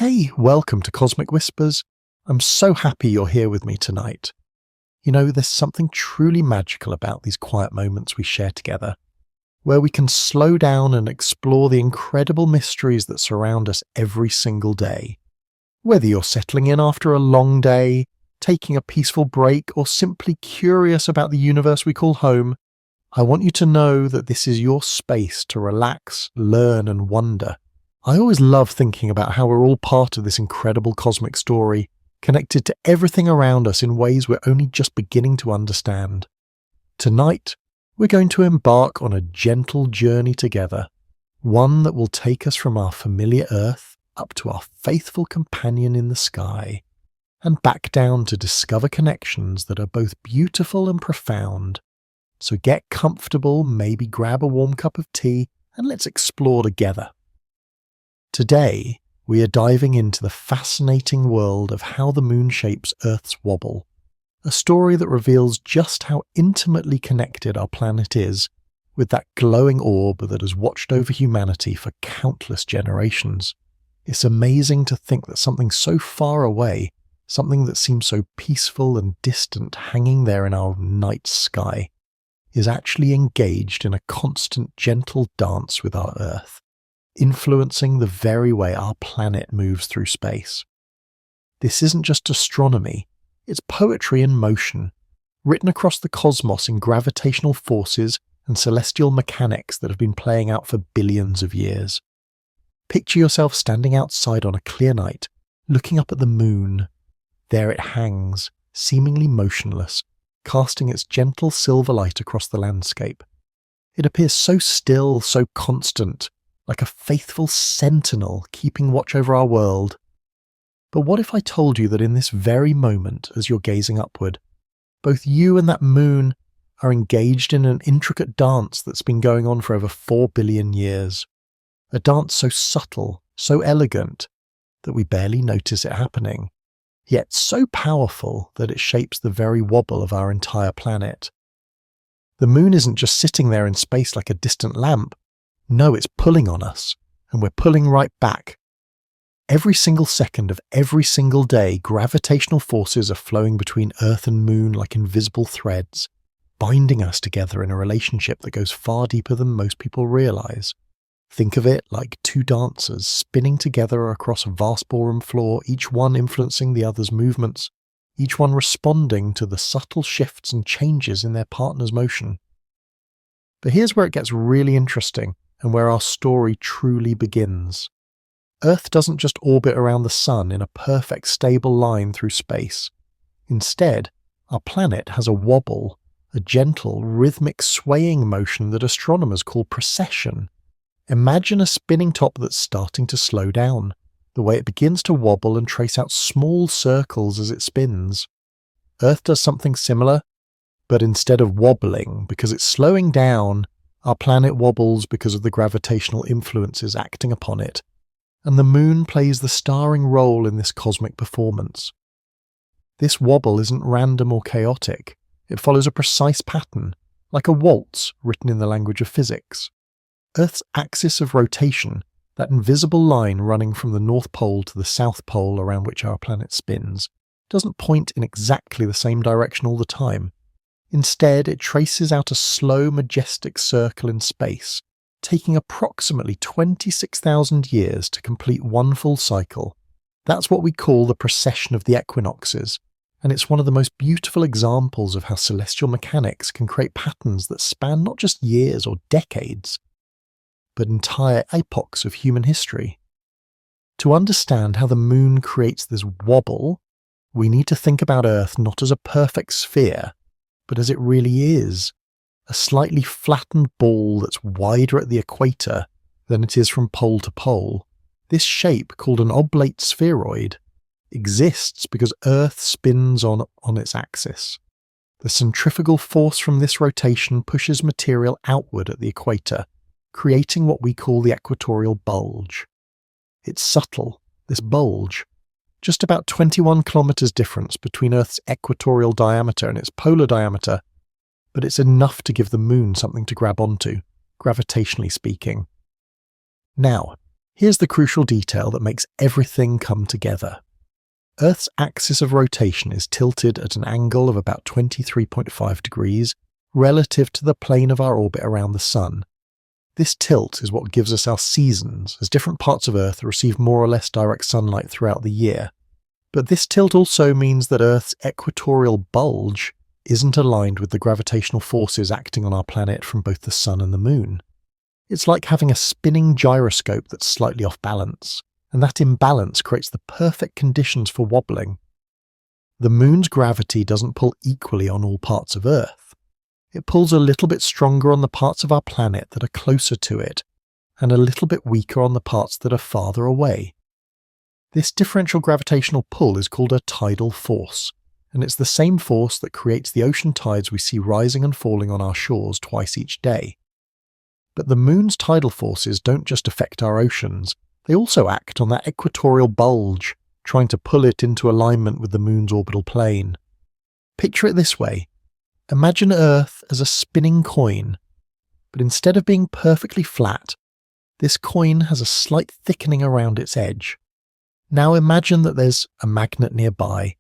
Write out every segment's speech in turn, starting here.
Hey, welcome to Cosmic Whispers. I'm so happy you're here with me tonight. You know, there's something truly magical about these quiet moments we share together, where we can slow down and explore the incredible mysteries that surround us every single day. Whether you're settling in after a long day, taking a peaceful break, or simply curious about the universe we call home, I want you to know that this is your space to relax, learn, and wonder. I always love thinking about how we're all part of this incredible cosmic story, connected to everything around us in ways we're only just beginning to understand. Tonight, we're going to embark on a gentle journey together, one that will take us from our familiar Earth up to our faithful companion in the sky, and back down to discover connections that are both beautiful and profound. So get comfortable, maybe grab a warm cup of tea, and let's explore together. Today, we are diving into the fascinating world of how the moon shapes Earth's wobble, a story that reveals just how intimately connected our planet is with that glowing orb that has watched over humanity for countless generations. It's amazing to think that something so far away, something that seems so peaceful and distant hanging there in our night sky, is actually engaged in a constant gentle dance with our Earth, influencing the very way our planet moves through space. This isn't just astronomy, it's poetry in motion, written across the cosmos in gravitational forces and celestial mechanics that have been playing out for billions of years. Picture yourself standing outside on a clear night, looking up at the moon. There it hangs, seemingly motionless, casting its gentle silver light across the landscape. It appears so still, so constant, like a faithful sentinel keeping watch over our world. But what if I told you that in this very moment, as you're gazing upward, both you and that moon are engaged in an intricate dance that's been going on for over 4 billion years? A dance so subtle, so elegant, that we barely notice it happening, yet so powerful that it shapes the very wobble of our entire planet. The moon isn't just sitting there in space like a distant lamp. No, it's pulling on us, and we're pulling right back. Every single second of every single day, gravitational forces are flowing between Earth and Moon like invisible threads, binding us together in a relationship that goes far deeper than most people realize. Think of it like two dancers spinning together across a vast ballroom floor, each one influencing the other's movements, each one responding to the subtle shifts and changes in their partner's motion. But here's where it gets really interesting, and where our story truly begins. Earth doesn't just orbit around the Sun in a perfect stable line through space. Instead, our planet has a wobble, a gentle, rhythmic swaying motion that astronomers call precession. Imagine a spinning top that's starting to slow down, the way it begins to wobble and trace out small circles as it spins. Earth does something similar, but instead of wobbling because it's slowing down, our planet wobbles because of the gravitational influences acting upon it, and the moon plays the starring role in this cosmic performance. This wobble isn't random or chaotic. It follows a precise pattern, like a waltz written in the language of physics. Earth's axis of rotation, that invisible line running from the North Pole to the South Pole around which our planet spins, doesn't point in exactly the same direction all the time. Instead, it traces out a slow, majestic circle in space, taking approximately 26,000 years to complete one full cycle. That's what we call the precession of the equinoxes, and it's one of the most beautiful examples of how celestial mechanics can create patterns that span not just years or decades, but entire epochs of human history. To understand how the moon creates this wobble, we need to think about Earth not as a perfect sphere, but as it really is, a slightly flattened ball that's wider at the equator than it is from pole to pole. This shape, called an oblate spheroid, exists because Earth spins on its axis. The centrifugal force from this rotation pushes material outward at the equator, creating what we call the equatorial bulge. It's subtle, this bulge, just about 21 kilometers difference between Earth's equatorial diameter and its polar diameter, but it's enough to give the moon something to grab onto, gravitationally speaking. Now, Here's the crucial detail that makes everything come together. Earth's axis of rotation is tilted at an angle of about 23.5 degrees relative to the plane of our orbit around the Sun. This tilt is what gives us our seasons, as different parts of Earth receive more or less direct sunlight throughout the year. But this tilt also means that Earth's equatorial bulge isn't aligned with the gravitational forces acting on our planet from both the Sun and the Moon. It's like having a spinning gyroscope that's slightly off balance, and that imbalance creates the perfect conditions for wobbling. The Moon's gravity doesn't pull equally on all parts of Earth. It pulls a little bit stronger on the parts of our planet that are closer to it, and a little bit weaker on the parts that are farther away. This differential gravitational pull is called a tidal force, and it's the same force that creates the ocean tides we see rising and falling on our shores twice each day. But the Moon's tidal forces don't just affect our oceans, they also act on that equatorial bulge, trying to pull it into alignment with the Moon's orbital plane. Picture it this way. Imagine Earth as a spinning coin, but instead of being perfectly flat, this coin has a slight thickening around its edge. Now imagine that there's a magnet nearby,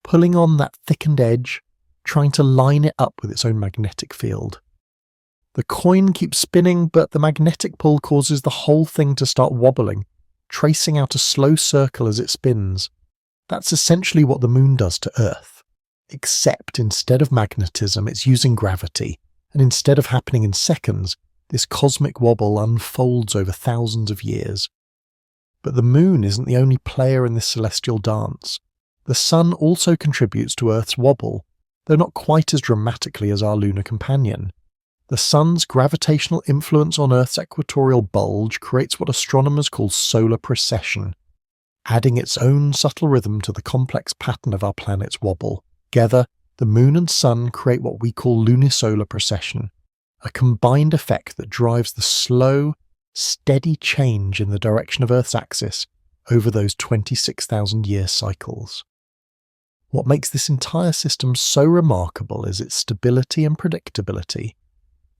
pulling on that thickened edge, trying to line it up with its own magnetic field. The coin keeps spinning, but the magnetic pull causes the whole thing to start wobbling, tracing out a slow circle as it spins. That's essentially what the Moon does to Earth. Except instead of magnetism, it's using gravity, and instead of happening in seconds, this cosmic wobble unfolds over thousands of years. But the Moon isn't the only player in this celestial dance. The Sun also contributes to Earth's wobble, though not quite as dramatically as our lunar companion. The Sun's gravitational influence on Earth's equatorial bulge creates what astronomers call solar precession, adding its own subtle rhythm to the complex pattern of our planet's wobble. Together, the Moon and Sun create what we call lunisolar precession, a combined effect that drives the slow, steady change in the direction of Earth's axis over those 26,000-year cycles. What makes this entire system so remarkable is its stability and predictability.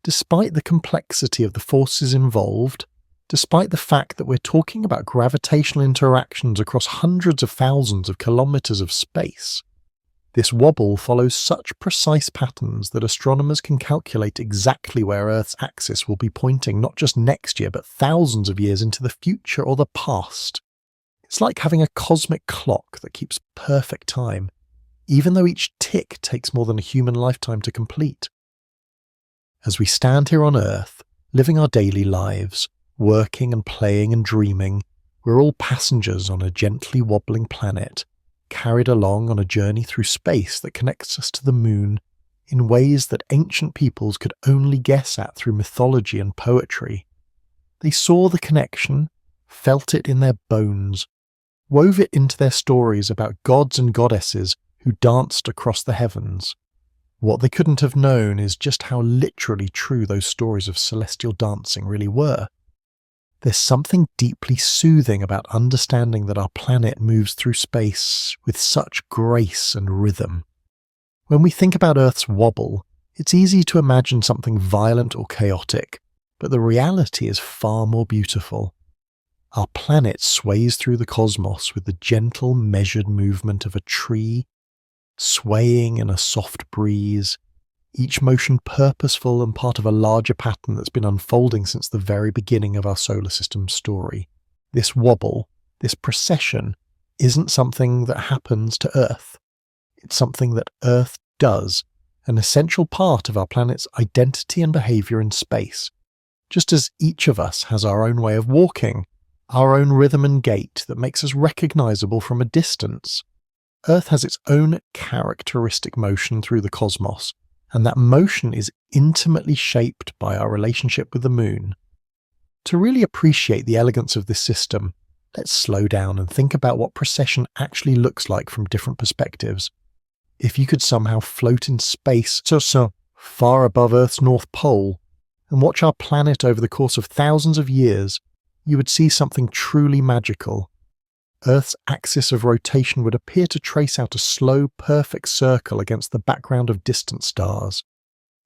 Despite the complexity of the forces involved, despite the fact that we're talking about gravitational interactions across hundreds of thousands of kilometers of space, this wobble follows such precise patterns that astronomers can calculate exactly where Earth's axis will be pointing not just next year but thousands of years into the future or the past. It's like having a cosmic clock that keeps perfect time, even though each tick takes more than a human lifetime to complete. As we stand here on Earth, living our daily lives, working and playing and dreaming, we're all passengers on a gently wobbling planet, carried along on a journey through space that connects us to the Moon in ways that ancient peoples could only guess at through mythology and poetry. They saw the connection, felt it in their bones, wove it into their stories about gods and goddesses who danced across the heavens. What they couldn't have known is just how literally true those stories of celestial dancing really were. There's something deeply soothing about understanding that our planet moves through space with such grace and rhythm. When we think about Earth's wobble, it's easy to imagine something violent or chaotic, but the reality is far more beautiful. Our planet sways through the cosmos with the gentle, measured movement of a tree, swaying in a soft breeze, each motion purposeful and part of a larger pattern that's been unfolding since the very beginning of our solar system story. This wobble, this precession, isn't something that happens to Earth. It's something that Earth does, an essential part of our planet's identity and behaviour in space. Just as each of us has our own way of walking, our own rhythm and gait that makes us recognisable from a distance, Earth has its own characteristic motion through the cosmos, and that motion is intimately shaped by our relationship with the Moon. To really appreciate the elegance of this system, let's slow down and think about what precession actually looks like from different perspectives. If you could somehow float in space so far above Earth's North Pole and watch our planet over the course of thousands of years, you would see something truly magical. Earth's axis of rotation would appear to trace out a slow, perfect circle against the background of distant stars.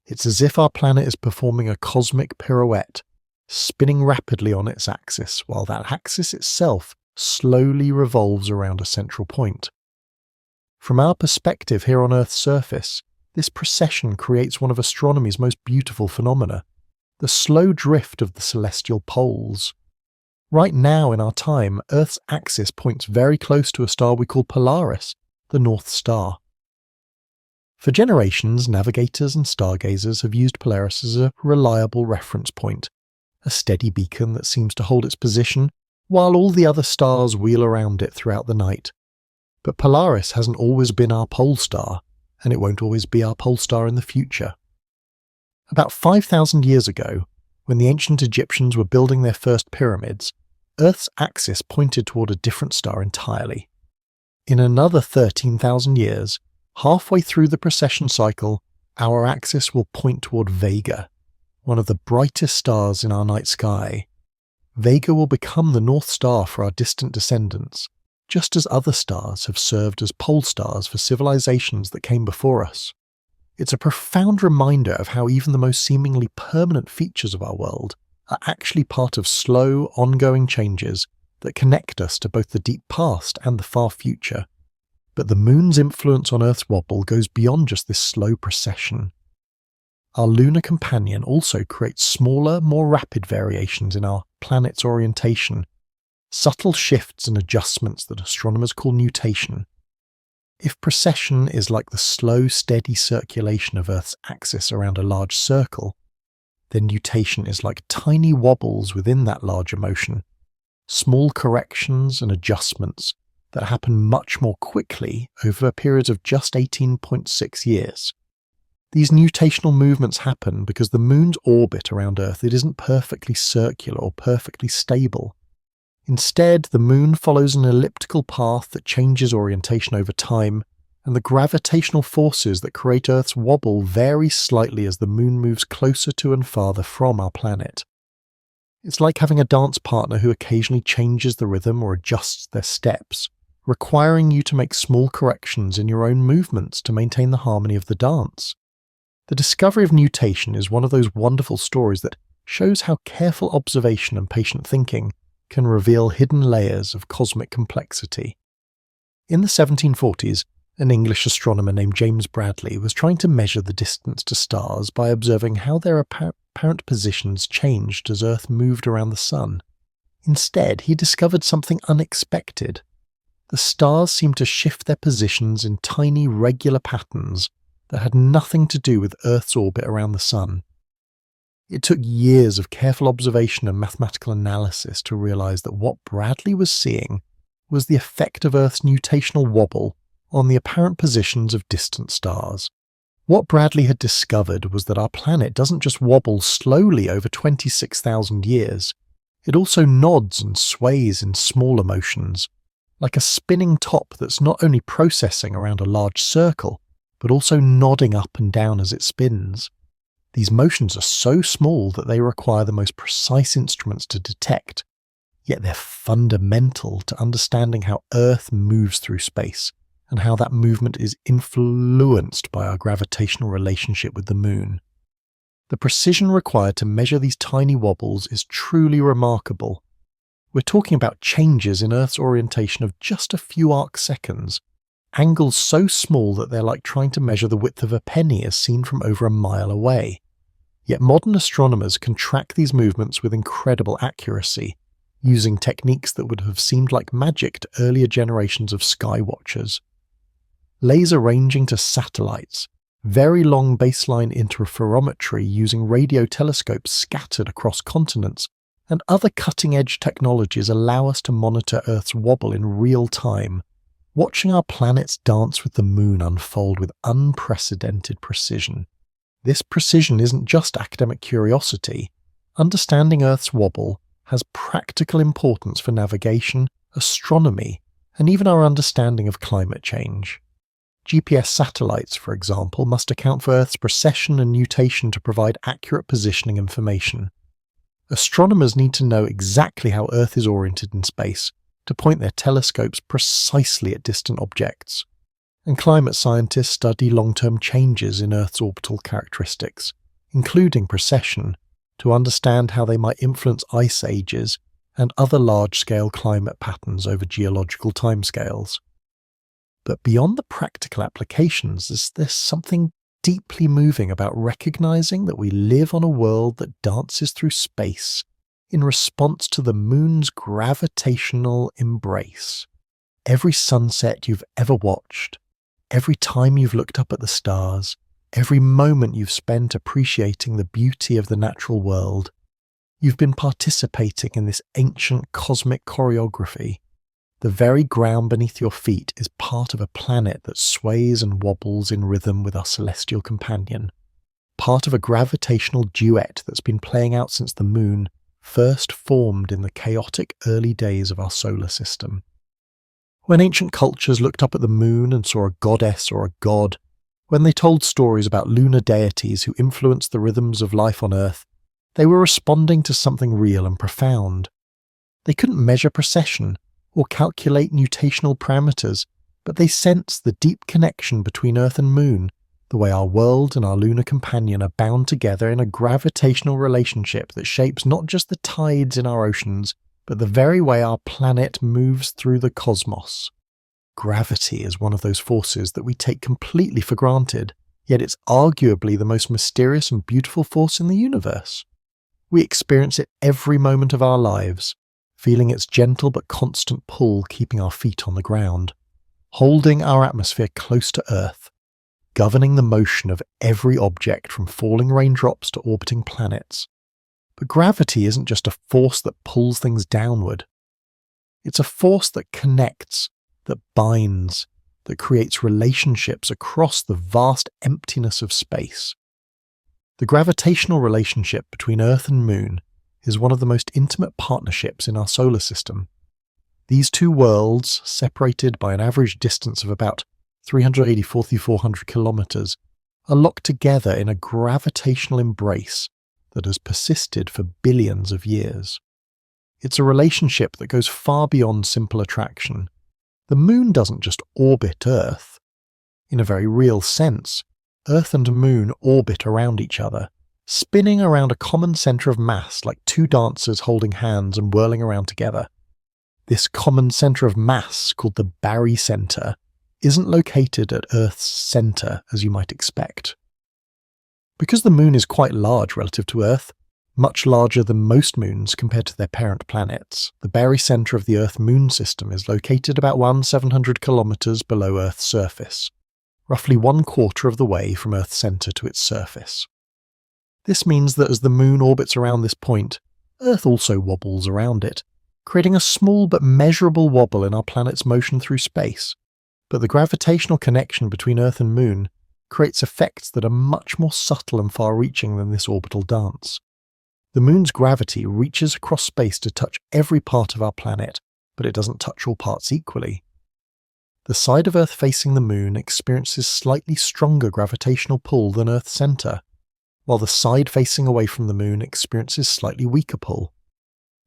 It's as if our planet is performing a cosmic pirouette, spinning rapidly on its axis, while that axis itself slowly revolves around a central point. From our perspective here on Earth's surface, this precession creates one of astronomy's most beautiful phenomena, the slow drift of the celestial poles. Right now in our time, Earth's axis points very close to a star we call Polaris, the North Star. For generations, navigators and stargazers have used Polaris as a reliable reference point, a steady beacon that seems to hold its position while all the other stars wheel around it throughout the night. But Polaris hasn't always been our pole star, and it won't always be our pole star in the future. About 5,000 years ago, when the ancient Egyptians were building their first pyramids, Earth's axis pointed toward a different star entirely. In another 13,000 years, halfway through the precession cycle, our axis will point toward Vega, one of the brightest stars in our night sky. Vega will become the North Star for our distant descendants, just as other stars have served as pole stars for civilizations that came before us. It's a profound reminder of how even the most seemingly permanent features of our world are actually part of slow, ongoing changes that connect us to both the deep past and the far future. But the moon's influence on Earth's wobble goes beyond just this slow precession. Our lunar companion also creates smaller, more rapid variations in our planet's orientation, subtle shifts and adjustments that astronomers call nutation. If precession is like the slow, steady circulation of Earth's axis around a large circle, then nutation is like tiny wobbles within that larger motion, small corrections and adjustments that happen much more quickly over periods of just 18.6 years. These nutational movements happen because the moon's orbit around Earth isn't perfectly circular or perfectly stable. Instead, the moon follows an elliptical path that changes orientation over time, and the gravitational forces that create Earth's wobble vary slightly as the moon moves closer to and farther from our planet. It's like having a dance partner who occasionally changes the rhythm or adjusts their steps, requiring you to make small corrections in your own movements to maintain the harmony of the dance. The discovery of nutation is one of those wonderful stories that shows how careful observation and patient thinking can reveal hidden layers of cosmic complexity. In the 1740s, an English astronomer named James Bradley was trying to measure the distance to stars by observing how their apparent positions changed as Earth moved around the Sun. Instead, he discovered something unexpected. The stars seemed to shift their positions in tiny, regular patterns that had nothing to do with Earth's orbit around the Sun. It took years of careful observation and mathematical analysis to realize that what Bradley was seeing was the effect of Earth's nutational wobble on the apparent positions of distant stars. What Bradley had discovered was that our planet doesn't just wobble slowly over 26,000 years, it also nods and sways in smaller motions, like a spinning top that's not only processing around a large circle, but also nodding up and down as it spins. These motions are so small that they require the most precise instruments to detect, yet they're fundamental to understanding how Earth moves through space and how that movement is influenced by our gravitational relationship with the Moon. The precision required to measure these tiny wobbles is truly remarkable. We're talking about changes in Earth's orientation of just a few arc seconds, angles so small that they're like trying to measure the width of a penny as seen from over a mile away. Yet modern astronomers can track these movements with incredible accuracy, using techniques that would have seemed like magic to earlier generations of sky watchers. Laser ranging to satellites, very long baseline interferometry using radio telescopes scattered across continents, and other cutting-edge technologies allow us to monitor Earth's wobble in real time, watching our planet's dance with the Moon unfold with unprecedented precision. This precision isn't just academic curiosity. Understanding Earth's wobble has practical importance for navigation, astronomy, and even our understanding of climate change. GPS satellites, for example, must account for Earth's precession and nutation to provide accurate positioning information. Astronomers need to know exactly how Earth is oriented in space to point their telescopes precisely at distant objects. And climate scientists study long-term changes in Earth's orbital characteristics, including precession, to understand how they might influence ice ages and other large-scale climate patterns over geological timescales. But beyond the practical applications, there's something deeply moving about recognizing that we live on a world that dances through space in response to the moon's gravitational embrace. Every sunset you've ever watched, every time you've looked up at the stars, every moment you've spent appreciating the beauty of the natural world, you've been participating in this ancient cosmic choreography. The very ground beneath your feet is part of a planet that sways and wobbles in rhythm with our celestial companion, part of a gravitational duet that's been playing out since the moon first formed in the chaotic early days of our solar system. When ancient cultures looked up at the moon and saw a goddess or a god, when they told stories about lunar deities who influenced the rhythms of life on Earth, they were responding to something real and profound. They couldn't measure precession or calculate nutational parameters, but they sensed the deep connection between Earth and Moon, the way our world and our lunar companion are bound together in a gravitational relationship that shapes not just the tides in our oceans, but the very way our planet moves through the cosmos. Gravity is one of those forces that we take completely for granted, yet it's arguably the most mysterious and beautiful force in the universe. We experience it every moment of our lives, feeling its gentle but constant pull keeping our feet on the ground, holding our atmosphere close to Earth, governing the motion of every object from falling raindrops to orbiting planets. But gravity isn't just a force that pulls things downward. It's a force that connects, that binds, that creates relationships across the vast emptiness of space. The gravitational relationship between Earth and Moon is one of the most intimate partnerships in our solar system. These two worlds, separated by an average distance of about 384,400 kilometers, are locked together in a gravitational embrace that has persisted for billions of years. It's a relationship that goes far beyond simple attraction. The Moon doesn't just orbit Earth. In a very real sense, Earth and Moon orbit around each other, spinning around a common centre of mass like two dancers holding hands and whirling around together. This common centre of mass, called the barycenter, isn't located at Earth's centre as you might expect. Because the Moon is quite large relative to Earth, much larger than most moons compared to their parent planets, the barycenter of the Earth-Moon system is located about 1,700 kilometers below Earth's surface, roughly 1/4 of the way from Earth's center to its surface. This means that as the Moon orbits around this point, Earth also wobbles around it, creating a small but measurable wobble in our planet's motion through space. But the gravitational connection between Earth and Moon creates effects that are much more subtle and far-reaching than this orbital dance. The Moon's gravity reaches across space to touch every part of our planet, but it doesn't touch all parts equally. The side of Earth facing the Moon experiences slightly stronger gravitational pull than Earth's center, while the side facing away from the Moon experiences slightly weaker pull.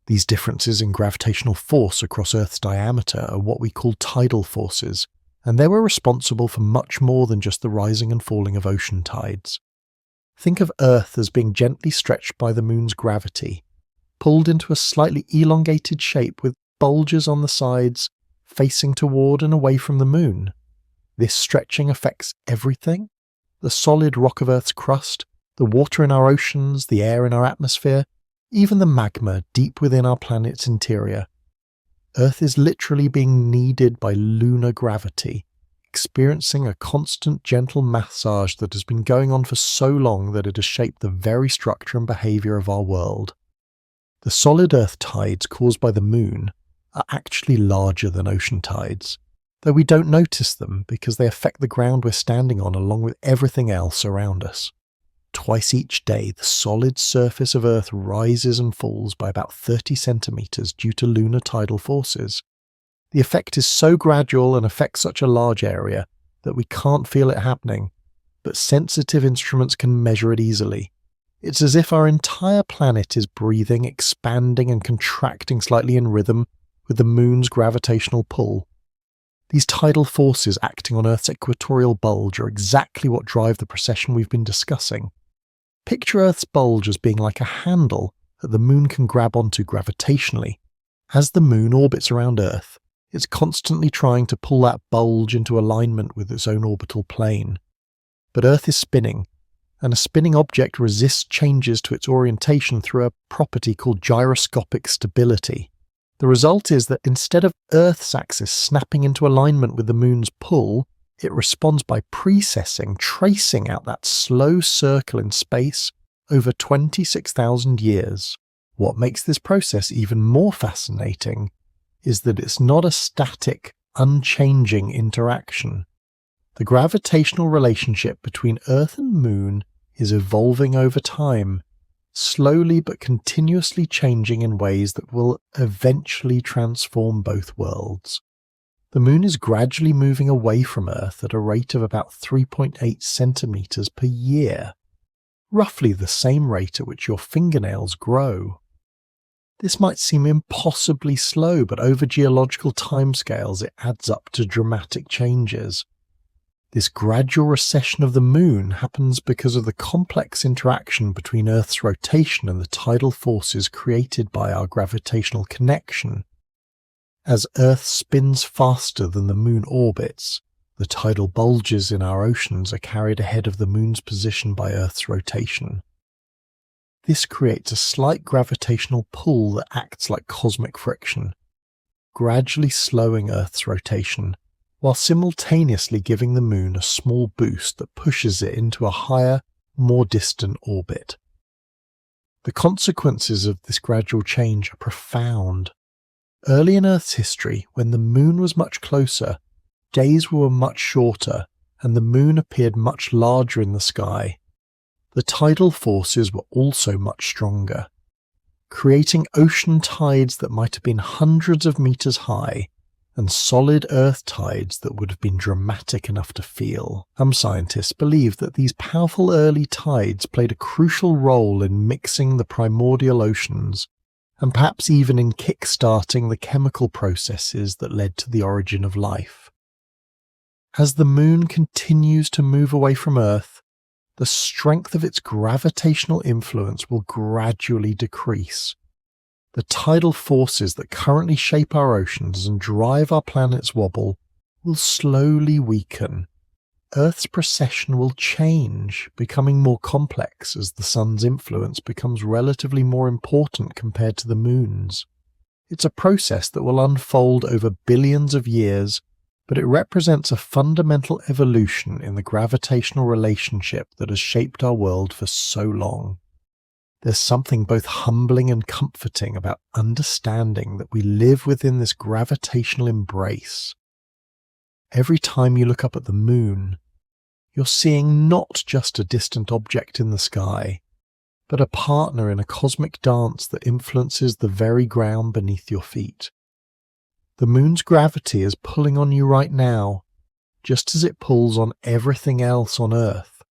These differences in gravitational force across Earth's diameter are what we call tidal forces, and they were responsible for much more than just the rising and falling of ocean tides. Think of Earth as being gently stretched by the Moon's gravity, pulled into a slightly elongated shape with bulges on the sides, facing toward and away from the Moon. This stretching affects everything: the solid rock of Earth's crust, the water in our oceans, the air in our atmosphere, even the magma deep within our planet's interior. Earth is literally being kneaded by lunar gravity, experiencing a constant gentle massage that has been going on for so long that it has shaped the very structure and behaviour of our world. The solid Earth tides caused by the Moon are actually larger than ocean tides, though we don't notice them because they affect the ground we're standing on along with everything else around us. Twice each day, the solid surface of Earth rises and falls by about 30 centimetres due to lunar tidal forces. The effect is so gradual and affects such a large area that we can't feel it happening, but sensitive instruments can measure it easily. It's as if our entire planet is breathing, expanding and contracting slightly in rhythm with the Moon's gravitational pull. These tidal forces acting on Earth's equatorial bulge are exactly what drive the precession we've been discussing. Picture Earth's bulge as being like a handle that the moon can grab onto gravitationally. As the moon orbits around Earth, it's constantly trying to pull that bulge into alignment with its own orbital plane. But Earth is spinning, and a spinning object resists changes to its orientation through a property called gyroscopic stability. The result is that instead of Earth's axis snapping into alignment with the moon's pull, it responds by precessing, tracing out that slow circle in space over 26,000 years. What makes this process even more fascinating is that it's not a static, unchanging interaction. The gravitational relationship between Earth and Moon is evolving over time, slowly but continuously changing in ways that will eventually transform both worlds. The Moon is gradually moving away from Earth at a rate of about 3.8 centimeters per year, roughly the same rate at which your fingernails grow. This might seem impossibly slow, but over geological timescales it adds up to dramatic changes. This gradual recession of the Moon happens because of the complex interaction between Earth's rotation and the tidal forces created by our gravitational connection. As Earth spins faster than the Moon orbits, the tidal bulges in our oceans are carried ahead of the Moon's position by Earth's rotation. This creates a slight gravitational pull that acts like cosmic friction, gradually slowing Earth's rotation, while simultaneously giving the Moon a small boost that pushes it into a higher, more distant orbit. The consequences of this gradual change are profound. Early in Earth's history, when the Moon was much closer, days were much shorter and the Moon appeared much larger in the sky. The tidal forces were also much stronger, creating ocean tides that might have been hundreds of meters high and solid Earth tides that would have been dramatic enough to feel. Some scientists believe that these powerful early tides played a crucial role in mixing the primordial oceans, and perhaps even in kick-starting the chemical processes that led to the origin of life. As the Moon continues to move away from Earth, the strength of its gravitational influence will gradually decrease. The tidal forces that currently shape our oceans and drive our planet's wobble will slowly weaken. Earth's precession will change, becoming more complex as the Sun's influence becomes relatively more important compared to the Moon's. It's a process that will unfold over billions of years, but it represents a fundamental evolution in the gravitational relationship that has shaped our world for so long. There's something both humbling and comforting about understanding that we live within this gravitational embrace. Every time you look up at the Moon, you're seeing not just a distant object in the sky, but a partner in a cosmic dance that influences the very ground beneath your feet. The Moon's gravity is pulling on you right now, just as it pulls on everything else on Earth,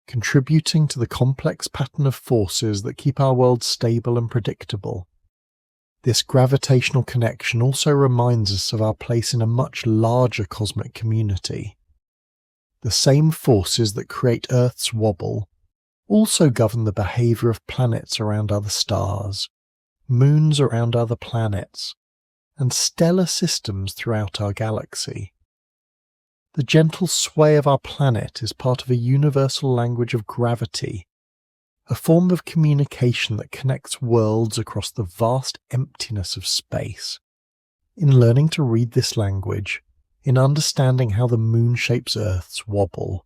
contributing to the complex pattern of forces that keep our world stable and predictable. This gravitational connection also reminds us of our place in a much larger cosmic community. The same forces that create Earth's wobble also govern the behavior of planets around other stars, moons around other planets, and stellar systems throughout our galaxy. The gentle sway of our planet is part of a universal language of gravity, a form of communication that connects worlds across the vast emptiness of space. In learning to read this language, in understanding how the Moon shapes Earth's wobble,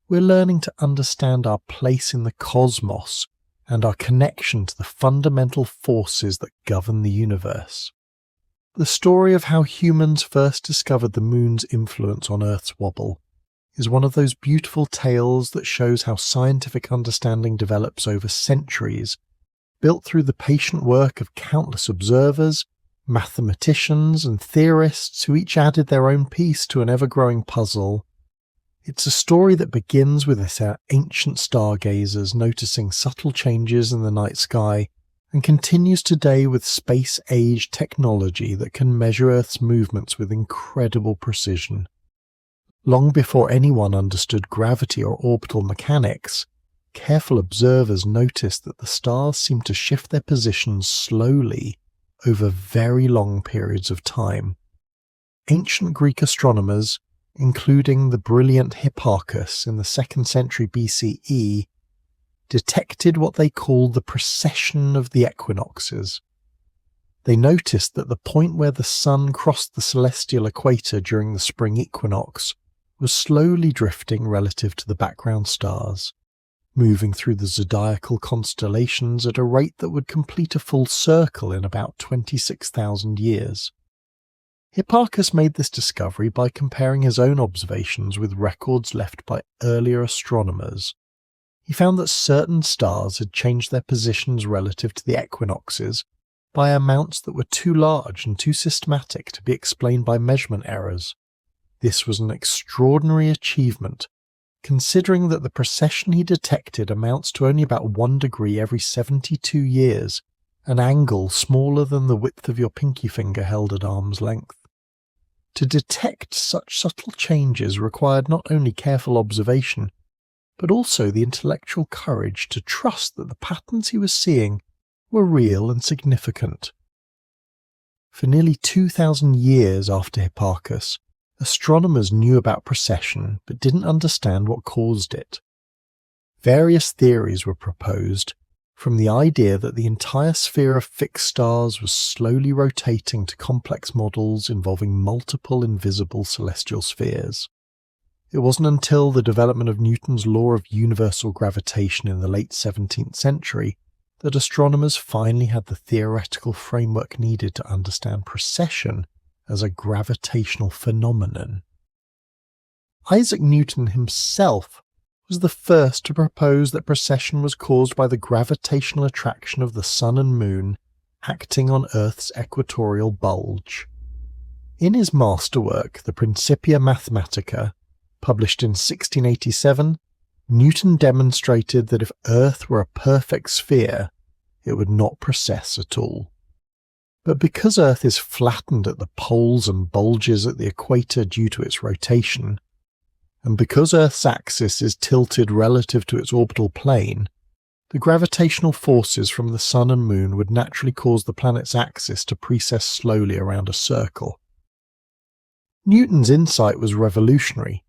we're learning to understand our place in the cosmos and our connection to the fundamental forces that govern the universe. The story of how humans first discovered the Moon's influence on Earth's wobble is one of those beautiful tales that shows how scientific understanding develops over centuries, built through the patient work of countless observers, mathematicians, and theorists who each added their own piece to an ever-growing puzzle. It's a story that begins with our ancient stargazers noticing subtle changes in the night sky, and continues today with space-age technology that can measure Earth's movements with incredible precision. Long before anyone understood gravity or orbital mechanics, careful observers noticed that the stars seemed to shift their positions slowly over very long periods of time. Ancient Greek astronomers, including the brilliant Hipparchus in the 2nd century BCE, detected what they called the precession of the equinoxes. They noticed that the point where the sun crossed the celestial equator during the spring equinox was slowly drifting relative to the background stars, moving through the zodiacal constellations at a rate that would complete a full circle in about 26,000 years. Hipparchus made this discovery by comparing his own observations with records left by earlier astronomers. He found that certain stars had changed their positions relative to the equinoxes by amounts that were too large and too systematic to be explained by measurement errors. This was an extraordinary achievement, considering that the precession he detected amounts to only about 1 degree every 72 years, an angle smaller than the width of your pinky finger held at arm's length. To detect such subtle changes required not only careful observation, but also the intellectual courage to trust that the patterns he was seeing were real and significant. For nearly 2,000 years after Hipparchus, astronomers knew about precession but didn't understand what caused it. Various theories were proposed, from the idea that the entire sphere of fixed stars was slowly rotating to complex models involving multiple invisible celestial spheres. It wasn't until the development of Newton's law of universal gravitation in the late 17th century that astronomers finally had the theoretical framework needed to understand precession as a gravitational phenomenon. Isaac Newton himself was the first to propose that precession was caused by the gravitational attraction of the sun and moon acting on Earth's equatorial bulge. In his masterwork, the Principia Mathematica, published in 1687, Newton demonstrated that if Earth were a perfect sphere, it would not precess at all. But because Earth is flattened at the poles and bulges at the equator due to its rotation, and because Earth's axis is tilted relative to its orbital plane, the gravitational forces from the sun and moon would naturally cause the planet's axis to precess slowly around a circle. Newton's insight was revolutionary,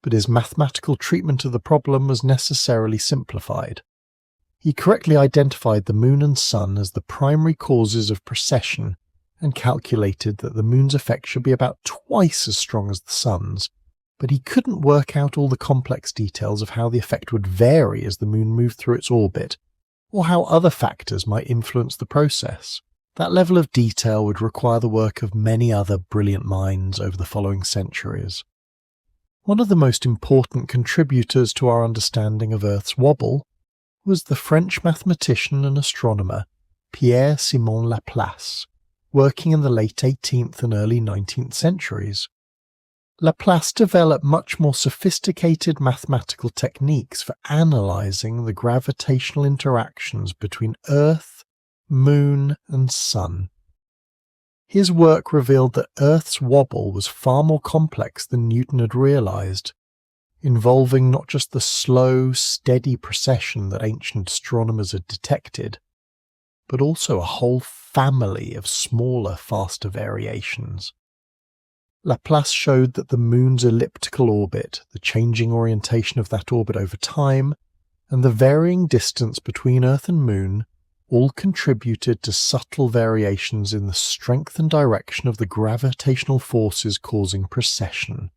but his mathematical treatment of the problem was necessarily simplified. He correctly identified the moon and sun as the primary causes of precession and calculated that the moon's effect should be about twice as strong as the sun's, but he couldn't work out all the complex details of how the effect would vary as the moon moved through its orbit, or how other factors might influence the process. That level of detail would require the work of many other brilliant minds over the following centuries. One of the most important contributors to our understanding of Earth's wobble was the French mathematician and astronomer Pierre-Simon Laplace, working in the late 18th and early 19th centuries. Laplace developed much more sophisticated mathematical techniques for analysing the gravitational interactions between Earth, Moon, and Sun. His work revealed that Earth's wobble was far more complex than Newton had realised, involving not just the slow, steady precession that ancient astronomers had detected, but also a whole family of smaller, faster variations. Laplace showed that the Moon's elliptical orbit, the changing orientation of that orbit over time, and the varying distance between Earth and Moon all contributed to subtle variations in the strength and direction of the gravitational forces causing precession.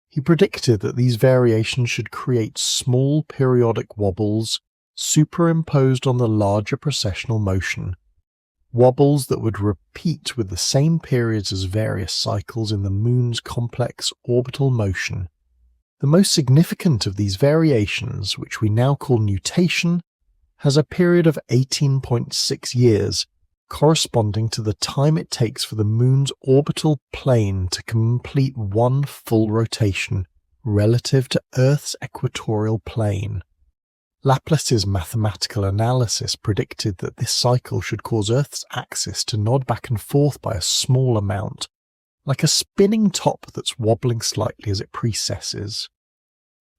He predicted that these variations should create small periodic wobbles superimposed on the larger precessional motion, wobbles that would repeat with the same periods as various cycles in the Moon's complex orbital motion. The most significant of these variations, which we now call nutation, has a period of 18.6 years, corresponding to the time it takes for the Moon's orbital plane to complete one full rotation relative to Earth's equatorial plane. Laplace's mathematical analysis predicted that this cycle should cause Earth's axis to nod back and forth by a small amount, like a spinning top that's wobbling slightly as it precesses.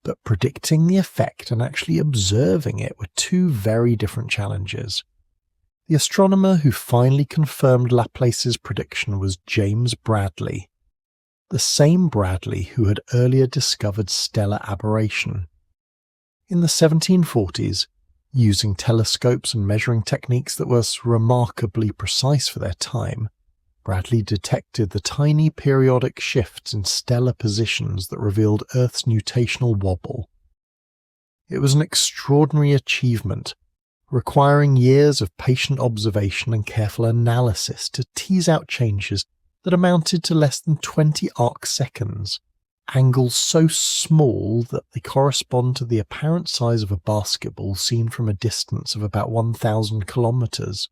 But predicting the effect and actually observing it were two very different challenges. The astronomer who finally confirmed Laplace's prediction was James Bradley, the same Bradley who had earlier discovered stellar aberration. In the 1740s, using telescopes and measuring techniques that were remarkably precise for their time, Bradley detected the tiny periodic shifts in stellar positions that revealed Earth's nutational wobble. It was an extraordinary achievement, requiring years of patient observation and careful analysis to tease out changes that amounted to less than 20 arc seconds, angles so small that they correspond to the apparent size of a basketball seen from a distance of about 1,000 kilometers.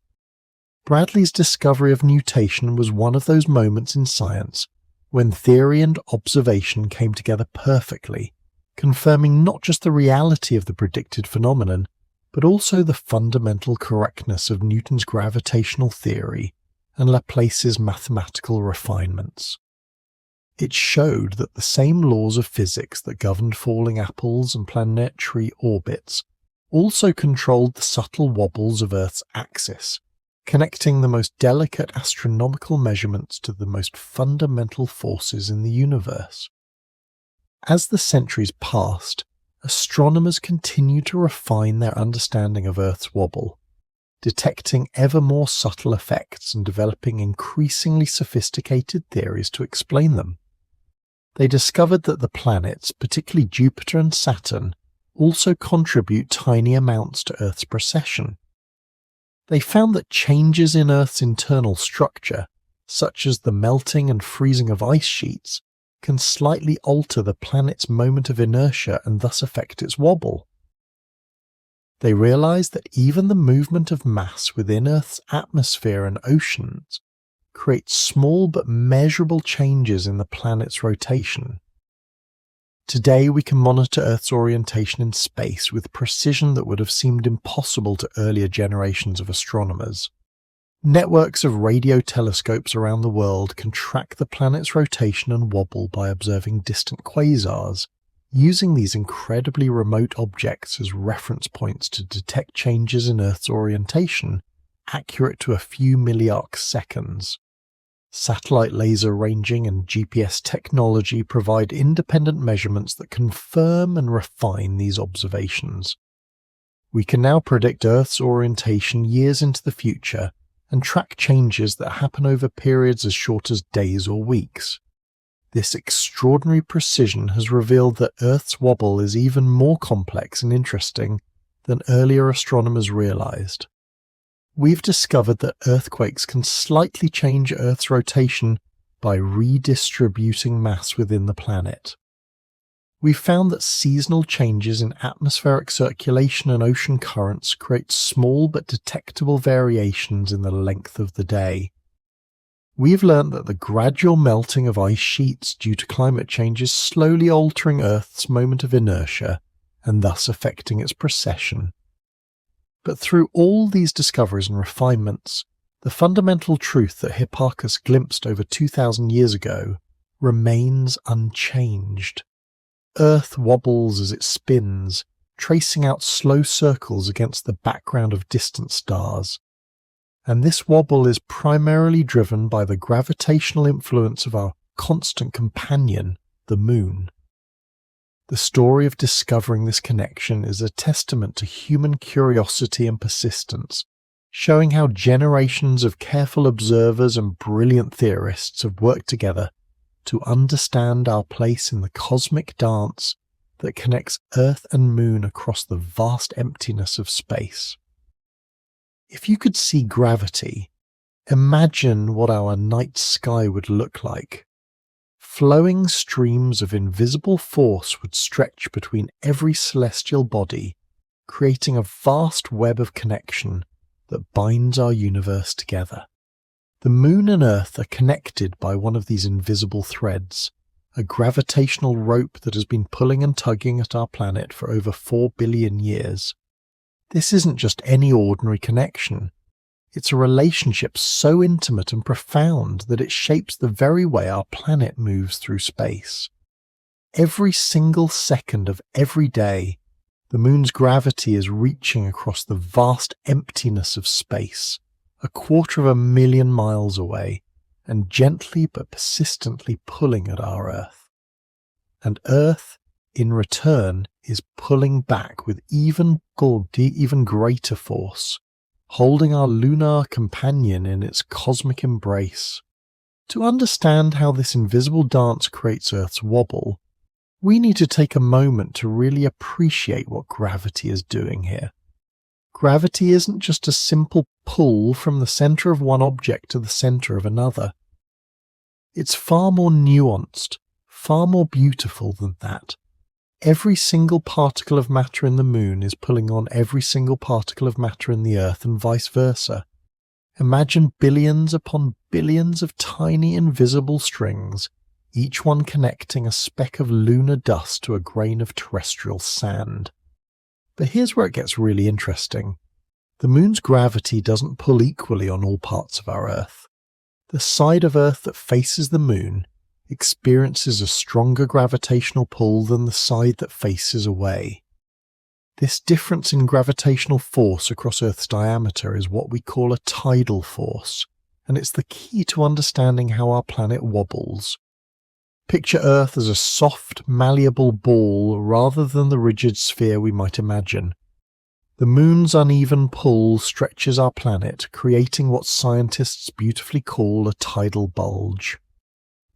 Bradley's discovery of nutation was one of those moments in science when theory and observation came together perfectly, confirming not just the reality of the predicted phenomenon, but also the fundamental correctness of Newton's gravitational theory and Laplace's mathematical refinements. It showed that the same laws of physics that governed falling apples and planetary orbits also controlled the subtle wobbles of Earth's axis, connecting the most delicate astronomical measurements to the most fundamental forces in the universe. As the centuries passed, astronomers continued to refine their understanding of Earth's wobble, detecting ever more subtle effects and developing increasingly sophisticated theories to explain them. They discovered that the planets, particularly Jupiter and Saturn, also contribute tiny amounts to Earth's precession. They found that changes in Earth's internal structure, such as the melting and freezing of ice sheets, can slightly alter the planet's moment of inertia and thus affect its wobble. They realized that even the movement of mass within Earth's atmosphere and oceans creates small but measurable changes in the planet's rotation. Today we can monitor Earth's orientation in space with precision that would have seemed impossible to earlier generations of astronomers. Networks of radio telescopes around the world can track the planet's rotation and wobble by observing distant quasars, using these incredibly remote objects as reference points to detect changes in Earth's orientation, accurate to a few milliarc seconds. Satellite laser ranging and GPS technology provide independent measurements that confirm and refine these observations. We can now predict Earth's orientation years into the future and track changes that happen over periods as short as days or weeks. This extraordinary precision has revealed that Earth's wobble is even more complex and interesting than earlier astronomers realized. We've discovered that earthquakes can slightly change Earth's rotation by redistributing mass within the planet. We've found that seasonal changes in atmospheric circulation and ocean currents create small but detectable variations in the length of the day. We've learned that the gradual melting of ice sheets due to climate change is slowly altering Earth's moment of inertia and thus affecting its precession. But through all these discoveries and refinements, the fundamental truth that Hipparchus glimpsed over 2,000 years ago remains unchanged. Earth wobbles as it spins, tracing out slow circles against the background of distant stars. And this wobble is primarily driven by the gravitational influence of our constant companion, the Moon. The story of discovering this connection is a testament to human curiosity and persistence, showing how generations of careful observers and brilliant theorists have worked together to understand our place in the cosmic dance that connects Earth and Moon across the vast emptiness of space. If you could see gravity, imagine what our night sky would look like. Flowing streams of invisible force would stretch between every celestial body, creating a vast web of connection that binds our universe together. The Moon and Earth are connected by one of these invisible threads, a gravitational rope that has been pulling and tugging at our planet for over 4 billion years. This isn't just any ordinary connection. It's a relationship so intimate and profound that it shapes the very way our planet moves through space. Every single second of every day, the moon's gravity is reaching across the vast emptiness of space, 250,000 miles away, and gently but persistently pulling at our Earth. And Earth, in return, is pulling back with even greater force, holding our lunar companion in its cosmic embrace. To understand how this invisible dance creates Earth's wobble, we need to take a moment to really appreciate what gravity is doing here. Gravity isn't just a simple pull from the center of one object to the center of another. It's far more nuanced, far more beautiful than that. Every single particle of matter in the moon is pulling on every single particle of matter in the Earth and vice versa. Imagine billions upon billions of tiny invisible strings, each one connecting a speck of lunar dust to a grain of terrestrial sand. But here's where it gets really interesting. The moon's gravity doesn't pull equally on all parts of our Earth. The side of Earth that faces the moon experiences a stronger gravitational pull than the side that faces away. This difference in gravitational force across Earth's diameter is what we call a tidal force, and it's the key to understanding how our planet wobbles. Picture Earth as a soft, malleable ball rather than the rigid sphere we might imagine. The moon's uneven pull stretches our planet, creating what scientists beautifully call a tidal bulge.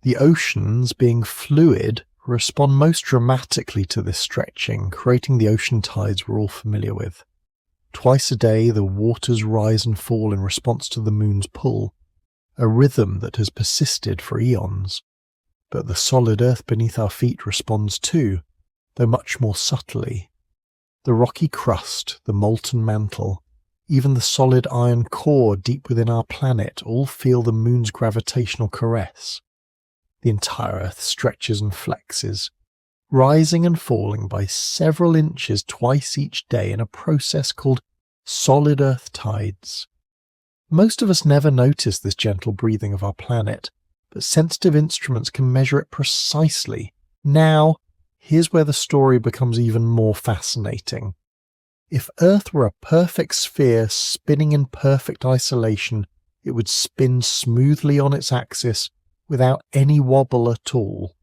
The oceans, being fluid, respond most dramatically to this stretching, creating the ocean tides we're all familiar with. Twice a day, the waters rise and fall in response to the moon's pull, a rhythm that has persisted for eons. But the solid earth beneath our feet responds too, though much more subtly. The rocky crust, the molten mantle, even the solid iron core deep within our planet all feel the moon's gravitational caress. The entire Earth stretches and flexes, rising and falling by several inches twice each day in a process called solid Earth tides. Most of us never notice this gentle breathing of our planet, but sensitive instruments can measure it precisely. Now, here's where the story becomes even more fascinating. If Earth were a perfect sphere spinning in perfect isolation, it would spin smoothly on its axis without any wobble at all.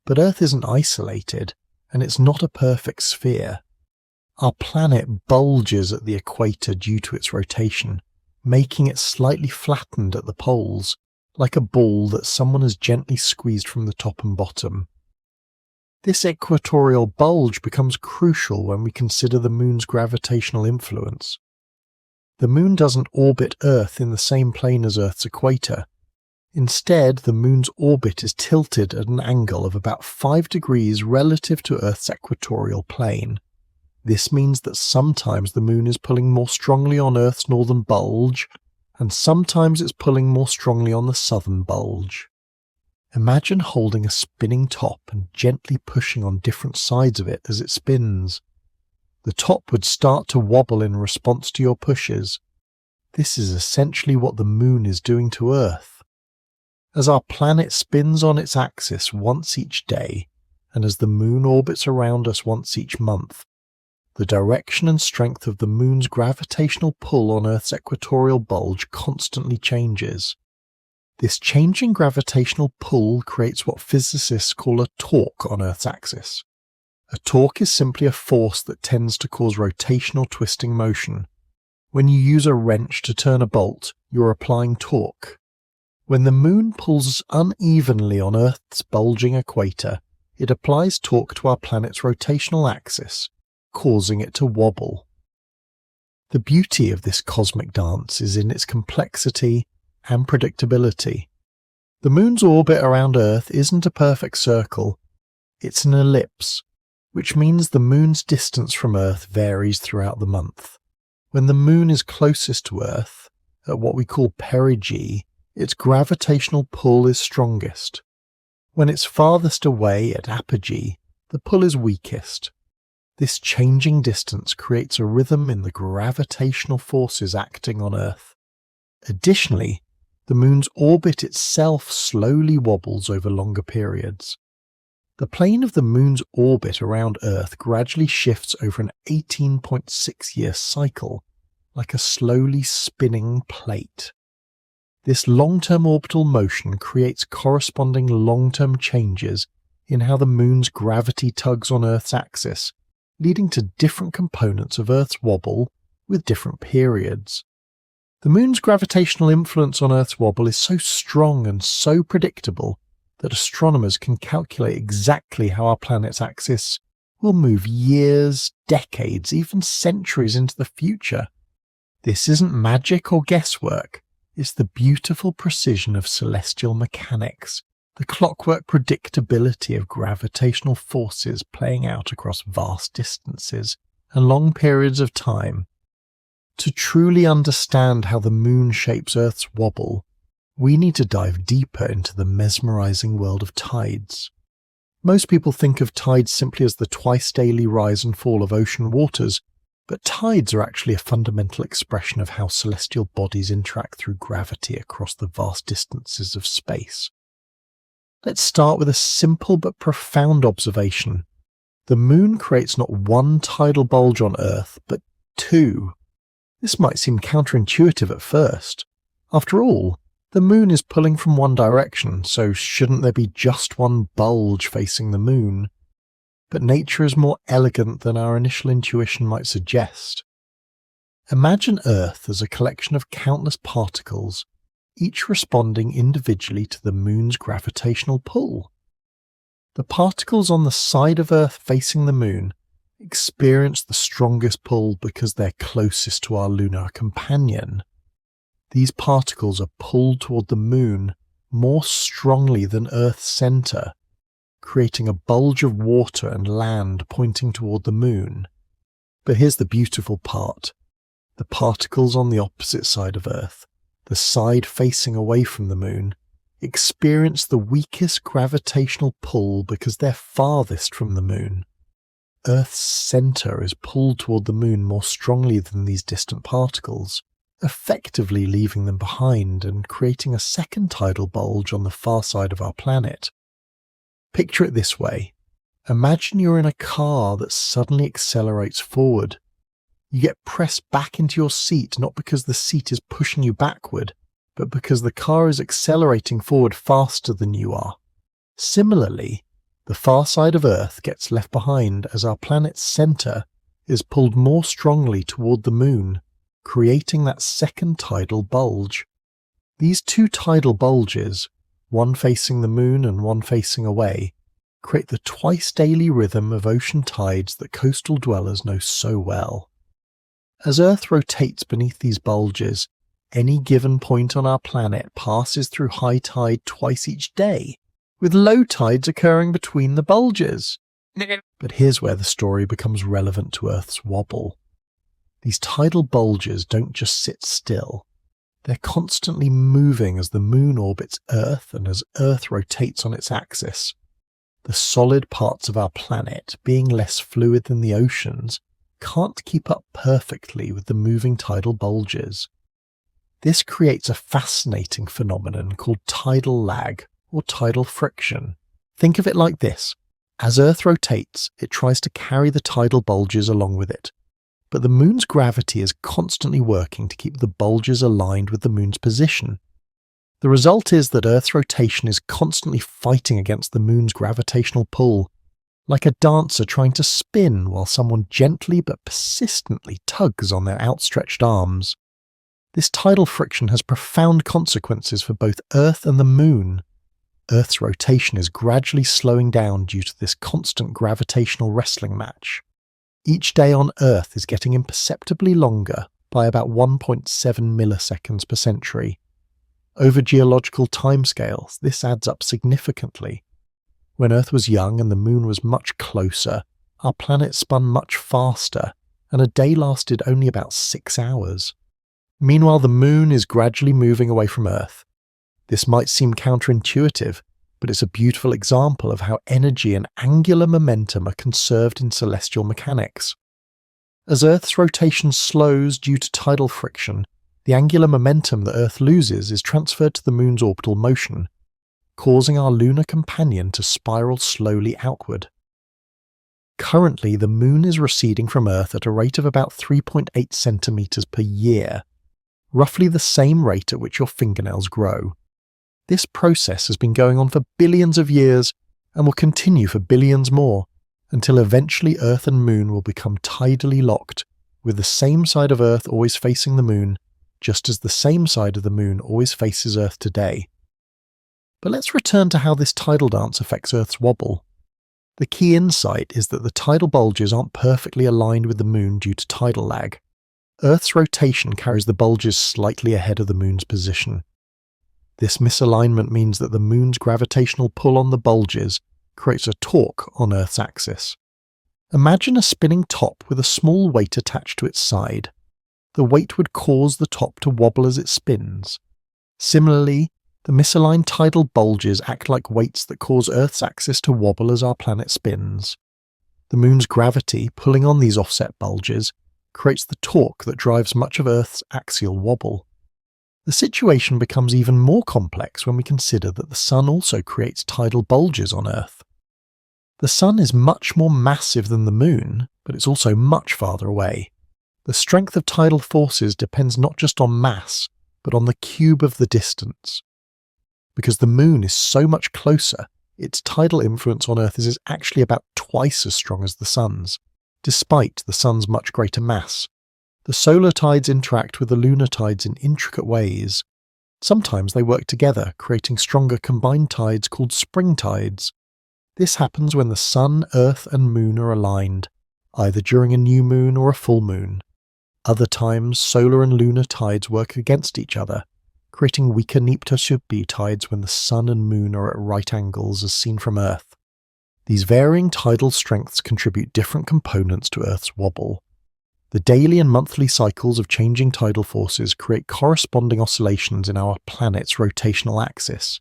But Earth isn't isolated, and it's not a perfect sphere. Our planet bulges at the equator due to its rotation, making it slightly flattened at the poles, like a ball that someone has gently squeezed from the top and bottom. This equatorial bulge becomes crucial when we consider the moon's gravitational influence. The moon doesn't orbit Earth in the same plane as Earth's equator. Instead, the moon's orbit is tilted at an angle of about 5 degrees relative to Earth's equatorial plane. This means that sometimes the moon is pulling more strongly on Earth's northern bulge, and sometimes it's pulling more strongly on the southern bulge. Imagine holding a spinning top and gently pushing on different sides of it as it spins. The top would start to wobble in response to your pushes. This is essentially what the moon is doing to Earth. As our planet spins on its axis once each day, and as the moon orbits around us once each month, the direction and strength of the moon's gravitational pull on Earth's equatorial bulge constantly changes. This changing gravitational pull creates what physicists call a torque on Earth's axis. A torque is simply a force that tends to cause rotational twisting motion. When you use a wrench to turn a bolt, you're applying torque. When the moon pulls unevenly on Earth's bulging equator, it applies torque to our planet's rotational axis, causing it to wobble. The beauty of this cosmic dance is in its complexity and predictability. The moon's orbit around Earth isn't a perfect circle, it's an ellipse, which means the moon's distance from Earth varies throughout the month. When the moon is closest to Earth, at what we call perigee, its gravitational pull is strongest. When it's farthest away at apogee, the pull is weakest. This changing distance creates a rhythm in the gravitational forces acting on Earth. Additionally, the moon's orbit itself slowly wobbles over longer periods. The plane of the moon's orbit around Earth gradually shifts over an 18.6-year cycle, like a slowly spinning plate. This long-term orbital motion creates corresponding long-term changes in how the moon's gravity tugs on Earth's axis, leading to different components of Earth's wobble with different periods. The moon's gravitational influence on Earth's wobble is so strong and so predictable that astronomers can calculate exactly how our planet's axis will move years, decades, even centuries into the future. This isn't magic or guesswork, it's the beautiful precision of celestial mechanics, the clockwork predictability of gravitational forces playing out across vast distances and long periods of time. To truly understand how the moon shapes Earth's wobble, we need to dive deeper into the mesmerizing world of tides. Most people think of tides simply as the twice-daily rise and fall of ocean waters, but tides are actually a fundamental expression of how celestial bodies interact through gravity across the vast distances of space. Let's start with a simple but profound observation. The moon creates not one tidal bulge on Earth, but two. This might seem counterintuitive at first. After all, the moon is pulling from one direction, so shouldn't there be just one bulge facing the moon? But nature is more elegant than our initial intuition might suggest. Imagine Earth as a collection of countless particles, each responding individually to the moon's gravitational pull. The particles on the side of Earth facing the moon experience the strongest pull because they're closest to our lunar companion. These particles are pulled toward the moon more strongly than Earth's center, creating a bulge of water and land pointing toward the moon. But here's the beautiful part. The particles on the opposite side of Earth, the side facing away from the moon, experience the weakest gravitational pull because they're farthest from the moon. Earth's center is pulled toward the moon more strongly than these distant particles, effectively leaving them behind and creating a second tidal bulge on the far side of our planet. Picture it this way. Imagine you're in a car that suddenly accelerates forward. You get pressed back into your seat not because the seat is pushing you backward, but because the car is accelerating forward faster than you are. Similarly, the far side of Earth gets left behind as our planet's center is pulled more strongly toward the moon, creating that second tidal bulge. These two tidal bulges, one facing the moon and one facing away, create the twice-daily rhythm of ocean tides that coastal dwellers know so well. As Earth rotates beneath these bulges, any given point on our planet passes through high tide twice each day, with low tides occurring between the bulges. But here's where the story becomes relevant to Earth's wobble. These tidal bulges don't just sit still. They're constantly moving as the moon orbits Earth and as Earth rotates on its axis. The solid parts of our planet, being less fluid than the oceans, can't keep up perfectly with the moving tidal bulges. This creates a fascinating phenomenon called tidal lag or tidal friction. Think of it like this. As Earth rotates, it tries to carry the tidal bulges along with it. But the moon's gravity is constantly working to keep the bulges aligned with the moon's position. The result is that Earth's rotation is constantly fighting against the moon's gravitational pull, like a dancer trying to spin while someone gently but persistently tugs on their outstretched arms. This tidal friction has profound consequences for both Earth and the moon. Earth's rotation is gradually slowing down due to this constant gravitational wrestling match. Each day on Earth is getting imperceptibly longer by about 1.7 milliseconds per century. Over geological timescales, this adds up significantly. When Earth was young and the moon was much closer, our planet spun much faster, and a day lasted only about 6 hours. Meanwhile, the moon is gradually moving away from Earth. This might seem counterintuitive, but it's a beautiful example of how energy and angular momentum are conserved in celestial mechanics. As Earth's rotation slows due to tidal friction, the angular momentum that Earth loses is transferred to the moon's orbital motion. causing our lunar companion to spiral slowly outward. Currently, the Moon is receding from Earth at a rate of about 3.8 centimeters per year, roughly the same rate at which your fingernails grow. This process has been going on for billions of years and will continue for billions more, until eventually Earth and Moon will become tidally locked, with the same side of Earth always facing the Moon, just as the same side of the Moon always faces Earth today. But let's return to how this tidal dance affects Earth's wobble. The key insight is that the tidal bulges aren't perfectly aligned with the Moon due to tidal lag. Earth's rotation carries the bulges slightly ahead of the Moon's position. This misalignment means that the Moon's gravitational pull on the bulges creates a torque on Earth's axis. Imagine a spinning top with a small weight attached to its side. The weight would cause the top to wobble as it spins. Similarly, the misaligned tidal bulges act like weights that cause Earth's axis to wobble as our planet spins. The Moon's gravity, pulling on these offset bulges, creates the torque that drives much of Earth's axial wobble. The situation becomes even more complex when we consider that the Sun also creates tidal bulges on Earth. The Sun is much more massive than the Moon, but it's also much farther away. The strength of tidal forces depends not just on mass, but on the cube of the distance. Because the Moon is so much closer, its tidal influence on Earth is actually about twice as strong as the Sun's, despite the Sun's much greater mass. The solar tides interact with the lunar tides in intricate ways. Sometimes they work together, creating stronger combined tides called spring tides. This happens when the Sun, Earth and Moon are aligned, either during a new moon or a full moon. Other times, solar and lunar tides work against each other, creating weaker Nipto-Subbi tides when the Sun and Moon are at right angles as seen from Earth. These varying tidal strengths contribute different components to Earth's wobble. The daily and monthly cycles of changing tidal forces create corresponding oscillations in our planet's rotational axis.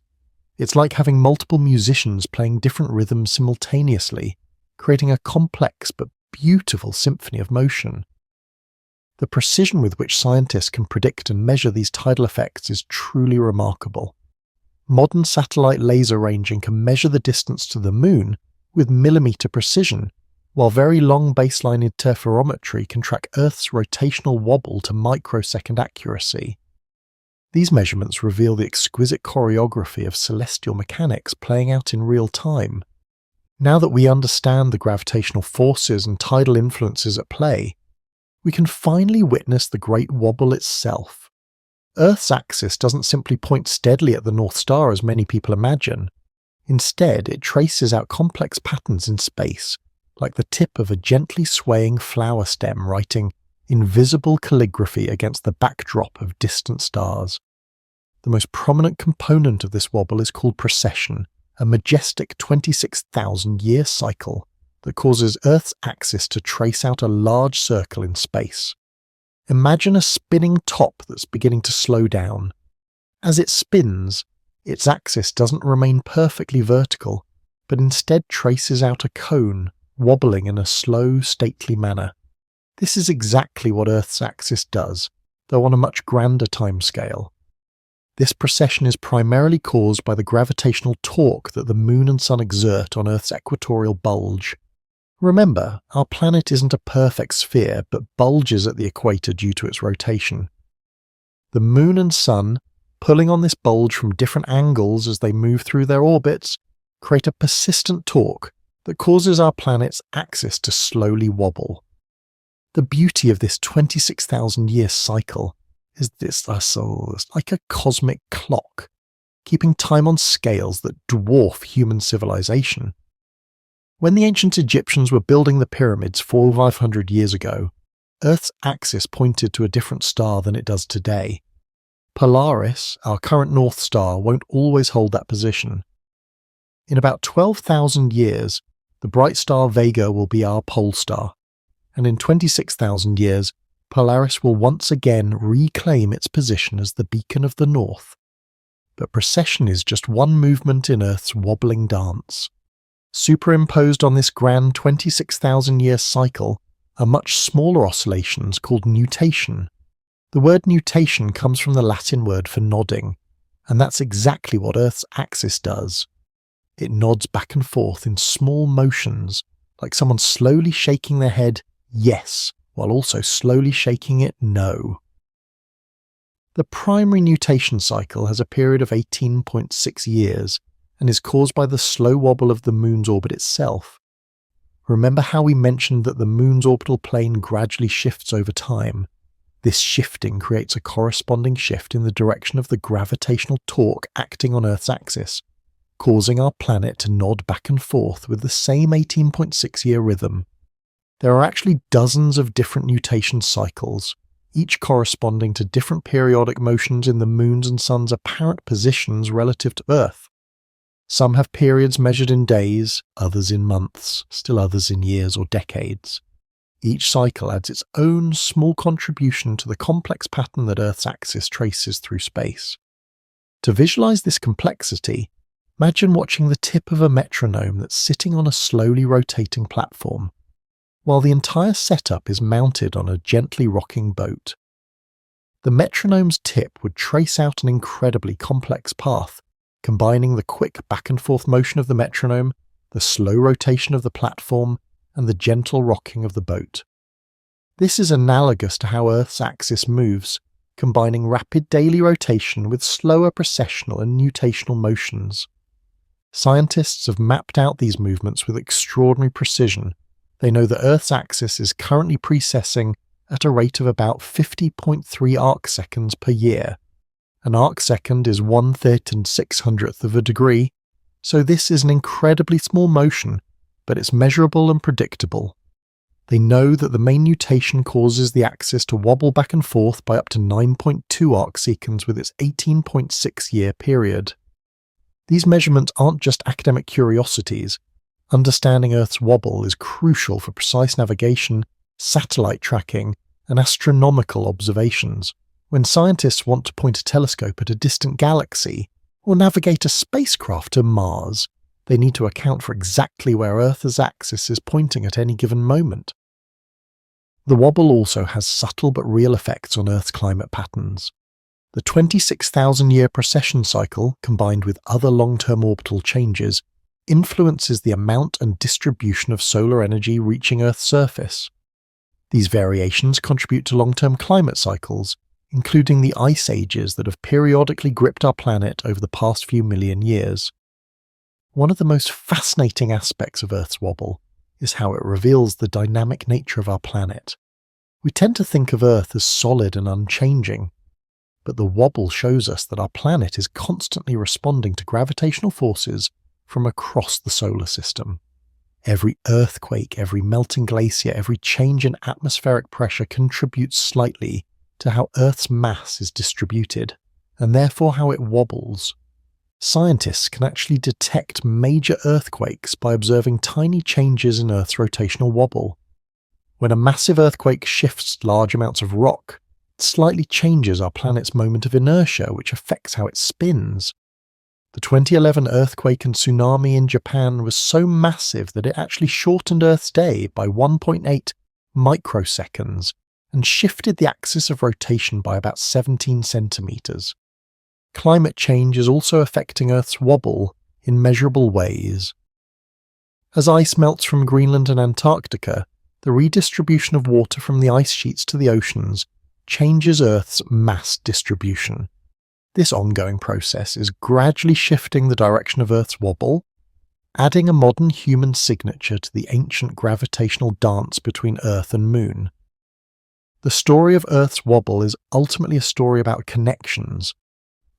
It's like having multiple musicians playing different rhythms simultaneously, creating a complex but beautiful symphony of motion. The precision with which scientists can predict and measure these tidal effects is truly remarkable. Modern satellite laser ranging can measure the distance to the Moon with millimeter precision, while very long baseline interferometry can track Earth's rotational wobble to microsecond accuracy. These measurements reveal the exquisite choreography of celestial mechanics playing out in real time. Now that we understand the gravitational forces and tidal influences at play, we can finally witness the Great Wobble itself. Earth's axis doesn't simply point steadily at the North Star as many people imagine. Instead, it traces out complex patterns in space, like the tip of a gently swaying flower stem writing invisible calligraphy against the backdrop of distant stars. The most prominent component of this wobble is called precession, a majestic 26,000-year cycle that causes Earth's axis to trace out a large circle in space. Imagine a spinning top that's beginning to slow down. As it spins, its axis doesn't remain perfectly vertical, but instead traces out a cone, wobbling in a slow, stately manner. This is exactly what Earth's axis does, though on a much grander timescale. This precession is primarily caused by the gravitational torque that the Moon and Sun exert on Earth's equatorial bulge. Remember, our planet isn't a perfect sphere, but bulges at the equator due to its rotation. The Moon and Sun, pulling on this bulge from different angles as they move through their orbits, create a persistent torque that causes our planet's axis to slowly wobble. The beauty of this 26,000-year cycle is this like a cosmic clock, keeping time on scales that dwarf human civilization. When the ancient Egyptians were building the pyramids 400-500 years ago, Earth's axis pointed to a different star than it does today. Polaris, our current North Star, won't always hold that position. In about 12,000 years, the bright star Vega will be our pole star, and in 26,000 years, Polaris will once again reclaim its position as the beacon of the North. But precession is just one movement in Earth's wobbling dance. Superimposed on this grand 26,000-year cycle are much smaller oscillations called nutation. The word nutation comes from the Latin word for nodding. And that's exactly what Earth's axis does. It nods back and forth in small motions, like someone slowly shaking their head yes, while also slowly shaking it no. The primary nutation cycle has a period of 18.6 years and is caused by the slow wobble of the Moon's orbit itself. Remember how we mentioned that the Moon's orbital plane gradually shifts over time? This shifting creates a corresponding shift in the direction of the gravitational torque acting on Earth's axis, causing our planet to nod back and forth with the same 18.6-year rhythm. There are actually dozens of different nutation cycles, each corresponding to different periodic motions in the Moon's and Sun's apparent positions relative to Earth. Some have periods measured in days, others in months, still others in years or decades. Each cycle adds its own small contribution to the complex pattern that Earth's axis traces through space. To visualize this complexity, imagine watching the tip of a metronome that's sitting on a slowly rotating platform, while the entire setup is mounted on a gently rocking boat. The metronome's tip would trace out an incredibly complex path, combining the quick back and forth motion of the metronome, the slow rotation of the platform, and the gentle rocking of the boat. This is analogous to how Earth's axis moves, combining rapid daily rotation with slower precessional and nutational motions. Scientists have mapped out these movements with extraordinary precision. They know that Earth's axis is currently precessing at a rate of about 50.3 arcseconds per year. An arcsecond is 1/3600th of a degree, so this is an incredibly small motion, but it's measurable and predictable. They know that the main nutation causes the axis to wobble back and forth by up to 9.2 arcseconds with its 18.6-year period. These measurements aren't just academic curiosities. Understanding Earth's wobble is crucial for precise navigation, satellite tracking, and astronomical observations. When scientists want to point a telescope at a distant galaxy or navigate a spacecraft to Mars, they need to account for exactly where Earth's axis is pointing at any given moment. The wobble also has subtle but real effects on Earth's climate patterns. The 26,000-year precession cycle, combined with other long-term orbital changes, influences the amount and distribution of solar energy reaching Earth's surface. These variations contribute to long-term climate cycles, including the ice ages that have periodically gripped our planet over the past few million years. One of the most fascinating aspects of Earth's wobble is how it reveals the dynamic nature of our planet. We tend to think of Earth as solid and unchanging, but the wobble shows us that our planet is constantly responding to gravitational forces from across the solar system. Every earthquake, every melting glacier, every change in atmospheric pressure contributes slightly to how Earth's mass is distributed, and therefore how it wobbles. Scientists can actually detect major earthquakes by observing tiny changes in Earth's rotational wobble. When a massive earthquake shifts large amounts of rock, it slightly changes our planet's moment of inertia, which affects how it spins. The 2011 earthquake and tsunami in Japan was so massive that it actually shortened Earth's day by 1.8 microseconds and shifted the axis of rotation by about 17 centimeters. Climate change is also affecting Earth's wobble in measurable ways. As ice melts from Greenland and Antarctica, the redistribution of water from the ice sheets to the oceans changes Earth's mass distribution. This ongoing process is gradually shifting the direction of Earth's wobble, adding a modern human signature to the ancient gravitational dance between Earth and Moon. The story of Earth's wobble is ultimately a story about connections.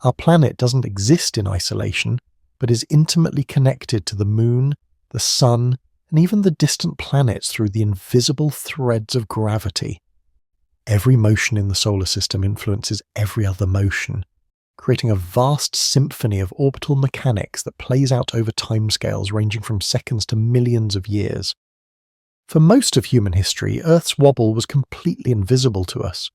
Our planet doesn't exist in isolation, but is intimately connected to the Moon, the Sun, and even the distant planets through the invisible threads of gravity. Every motion in the solar system influences every other motion, creating a vast symphony of orbital mechanics that plays out over timescales ranging from seconds to millions of years. For most of human history, Earth's wobble was completely invisible to us.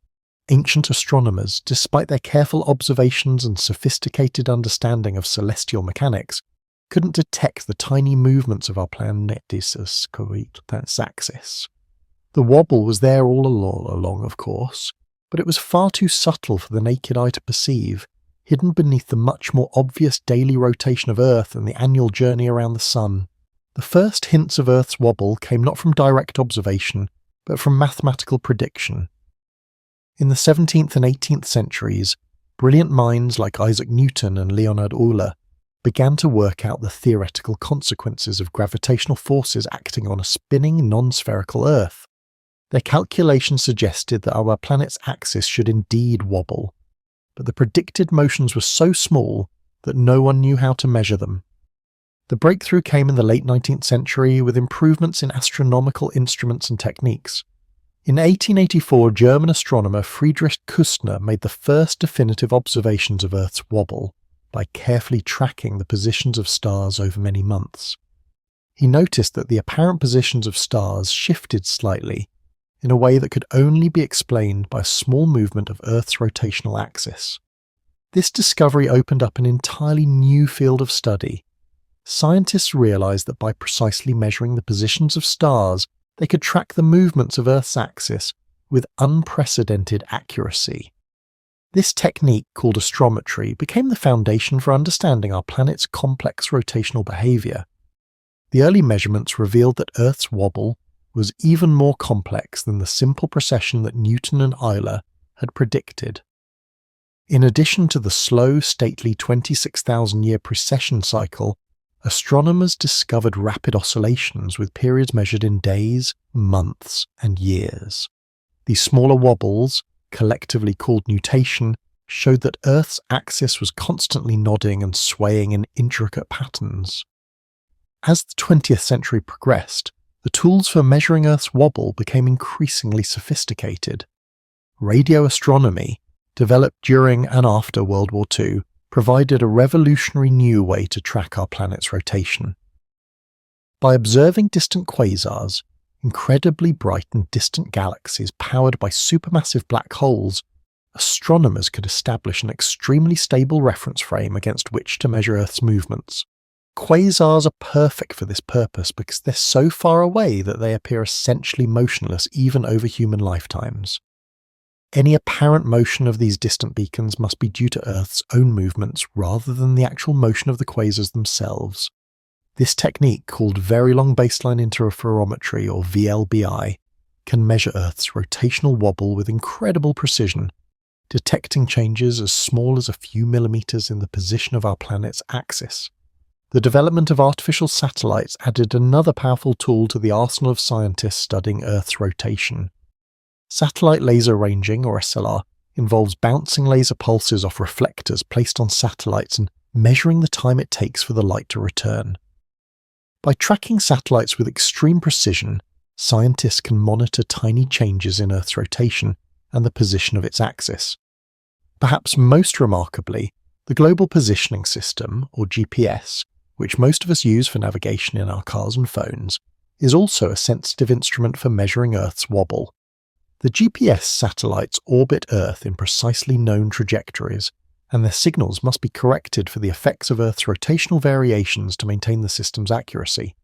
Ancient astronomers, despite their careful observations and sophisticated understanding of celestial mechanics, couldn't detect the tiny movements of our planet's axis. The wobble was there all along, of course, but it was far too subtle for the naked eye to perceive, hidden beneath the much more obvious daily rotation of Earth and the annual journey around the Sun. The first hints of Earth's wobble came not from direct observation, but from mathematical prediction. In the 17th and 18th centuries, brilliant minds like Isaac Newton and Leonhard Euler began to work out the theoretical consequences of gravitational forces acting on a spinning non-spherical Earth. Their calculations suggested that our planet's axis should indeed wobble, but the predicted motions were so small that no one knew how to measure them. The breakthrough came in the late 19th century with improvements in astronomical instruments and techniques. In 1884, German astronomer Friedrich Küstner made the first definitive observations of Earth's wobble by carefully tracking the positions of stars over many months. He noticed that the apparent positions of stars shifted slightly in a way that could only be explained by a small movement of Earth's rotational axis. This discovery opened up an entirely new field of study. Scientists realized that by precisely measuring the positions of stars, they could track the movements of Earth's axis with unprecedented accuracy. This technique, called astrometry, became the foundation for understanding our planet's complex rotational behavior. The early measurements revealed that Earth's wobble was even more complex than the simple precession that Newton and Euler had predicted. In addition to the slow, stately 26,000-year precession cycle, astronomers discovered rapid oscillations with periods measured in days, months, and years. These smaller wobbles, collectively called nutation, showed that Earth's axis was constantly nodding and swaying in intricate patterns. As the 20th century progressed, the tools for measuring Earth's wobble became increasingly sophisticated. Radio astronomy, developed during and after World War II, provided a revolutionary new way to track our planet's rotation. By observing distant quasars, incredibly bright and distant galaxies powered by supermassive black holes, astronomers could establish an extremely stable reference frame against which to measure Earth's movements. Quasars are perfect for this purpose because they're so far away that they appear essentially motionless even over human lifetimes. Any apparent motion of these distant beacons must be due to Earth's own movements rather than the actual motion of the quasars themselves. This technique, called Very Long Baseline Interferometry or VLBI, can measure Earth's rotational wobble with incredible precision, detecting changes as small as a few millimeters in the position of our planet's axis. The development of artificial satellites added another powerful tool to the arsenal of scientists studying Earth's rotation. Satellite laser ranging, or SLR, involves bouncing laser pulses off reflectors placed on satellites and measuring the time it takes for the light to return. By tracking satellites with extreme precision, scientists can monitor tiny changes in Earth's rotation and the position of its axis. Perhaps most remarkably, the Global Positioning System, or GPS, which most of us use for navigation in our cars and phones, is also a sensitive instrument for measuring Earth's wobble. The GPS satellites orbit Earth in precisely known trajectories, and their signals must be corrected for the effects of Earth's rotational variations to maintain the system's accuracy.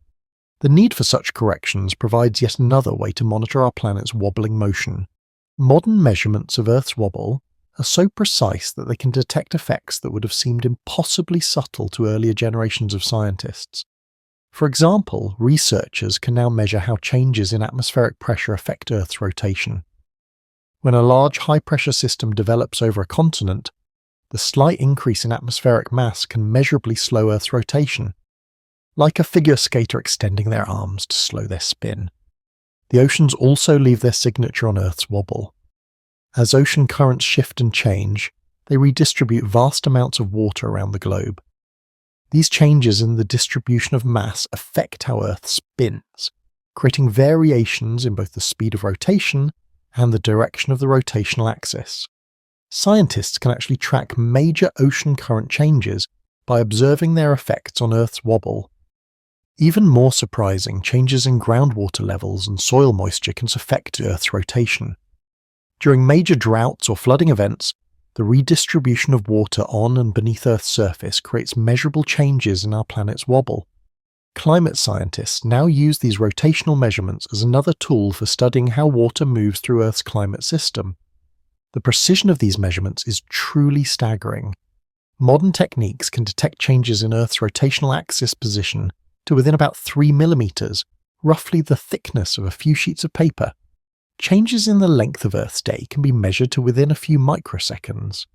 The need for such corrections provides yet another way to monitor our planet's wobbling motion. Modern measurements of Earth's wobble are so precise that they can detect effects that would have seemed impossibly subtle to earlier generations of scientists. For example, researchers can now measure how changes in atmospheric pressure affect Earth's rotation. When a large high-pressure system develops over a continent, the slight increase in atmospheric mass can measurably slow Earth's rotation, like a figure skater extending their arms to slow their spin. The oceans also leave their signature on Earth's wobble. As ocean currents shift and change, they redistribute vast amounts of water around the globe. These changes in the distribution of mass affect how Earth spins, creating variations in both the speed of rotation and the direction of the rotational axis. Scientists can actually track major ocean current changes by observing their effects on Earth's wobble. Even more surprising, changes in groundwater levels and soil moisture can affect Earth's rotation. During major droughts or flooding events, the redistribution of water on and beneath Earth's surface creates measurable changes in our planet's wobble. Climate scientists now use these rotational measurements as another tool for studying how water moves through Earth's climate system. The precision of these measurements is truly staggering. Modern techniques can detect changes in Earth's rotational axis position to within about 3 millimeters, roughly the thickness of a few sheets of paper. Changes in the length of Earth's day can be measured to within a few microseconds.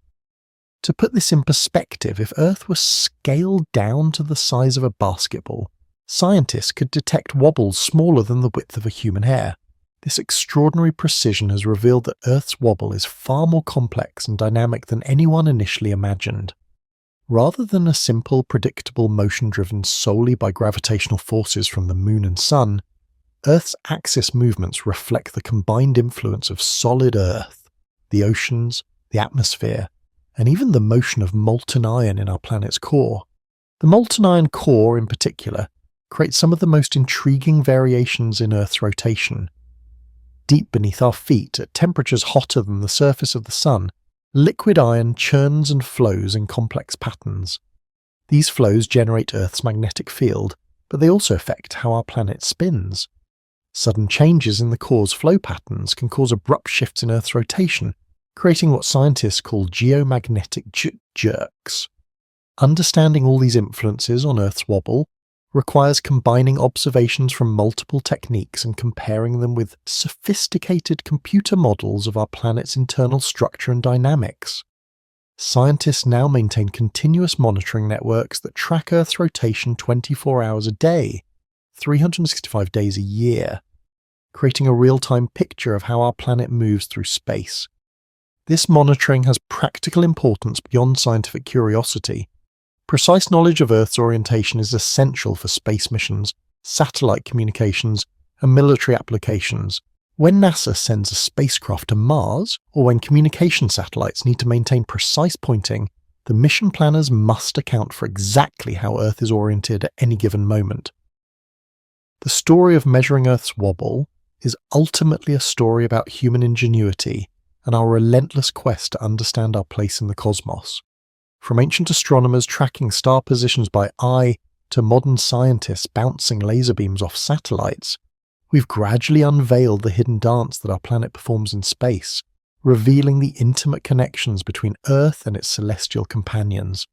To put this in perspective, if Earth was scaled down to the size of a basketball, scientists could detect wobbles smaller than the width of a human hair. This extraordinary precision has revealed that Earth's wobble is far more complex and dynamic than anyone initially imagined. Rather than a simple, predictable motion driven solely by gravitational forces from the Moon and Sun, Earth's axis movements reflect the combined influence of solid Earth, the oceans, the atmosphere, and even the motion of molten iron in our planet's core. The molten iron core, in particular, creates some of the most intriguing variations in Earth's rotation. Deep beneath our feet, at temperatures hotter than the surface of the Sun, liquid iron churns and flows in complex patterns. These flows generate Earth's magnetic field, but they also affect how our planet spins. Sudden changes in the core's flow patterns can cause abrupt shifts in Earth's rotation, creating what scientists call geomagnetic jerks. Understanding all these influences on Earth's wobble requires combining observations from multiple techniques and comparing them with sophisticated computer models of our planet's internal structure and dynamics. Scientists now maintain continuous monitoring networks that track Earth's rotation 24 hours a day, 365 days a year, creating a real-time picture of how our planet moves through space. This monitoring has practical importance beyond scientific curiosity. Precise knowledge of Earth's orientation is essential for space missions, satellite communications, and military applications. When NASA sends a spacecraft to Mars, or when communication satellites need to maintain precise pointing, the mission planners must account for exactly how Earth is oriented at any given moment. The story of measuring Earth's wobble is ultimately a story about human ingenuity and our relentless quest to understand our place in the cosmos. From ancient astronomers tracking star positions by eye to modern scientists bouncing laser beams off satellites, we've gradually unveiled the hidden dance that our planet performs in space, revealing the intimate connections between Earth and its celestial companions.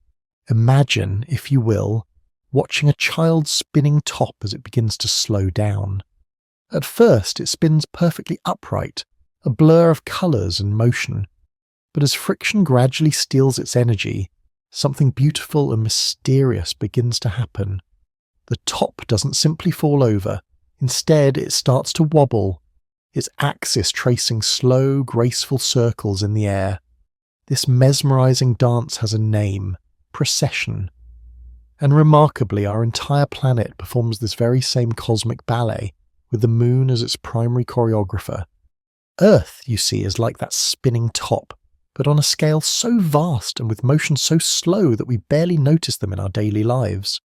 Imagine, if you will, watching a child's spinning top as it begins to slow down. At first, it spins perfectly upright, a blur of colours and motion. But as friction gradually steals its energy, something beautiful and mysterious begins to happen. The top doesn't simply fall over. Instead, it starts to wobble, its axis tracing slow, graceful circles in the air. This mesmerising dance has a name: precession. And remarkably, our entire planet performs this very same cosmic ballet, with the Moon as its primary choreographer. Earth, you see, is like that spinning top, but on a scale so vast and with motion so slow that we barely notice them in our daily lives.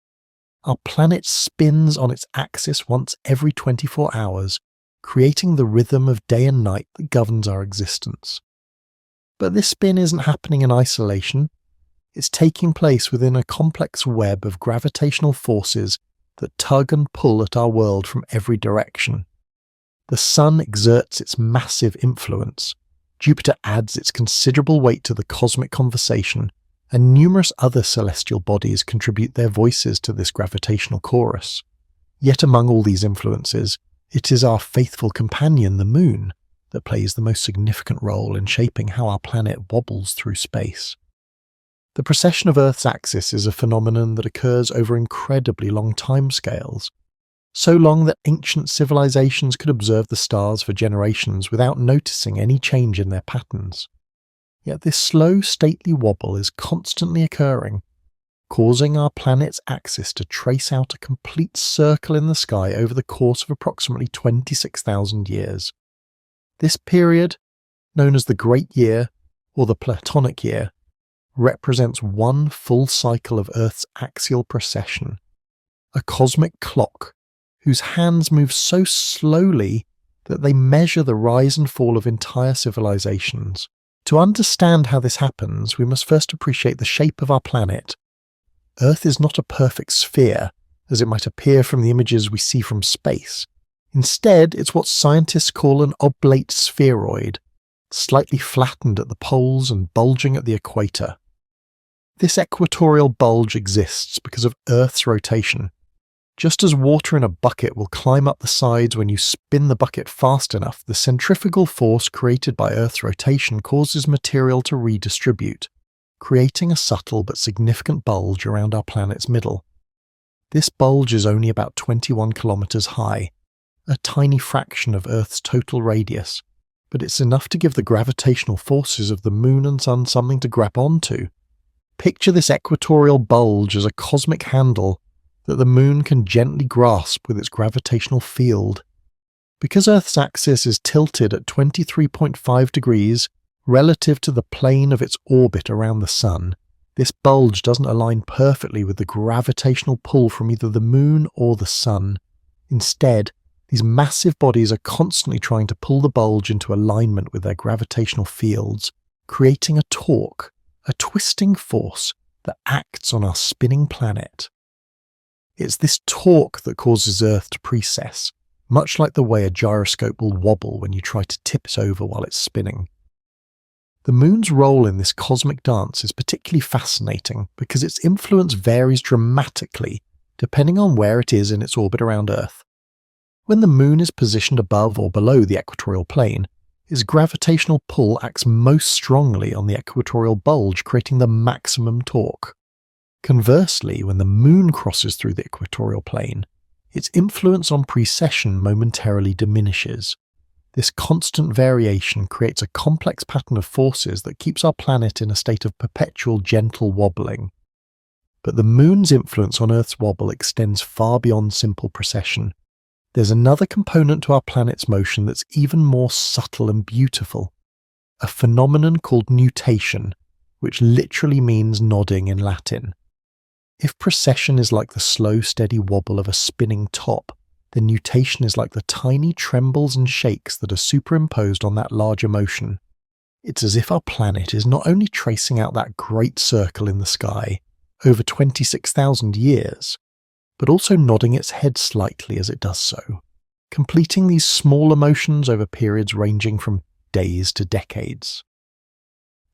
Our planet spins on its axis once every 24 hours, creating the rhythm of day and night that governs our existence. But this spin isn't happening in isolation. It's taking place within a complex web of gravitational forces that tug and pull at our world from every direction. The Sun exerts its massive influence, Jupiter adds its considerable weight to the cosmic conversation, and numerous other celestial bodies contribute their voices to this gravitational chorus. Yet among all these influences, it is our faithful companion, the Moon, that plays the most significant role in shaping how our planet wobbles through space. The precession of Earth's axis is a phenomenon that occurs over incredibly long timescales, so long that ancient civilizations could observe the stars for generations without noticing any change in their patterns. Yet this slow, stately wobble is constantly occurring, causing our planet's axis to trace out a complete circle in the sky over the course of approximately 26,000 years. This period, known as the Great Year or the Platonic Year, represents one full cycle of Earth's axial precession, a cosmic clock whose hands move so slowly that they measure the rise and fall of entire civilizations. To understand how this happens, we must first appreciate the shape of our planet. Earth is not a perfect sphere, as it might appear from the images we see from space. Instead, it's what scientists call an oblate spheroid, slightly flattened at the poles and bulging at the equator. This equatorial bulge exists because of Earth's rotation. Just as water in a bucket will climb up the sides when you spin the bucket fast enough, the centrifugal force created by Earth's rotation causes material to redistribute, creating a subtle but significant bulge around our planet's middle. This bulge is only about 21 kilometers high, a tiny fraction of Earth's total radius, but it's enough to give the gravitational forces of the Moon and Sun something to grab onto. Picture this equatorial bulge as a cosmic handle that the Moon can gently grasp with its gravitational field. Because Earth's axis is tilted at 23.5 degrees relative to the plane of its orbit around the Sun, this bulge doesn't align perfectly with the gravitational pull from either the Moon or the Sun. Instead, these massive bodies are constantly trying to pull the bulge into alignment with their gravitational fields, creating a torque, a twisting force that acts on our spinning planet. It's this torque that causes Earth to precess, much like the way a gyroscope will wobble when you try to tip it over while it's spinning. The Moon's role in this cosmic dance is particularly fascinating because its influence varies dramatically depending on where it is in its orbit around Earth. When the Moon is positioned above or below the equatorial plane, its gravitational pull acts most strongly on the equatorial bulge, creating the maximum torque. Conversely, when the Moon crosses through the equatorial plane, its influence on precession momentarily diminishes. This constant variation creates a complex pattern of forces that keeps our planet in a state of perpetual gentle wobbling. But the Moon's influence on Earth's wobble extends far beyond simple precession. There's another component to our planet's motion that's even more subtle and beautiful, a phenomenon called nutation, which literally means nodding in Latin. If precession is like the slow, steady wobble of a spinning top, then nutation is like the tiny trembles and shakes that are superimposed on that larger motion. It's as if our planet is not only tracing out that great circle in the sky over 26,000 years, but also nodding its head slightly as it does so, completing these smaller motions over periods ranging from days to decades.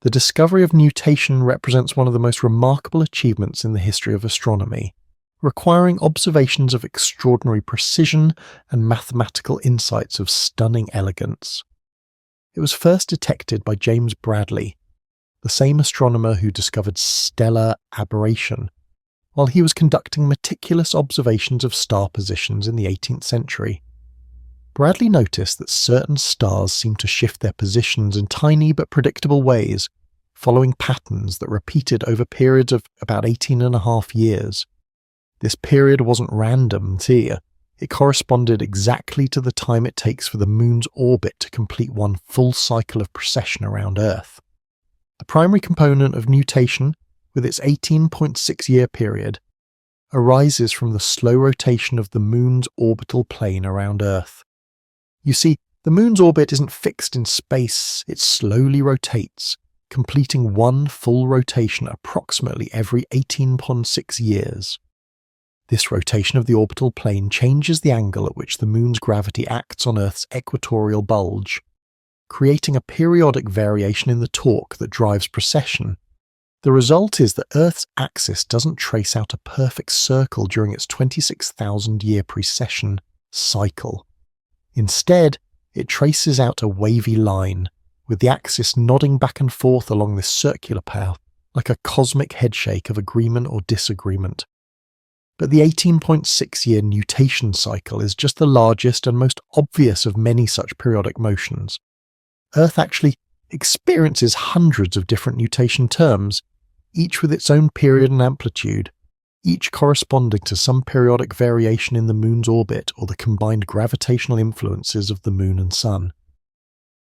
The discovery of nutation represents one of the most remarkable achievements in the history of astronomy, requiring observations of extraordinary precision and mathematical insights of stunning elegance. It was first detected by James Bradley, the same astronomer who discovered stellar aberration, while he was conducting meticulous observations of star positions in the 18th century. Bradley noticed that certain stars seemed to shift their positions in tiny but predictable ways, following patterns that repeated over periods of about 18.5 years. This period wasn't random, see, it corresponded exactly to the time it takes for the Moon's orbit to complete one full cycle of precession around Earth. The primary component of nutation, with its 18.6-year period, arises from the slow rotation of the Moon's orbital plane around Earth. You see, the Moon's orbit isn't fixed in space, it slowly rotates, completing one full rotation approximately every 18.6 years. This rotation of the orbital plane changes the angle at which the Moon's gravity acts on Earth's equatorial bulge, creating a periodic variation in the torque that drives precession. The result is that Earth's axis doesn't trace out a perfect circle during its 26,000-year precession cycle. Instead, it traces out a wavy line, with the axis nodding back and forth along this circular path, like a cosmic headshake of agreement or disagreement. But the 18.6-year nutation cycle is just the largest and most obvious of many such periodic motions. Earth actually experiences hundreds of different nutation terms, each with its own period and amplitude, each corresponding to some periodic variation in the Moon's orbit or the combined gravitational influences of the Moon and Sun.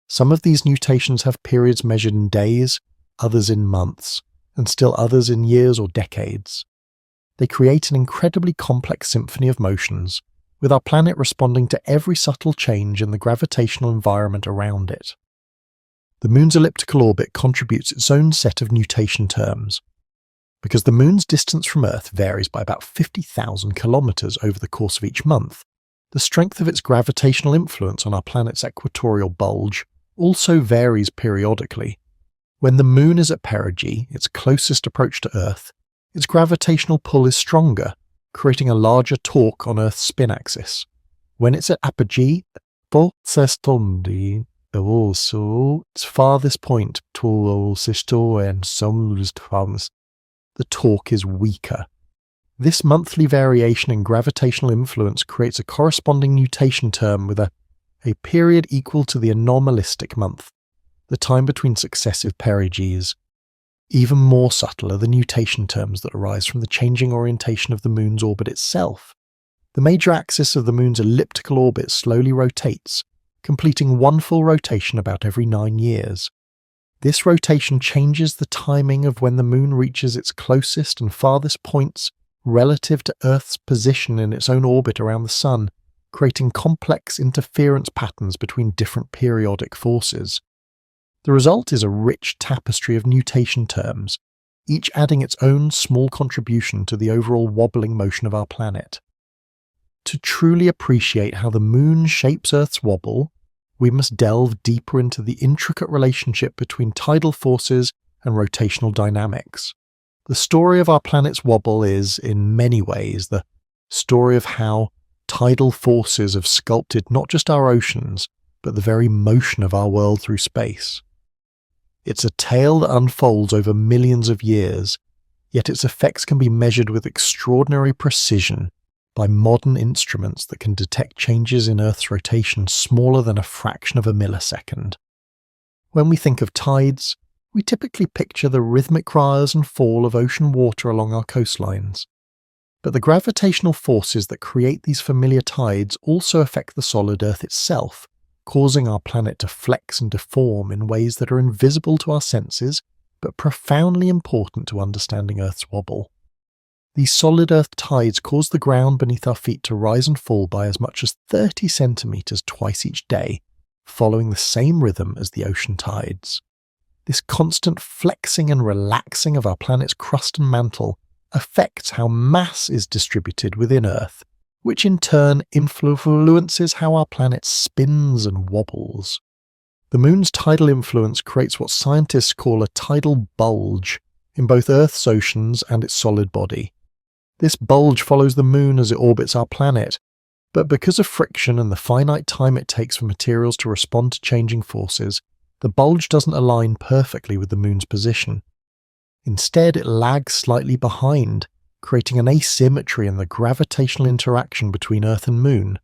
Some of these nutations have periods measured in days, others in months, and still others in years or decades. They create an incredibly complex symphony of motions, with our planet responding to every subtle change in the gravitational environment around it. The Moon's elliptical orbit contributes its own set of nutation terms. Because the Moon's distance from Earth varies by about 50,000 kilometers over the course of each month, the strength of its gravitational influence on our planet's equatorial bulge also varies periodically. When the moon is at perigee, its closest approach to Earth, its gravitational pull is stronger, creating a larger torque on Earth's spin axis. When it's at apogee, its farthest point the torque is weaker. This monthly variation in gravitational influence creates a corresponding nutation term with a period equal to the anomalistic month, the time between successive perigees. Even more subtle are the nutation terms that arise from the changing orientation of the moon's orbit itself. The major axis of the moon's elliptical orbit slowly rotates, completing one full rotation about every 9 years. This rotation changes the timing of when the moon reaches its closest and farthest points relative to Earth's position in its own orbit around the Sun, creating complex interference patterns between different periodic forces. The result is a rich tapestry of nutation terms, each adding its own small contribution to the overall wobbling motion of our planet. To truly appreciate how the moon shapes Earth's wobble, we must delve deeper into the intricate relationship between tidal forces and rotational dynamics. The story of our planet's wobble is, in many ways, the story of how tidal forces have sculpted not just our oceans, but the very motion of our world through space. It's a tale that unfolds over millions of years, yet its effects can be measured with extraordinary precision by modern instruments that can detect changes in Earth's rotation smaller than a fraction of a millisecond. When we think of tides, we typically picture the rhythmic rise and fall of ocean water along our coastlines. But the gravitational forces that create these familiar tides also affect the solid Earth itself, causing our planet to flex and deform in ways that are invisible to our senses, but profoundly important to understanding Earth's wobble. These solid Earth tides cause the ground beneath our feet to rise and fall by as much as 30 centimeters twice each day, following the same rhythm as the ocean tides. This constant flexing and relaxing of our planet's crust and mantle affects how mass is distributed within Earth, which in turn influences how our planet spins and wobbles. The moon's tidal influence creates what scientists call a tidal bulge in both Earth's oceans and its solid body. This bulge follows the moon as it orbits our planet, but because of friction and the finite time it takes for materials to respond to changing forces, the bulge doesn't align perfectly with the moon's position. Instead, it lags slightly behind, creating an asymmetry in the gravitational interaction between Earth and Moon.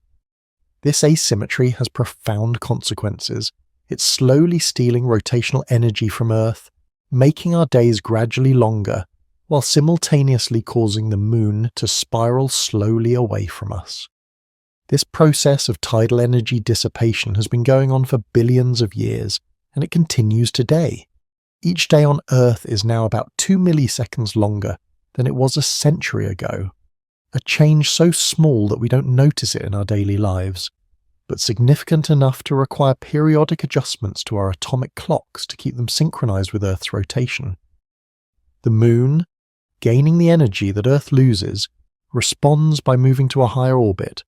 This asymmetry has profound consequences. It's slowly stealing rotational energy from Earth, making our days gradually longer, while simultaneously causing the Moon to spiral slowly away from us. This process of tidal energy dissipation has been going on for billions of years, and it continues today. Each day on Earth is now about 2 milliseconds longer than it was a century ago, a change so small that we don't notice it in our daily lives, but significant enough to require periodic adjustments to our atomic clocks to keep them synchronized with Earth's rotation. The Moon, gaining the energy that Earth loses, responds by moving to a higher orbit.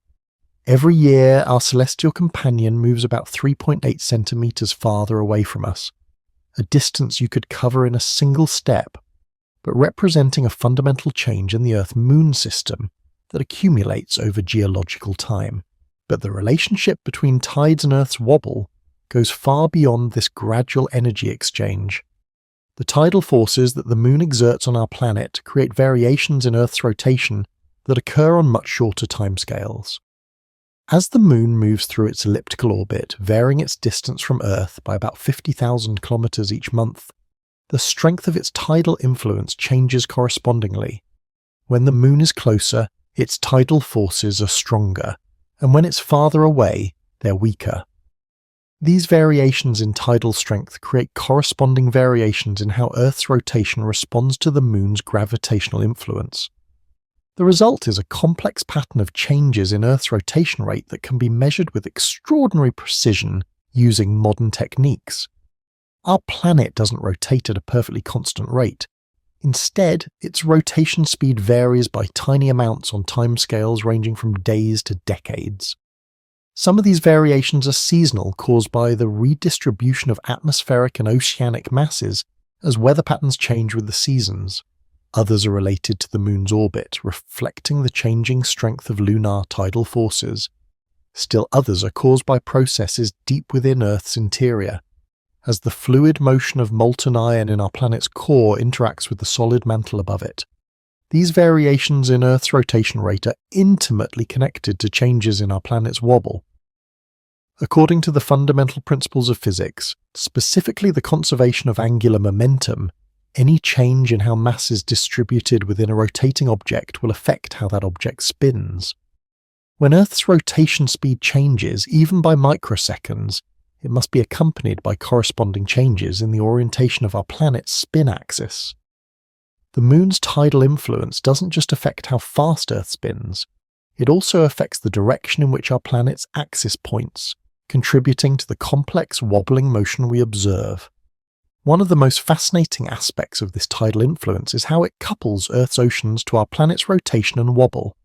Every year, our celestial companion moves about 3.8 centimeters farther away from us, a distance you could cover in a single step, but representing a fundamental change in the Earth-Moon system that accumulates over geological time. But the relationship between tides and Earth's wobble goes far beyond this gradual energy exchange. The tidal forces that the Moon exerts on our planet create variations in Earth's rotation that occur on much shorter timescales. As the Moon moves through its elliptical orbit, varying its distance from Earth by about 50,000 kilometers each month, the strength of its tidal influence changes correspondingly. When the Moon is closer, its tidal forces are stronger, and when it's farther away, they're weaker. These variations in tidal strength create corresponding variations in how Earth's rotation responds to the Moon's gravitational influence. The result is a complex pattern of changes in Earth's rotation rate that can be measured with extraordinary precision using modern techniques. Our planet doesn't rotate at a perfectly constant rate. Instead, its rotation speed varies by tiny amounts on timescales ranging from days to decades. Some of these variations are seasonal, caused by the redistribution of atmospheric and oceanic masses as weather patterns change with the seasons. Others are related to the moon's orbit, reflecting the changing strength of lunar tidal forces. Still others are caused by processes deep within Earth's interior, as the fluid motion of molten iron in our planet's core interacts with the solid mantle above it. These variations in Earth's rotation rate are intimately connected to changes in our planet's wobble. According to the fundamental principles of physics, specifically the conservation of angular momentum, any change in how mass is distributed within a rotating object will affect how that object spins. When Earth's rotation speed changes, even by microseconds, it must be accompanied by corresponding changes in the orientation of our planet's spin axis. The moon's tidal influence doesn't just affect how fast Earth spins, it also affects the direction in which our planet's axis points, contributing to the complex wobbling motion we observe. One of the most fascinating aspects of this tidal influence is how it couples Earth's oceans to our planet's rotation and wobble.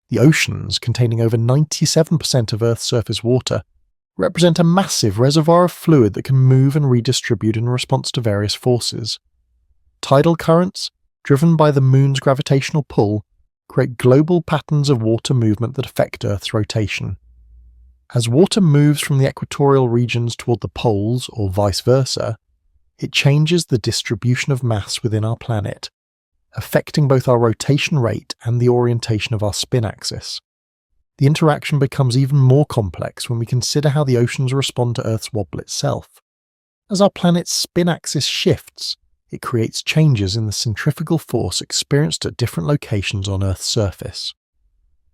The oceans, containing over 97% of Earth's surface water, represent a massive reservoir of fluid that can move and redistribute in response to various forces. Tidal currents, driven by the moon's gravitational pull, create global patterns of water movement that affect Earth's rotation. As water moves from the equatorial regions toward the poles, or vice versa, it changes the distribution of mass within our planet, affecting both our rotation rate and the orientation of our spin axis. The interaction becomes even more complex when we consider how the oceans respond to Earth's wobble itself. As our planet's spin axis shifts, it creates changes in the centrifugal force experienced at different locations on Earth's surface.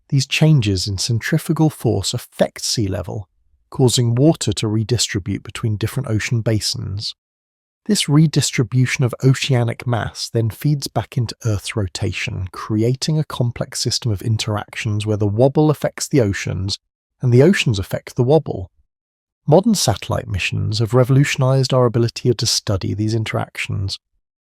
These changes in centrifugal force affect sea level, causing water to redistribute between different ocean basins. This redistribution of oceanic mass then feeds back into Earth's rotation, creating a complex system of interactions where the wobble affects the oceans and the oceans affect the wobble. Modern satellite missions have revolutionized our ability to study these interactions.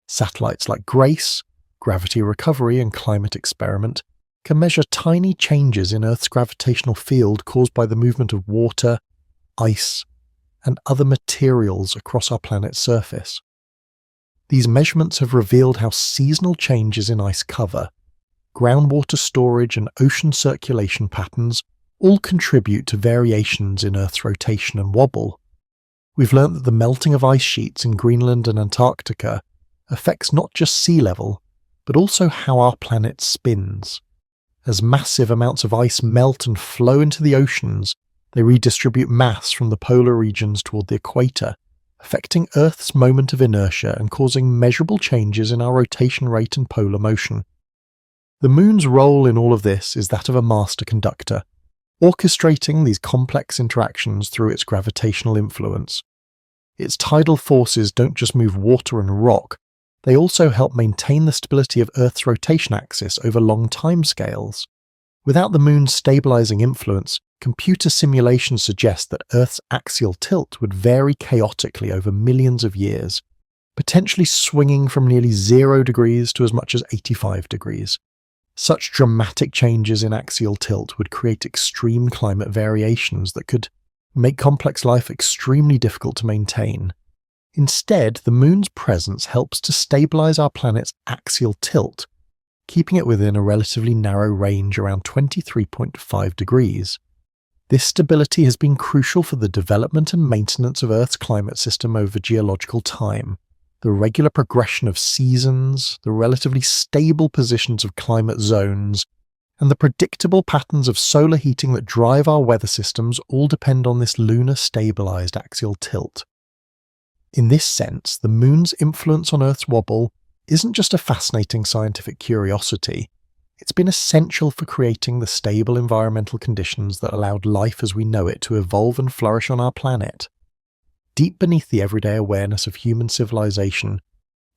Satellites like GRACE, Gravity Recovery and Climate Experiment, can measure tiny changes in Earth's gravitational field caused by the movement of water, ice, and other materials across our planet's surface. These measurements have revealed how seasonal changes in ice cover, groundwater storage and ocean circulation patterns all contribute to variations in Earth's rotation and wobble. We've learnt that the melting of ice sheets in Greenland and Antarctica affects not just sea level, but also how our planet spins. As massive amounts of ice melt and flow into the oceans, they redistribute mass from the polar regions toward the equator, affecting Earth's moment of inertia and causing measurable changes in our rotation rate and polar motion. The moon's role in all of this is that of a master conductor, orchestrating these complex interactions through its gravitational influence. Its tidal forces don't just move water and rock, they also help maintain the stability of Earth's rotation axis over long timescales. Without the moon's stabilizing influence, computer simulations suggest that Earth's axial tilt would vary chaotically over millions of years, potentially swinging from nearly 0 degrees to as much as 85 degrees. Such dramatic changes in axial tilt would create extreme climate variations that could make complex life extremely difficult to maintain. Instead, the moon's presence helps to stabilize our planet's axial tilt, keeping it within a relatively narrow range around 23.5 degrees. This stability has been crucial for the development and maintenance of Earth's climate system over geological time. The regular progression of seasons, the relatively stable positions of climate zones, and the predictable patterns of solar heating that drive our weather systems all depend on this lunar stabilized axial tilt. In this sense, the moon's influence on Earth's wobble isn't just a fascinating scientific curiosity, it's been essential for creating the stable environmental conditions that allowed life as we know it to evolve and flourish on our planet. Deep beneath the everyday awareness of human civilization,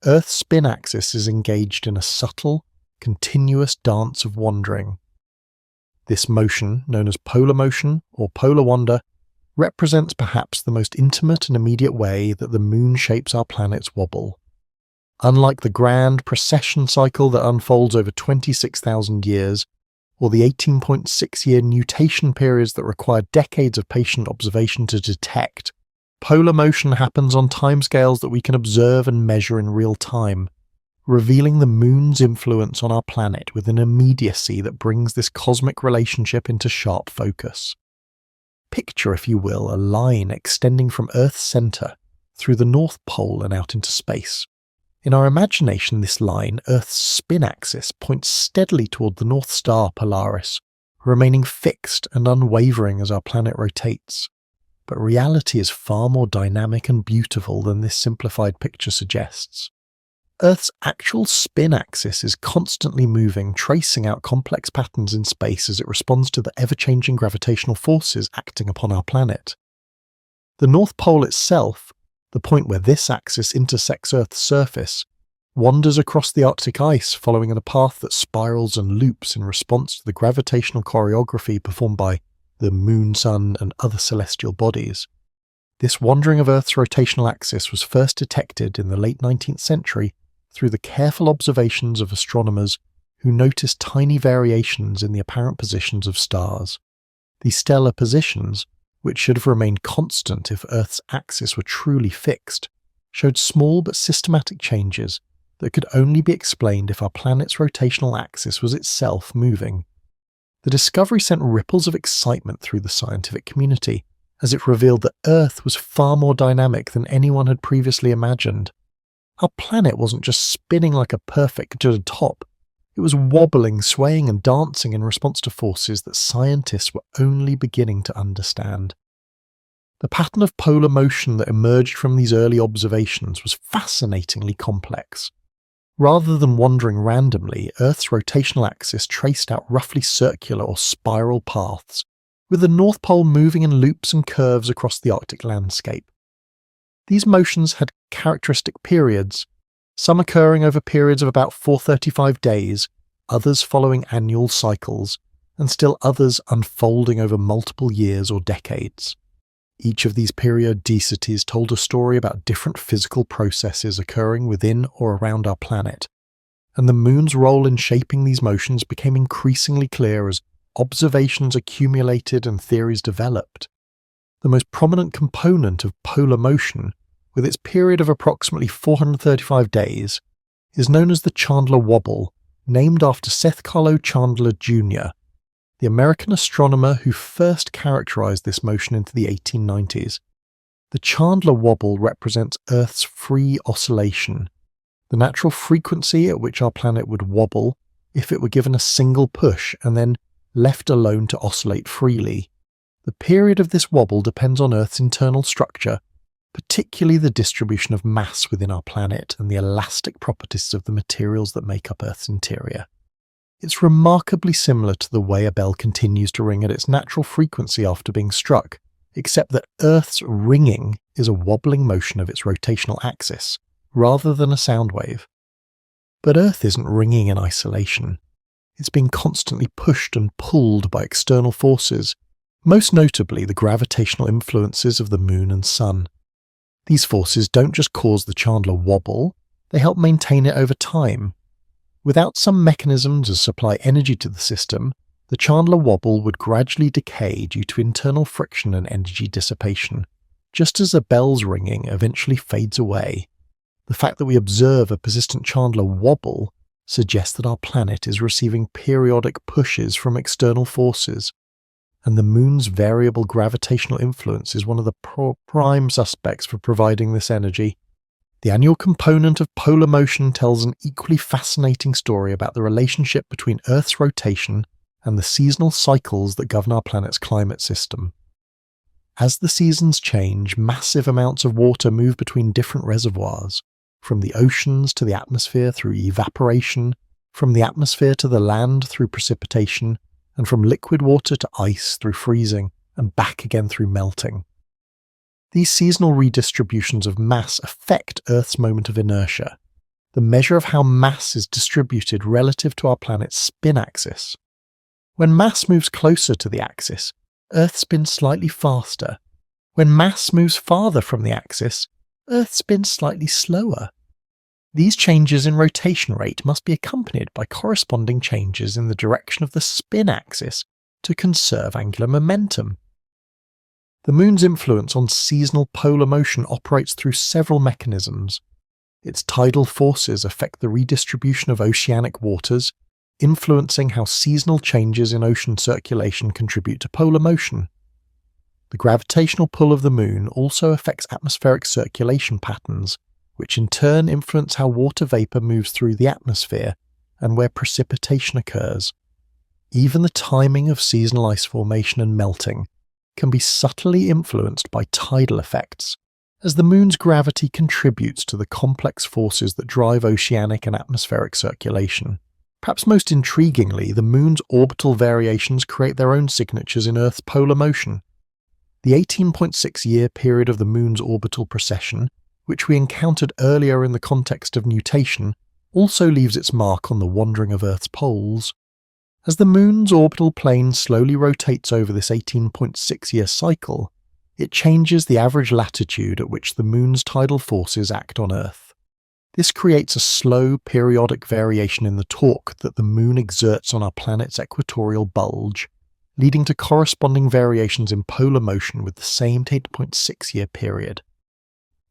Earth's spin axis is engaged in a subtle, continuous dance of wandering. This motion, known as polar motion or polar wander, represents perhaps the most intimate and immediate way that the moon shapes our planet's wobble. Unlike the grand precession cycle that unfolds over 26,000 years, or the 18.6-year nutation periods that require decades of patient observation to detect, polar motion happens on timescales that we can observe and measure in real time, revealing the moon's influence on our planet with an immediacy that brings this cosmic relationship into sharp focus. Picture, if you will, a line extending from Earth's centre through the North Pole and out into space. In our imagination, this line, Earth's spin axis, points steadily toward the North Star Polaris, remaining fixed and unwavering as our planet rotates. But reality is far more dynamic and beautiful than this simplified picture suggests. Earth's actual spin axis is constantly moving, tracing out complex patterns in space as it responds to the ever-changing gravitational forces acting upon our planet. The North Pole itself, the point where this axis intersects Earth's surface, wanders across the Arctic ice following a path that spirals and loops in response to the gravitational choreography performed by the Moon, Sun, and other celestial bodies. This wandering of Earth's rotational axis was first detected in the late 19th century through the careful observations of astronomers who noticed tiny variations in the apparent positions of stars. These stellar positions, which should have remained constant if Earth's axis were truly fixed, showed small but systematic changes that could only be explained if our planet's rotational axis was itself moving. The discovery sent ripples of excitement through the scientific community, as it revealed that Earth was far more dynamic than anyone had previously imagined. Our planet wasn't just spinning like a perfect top, it was wobbling, swaying and dancing in response to forces that scientists were only beginning to understand. The pattern of polar motion that emerged from these early observations was fascinatingly complex. Rather than wandering randomly, Earth's rotational axis traced out roughly circular or spiral paths, with the North Pole moving in loops and curves across the Arctic landscape. These motions had characteristic periods, some occurring over periods of about 435 days, others following annual cycles, and still others unfolding over multiple years or decades. Each of these periodicities told a story about different physical processes occurring within or around our planet, and the moon's role in shaping these motions became increasingly clear as observations accumulated and theories developed. The most prominent component of polar motion, with its period of approximately 435 days, is known as the Chandler Wobble, named after Seth Carlo Chandler Jr., the American astronomer who first characterized this motion into the 1890s. The Chandler Wobble represents Earth's free oscillation, the natural frequency at which our planet would wobble if it were given a single push and then left alone to oscillate freely. The period of this wobble depends on Earth's internal structure, particularly the distribution of mass within our planet and the elastic properties of the materials that make up Earth's interior. It's remarkably similar to the way a bell continues to ring at its natural frequency after being struck, except that Earth's ringing is a wobbling motion of its rotational axis, rather than a sound wave. But Earth isn't ringing in isolation. It's being constantly pushed and pulled by external forces, most notably the gravitational influences of the Moon and Sun. These forces don't just cause the Chandler Wobble, they help maintain it over time. Without some mechanism to supply energy to the system, the Chandler Wobble would gradually decay due to internal friction and energy dissipation, just as a bell's ringing eventually fades away. The fact that we observe a persistent Chandler Wobble suggests that our planet is receiving periodic pushes from external forces, and the Moon's variable gravitational influence is one of the prime suspects for providing this energy. The annual component of polar motion tells an equally fascinating story about the relationship between Earth's rotation and the seasonal cycles that govern our planet's climate system. As the seasons change, massive amounts of water move between different reservoirs, from the oceans to the atmosphere through evaporation, from the atmosphere to the land through precipitation, and from liquid water to ice through freezing, and back again through melting. These seasonal redistributions of mass affect Earth's moment of inertia, the measure of how mass is distributed relative to our planet's spin axis. When mass moves closer to the axis, Earth spins slightly faster. When mass moves farther from the axis, Earth spins slightly slower. These changes in rotation rate must be accompanied by corresponding changes in the direction of the spin axis to conserve angular momentum. The Moon's influence on seasonal polar motion operates through several mechanisms. Its tidal forces affect the redistribution of oceanic waters, influencing how seasonal changes in ocean circulation contribute to polar motion. The gravitational pull of the Moon also affects atmospheric circulation patterns, which in turn influence how water vapor moves through the atmosphere and where precipitation occurs. Even the timing of seasonal ice formation and melting can be subtly influenced by tidal effects, as the Moon's gravity contributes to the complex forces that drive oceanic and atmospheric circulation. Perhaps most intriguingly, the Moon's orbital variations create their own signatures in Earth's polar motion. The 18.6-year period of the Moon's orbital precession, which we encountered earlier in the context of nutation, also leaves its mark on the wandering of Earth's poles. As the Moon's orbital plane slowly rotates over this 18.6-year cycle, it changes the average latitude at which the Moon's tidal forces act on Earth. This creates a slow, periodic variation in the torque that the Moon exerts on our planet's equatorial bulge, leading to corresponding variations in polar motion with the same 8.6-year period.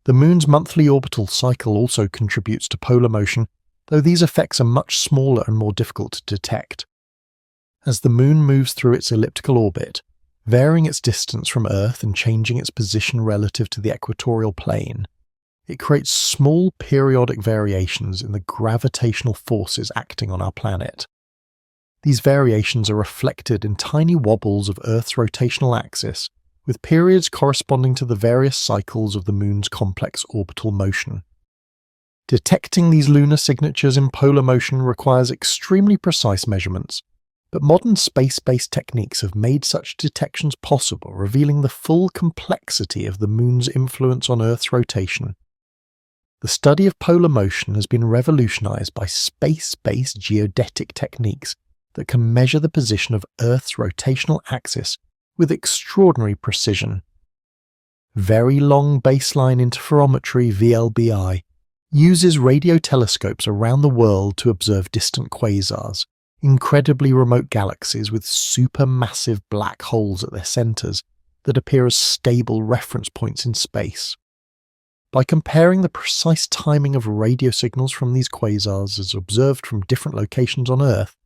The Moon's monthly orbital cycle also contributes to polar motion, though these effects are much smaller and more difficult to detect. As the Moon moves through its elliptical orbit, varying its distance from Earth and changing its position relative to the equatorial plane, it creates small periodic variations in the gravitational forces acting on our planet. These variations are reflected in tiny wobbles of Earth's rotational axis, with periods corresponding to the various cycles of the Moon's complex orbital motion. Detecting these lunar signatures in polar motion requires extremely precise measurements, but modern space-based techniques have made such detections possible, revealing the full complexity of the Moon's influence on Earth's rotation. The study of polar motion has been revolutionized by space-based geodetic techniques that can measure the position of Earth's rotational axis with extraordinary precision. Very Long Baseline Interferometry (VLBI) uses radio telescopes around the world to observe distant quasars, incredibly remote galaxies with supermassive black holes at their centers that appear as stable reference points in space. By comparing the precise timing of radio signals from these quasars as observed from different locations on Earth,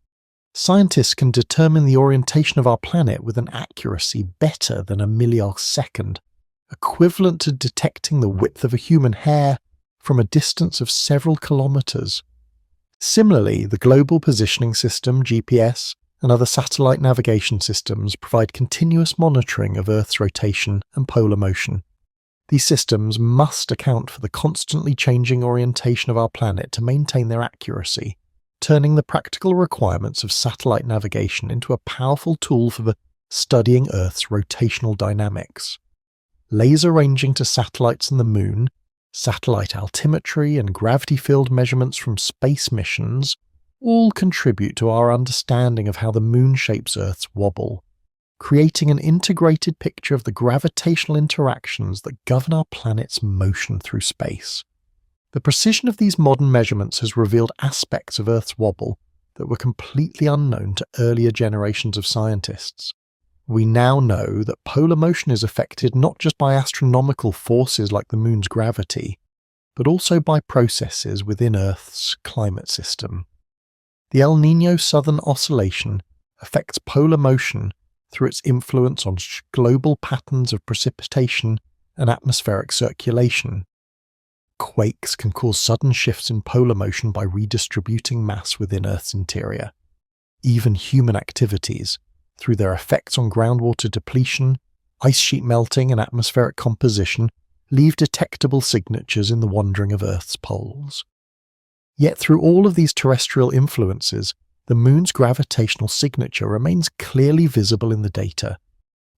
scientists can determine the orientation of our planet with an accuracy better than a millisecond, equivalent to detecting the width of a human hair from a distance of several kilometers. Similarly, the Global Positioning System (GPS) and other satellite navigation systems provide continuous monitoring of Earth's rotation and polar motion. These systems must account for the constantly changing orientation of our planet to maintain their accuracy, turning the practical requirements of satellite navigation into a powerful tool for studying Earth's rotational dynamics. Laser ranging to satellites and the Moon, satellite altimetry and gravity field measurements from space missions all contribute to our understanding of how the Moon shapes Earth's wobble, creating an integrated picture of the gravitational interactions that govern our planet's motion through space. The precision of these modern measurements has revealed aspects of Earth's wobble that were completely unknown to earlier generations of scientists. We now know that polar motion is affected not just by astronomical forces like the Moon's gravity, but also by processes within Earth's climate system. The El Niño Southern Oscillation affects polar motion through its influence on global patterns of precipitation and atmospheric circulation. Quakes can cause sudden shifts in polar motion by redistributing mass within Earth's interior. Even human activities, through their effects on groundwater depletion, ice sheet melting and atmospheric composition, leave detectable signatures in the wandering of Earth's poles. Yet through all of these terrestrial influences, the Moon's gravitational signature remains clearly visible in the data,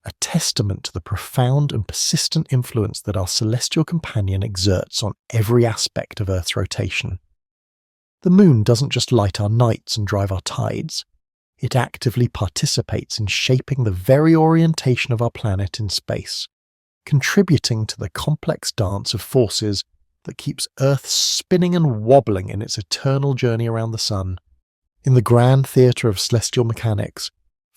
a testament to the profound and persistent influence that our celestial companion exerts on every aspect of Earth's rotation. The Moon doesn't just light our nights and drive our tides. It actively participates in shaping the very orientation of our planet in space, contributing to the complex dance of forces that keeps Earth spinning and wobbling in its eternal journey around the Sun. In the grand theatre of celestial mechanics,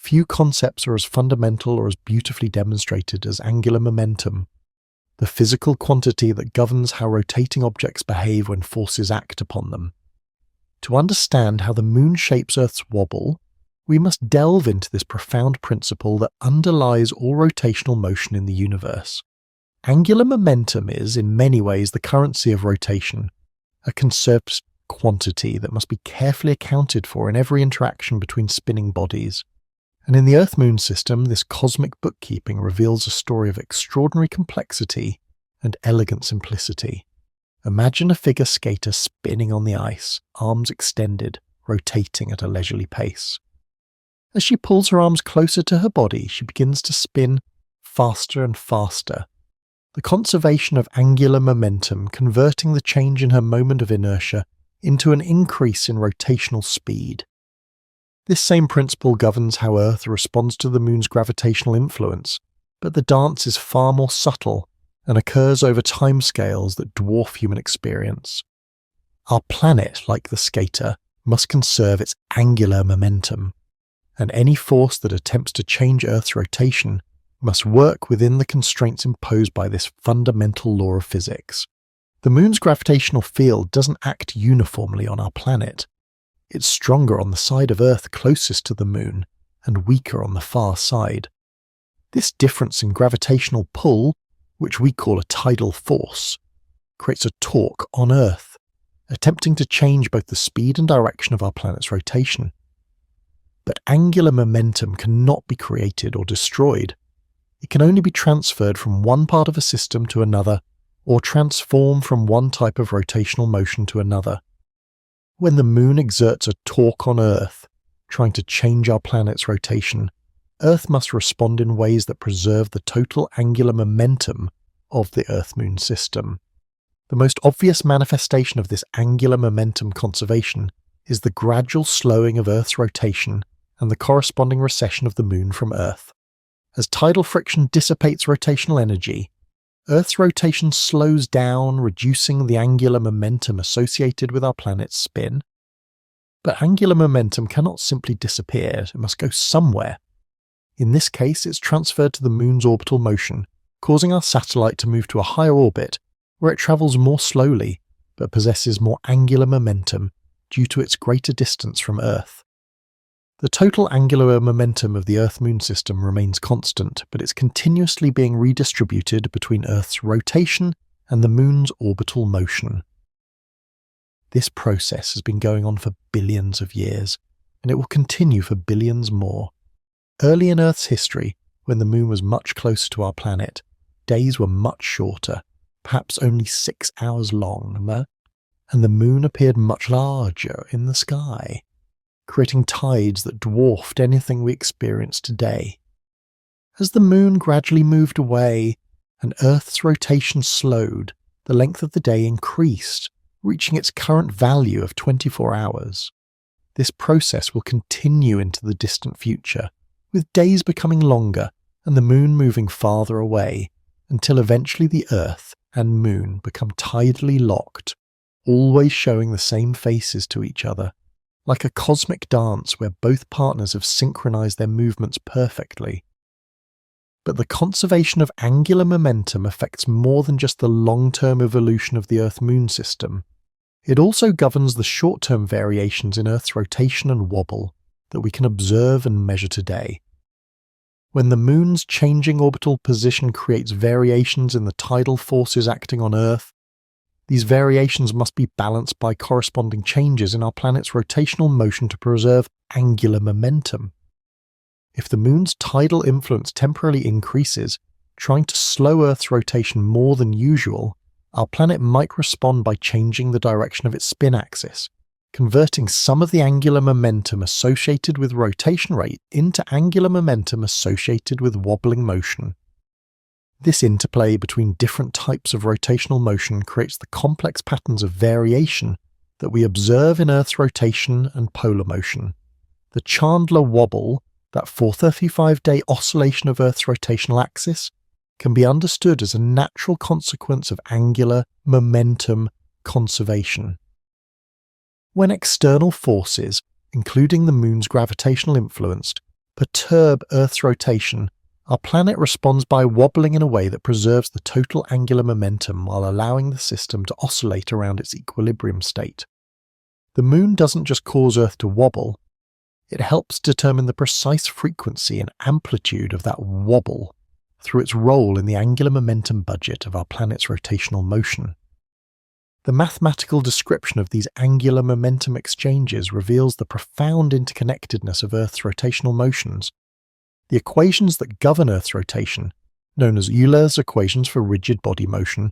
Few concepts are as fundamental or as beautifully demonstrated as angular momentum, the physical quantity that governs how rotating objects behave when forces act upon them. To understand how the moon shapes Earth's wobble, we must delve into this profound principle that underlies all rotational motion in the universe. Angular momentum is, in many ways, the currency of rotation, a conserved quantity that must be carefully accounted for in every interaction between spinning bodies. And in the Earth-Moon system, this cosmic bookkeeping reveals a story of extraordinary complexity and elegant simplicity. Imagine a figure skater spinning on the ice, arms extended, rotating at a leisurely pace. As she pulls her arms closer to her body, she begins to spin faster and faster, the conservation of angular momentum converting the change in her moment of inertia into an increase in rotational speed. This same principle governs how Earth responds to the moon's gravitational influence, but the dance is far more subtle and occurs over timescales that dwarf human experience. Our planet, like the skater, must conserve its angular momentum, and any force that attempts to change Earth's rotation must work within the constraints imposed by this fundamental law of physics. The moon's gravitational field doesn't act uniformly on our planet. It's stronger on the side of Earth closest to the moon and weaker on the far side. This difference in gravitational pull, which we call a tidal force, creates a torque on Earth, attempting to change both the speed and direction of our planet's rotation. But angular momentum cannot be created or destroyed. It can only be transferred from one part of a system to another, or transform from one type of rotational motion to another. When the moon exerts a torque on Earth, trying to change our planet's rotation, Earth must respond in ways that preserve the total angular momentum of the Earth-Moon system. The most obvious manifestation of this angular momentum conservation is the gradual slowing of Earth's rotation and the corresponding recession of the moon from Earth. As tidal friction dissipates rotational energy, Earth's rotation slows down, reducing the angular momentum associated with our planet's spin. But angular momentum cannot simply disappear, it must go somewhere. In this case, it's transferred to the moon's orbital motion, causing our satellite to move to a higher orbit, where it travels more slowly, but possesses more angular momentum due to its greater distance from Earth. The total angular momentum of the Earth-Moon system remains constant, but it's continuously being redistributed between Earth's rotation and the Moon's orbital motion. This process has been going on for billions of years, and it will continue for billions more. Early in Earth's history, when the Moon was much closer to our planet, days were much shorter, perhaps only 6 hours long, and the Moon appeared much larger in the sky, creating tides that dwarfed anything we experience today. As the Moon gradually moved away and Earth's rotation slowed, the length of the day increased, reaching its current value of 24 hours. This process will continue into the distant future, with days becoming longer and the Moon moving farther away, until eventually the Earth and Moon become tidally locked, always showing the same faces to each other, like a cosmic dance where both partners have synchronized their movements perfectly. But the conservation of angular momentum affects more than just the long-term evolution of the Earth-Moon system. It also governs the short-term variations in Earth's rotation and wobble that we can observe and measure today. When the Moon's changing orbital position creates variations in the tidal forces acting on Earth, these variations must be balanced by corresponding changes in our planet's rotational motion to preserve angular momentum. If the Moon's tidal influence temporarily increases, trying to slow Earth's rotation more than usual, our planet might respond by changing the direction of its spin axis, converting some of the angular momentum associated with rotation rate into angular momentum associated with wobbling motion. This interplay between different types of rotational motion creates the complex patterns of variation that we observe in Earth's rotation and polar motion. The Chandler wobble, that 435-day oscillation of Earth's rotational axis, can be understood as a natural consequence of angular momentum conservation. When external forces, including the Moon's gravitational influence, perturb Earth's rotation, our planet responds by wobbling in a way that preserves the total angular momentum while allowing the system to oscillate around its equilibrium state. The Moon doesn't just cause Earth to wobble, it helps determine the precise frequency and amplitude of that wobble through its role in the angular momentum budget of our planet's rotational motion. The mathematical description of these angular momentum exchanges reveals the profound interconnectedness of Earth's rotational motions. The equations that govern Earth's rotation, known as Euler's equations for rigid body motion,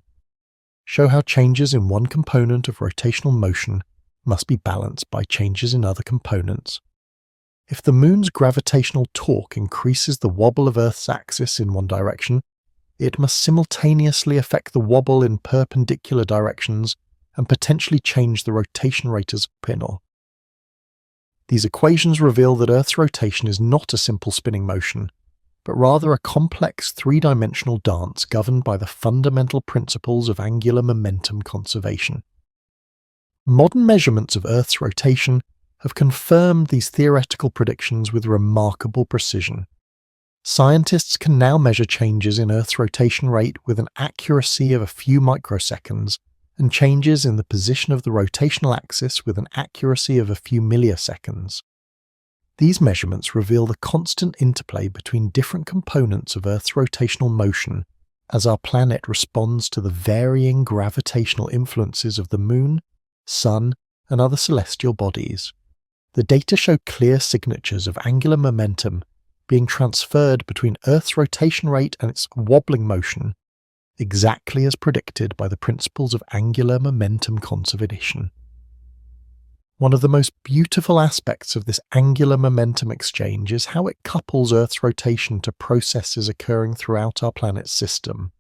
show how changes in one component of rotational motion must be balanced by changes in other components. If the Moon's gravitational torque increases the wobble of Earth's axis in one direction, it must simultaneously affect the wobble in perpendicular directions and potentially change the rotation rate as a pintle. These equations reveal that Earth's rotation is not a simple spinning motion, but rather a complex three-dimensional dance governed by the fundamental principles of angular momentum conservation. Modern measurements of Earth's rotation have confirmed these theoretical predictions with remarkable precision. Scientists can now measure changes in Earth's rotation rate with an accuracy of a few microseconds, and changes in the position of the rotational axis with an accuracy of a few milliseconds. These measurements reveal the constant interplay between different components of Earth's rotational motion as our planet responds to the varying gravitational influences of the Moon, Sun, and other celestial bodies. The data show clear signatures of angular momentum being transferred between Earth's rotation rate and its wobbling motion, exactly as predicted by the principles of angular momentum conservation. One of the most beautiful aspects of this angular momentum exchange is how it couples Earth's rotation to processes occurring throughout our planet's system.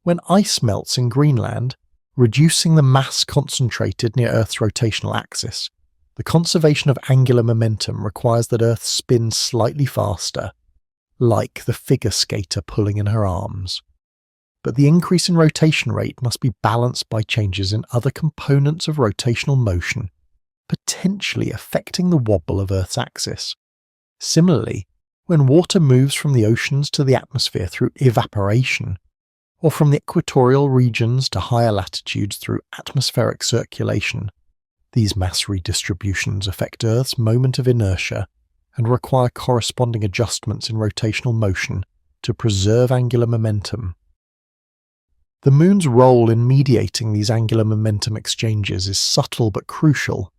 When ice melts in Greenland, reducing the mass concentrated near Earth's rotational axis, the conservation of angular momentum requires that Earth spins slightly faster, like the figure skater pulling in her arms. But the increase in rotation rate must be balanced by changes in other components of rotational motion, potentially affecting the wobble of Earth's axis. Similarly, when water moves from the oceans to the atmosphere through evaporation, or from the equatorial regions to higher latitudes through atmospheric circulation, these mass redistributions affect Earth's moment of inertia and require corresponding adjustments in rotational motion to preserve angular momentum. The Moon's role in mediating these angular momentum exchanges is subtle but crucial.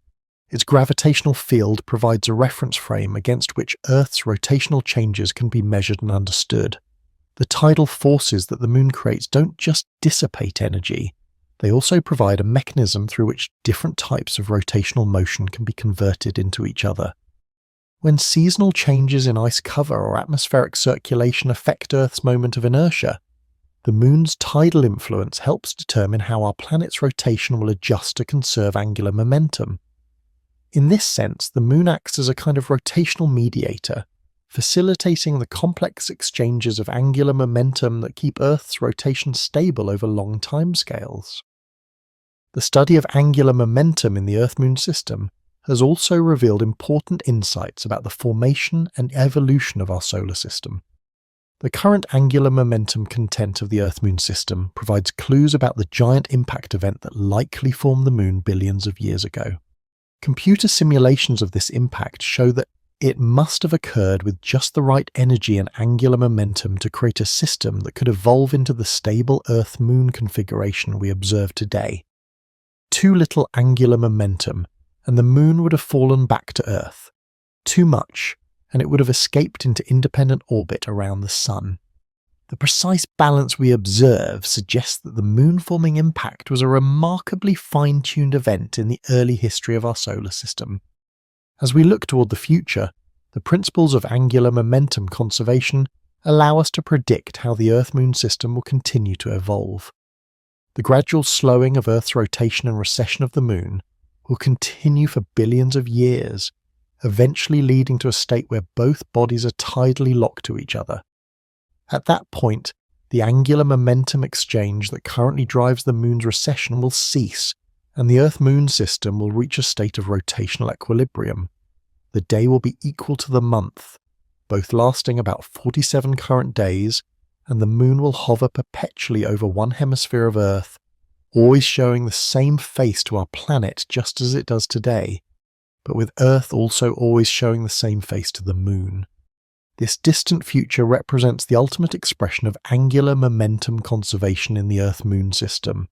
Its gravitational field provides a reference frame against which Earth's rotational changes can be measured and understood. The tidal forces that the Moon creates don't just dissipate energy, they also provide a mechanism through which different types of rotational motion can be converted into each other. When seasonal changes in ice cover or atmospheric circulation affect Earth's moment of inertia, the Moon's tidal influence helps determine how our planet's rotation will adjust to conserve angular momentum. In this sense, the Moon acts as a kind of rotational mediator, facilitating the complex exchanges of angular momentum that keep Earth's rotation stable over long timescales. The study of angular momentum in the Earth-Moon system has also revealed important insights about the formation and evolution of our solar system. The current angular momentum content of the Earth-Moon system provides clues about the giant impact event that likely formed the Moon billions of years ago. Computer simulations of this impact show that it must have occurred with just the right energy and angular momentum to create a system that could evolve into the stable Earth-Moon configuration we observe today. Too little angular momentum, and the Moon would have fallen back to Earth. Too much, and it would have escaped into independent orbit around the Sun. The precise balance we observe suggests that the Moon-forming impact was a remarkably fine-tuned event in the early history of our solar system. As we look toward the future, the principles of angular momentum conservation allow us to predict how the Earth-Moon system will continue to evolve. The gradual slowing of Earth's rotation and recession of the Moon will continue for billions of years, eventually leading to a state where both bodies are tidally locked to each other. At that point, the angular momentum exchange that currently drives the Moon's recession will cease, and the Earth-Moon system will reach a state of rotational equilibrium. The day will be equal to the month, both lasting about 47 current days, and the moon will hover perpetually over one hemisphere of Earth, always showing the same face to our planet just as it does today, but with Earth also always showing the same face to the moon. This distant future represents the ultimate expression of angular momentum conservation in the Earth-Moon system,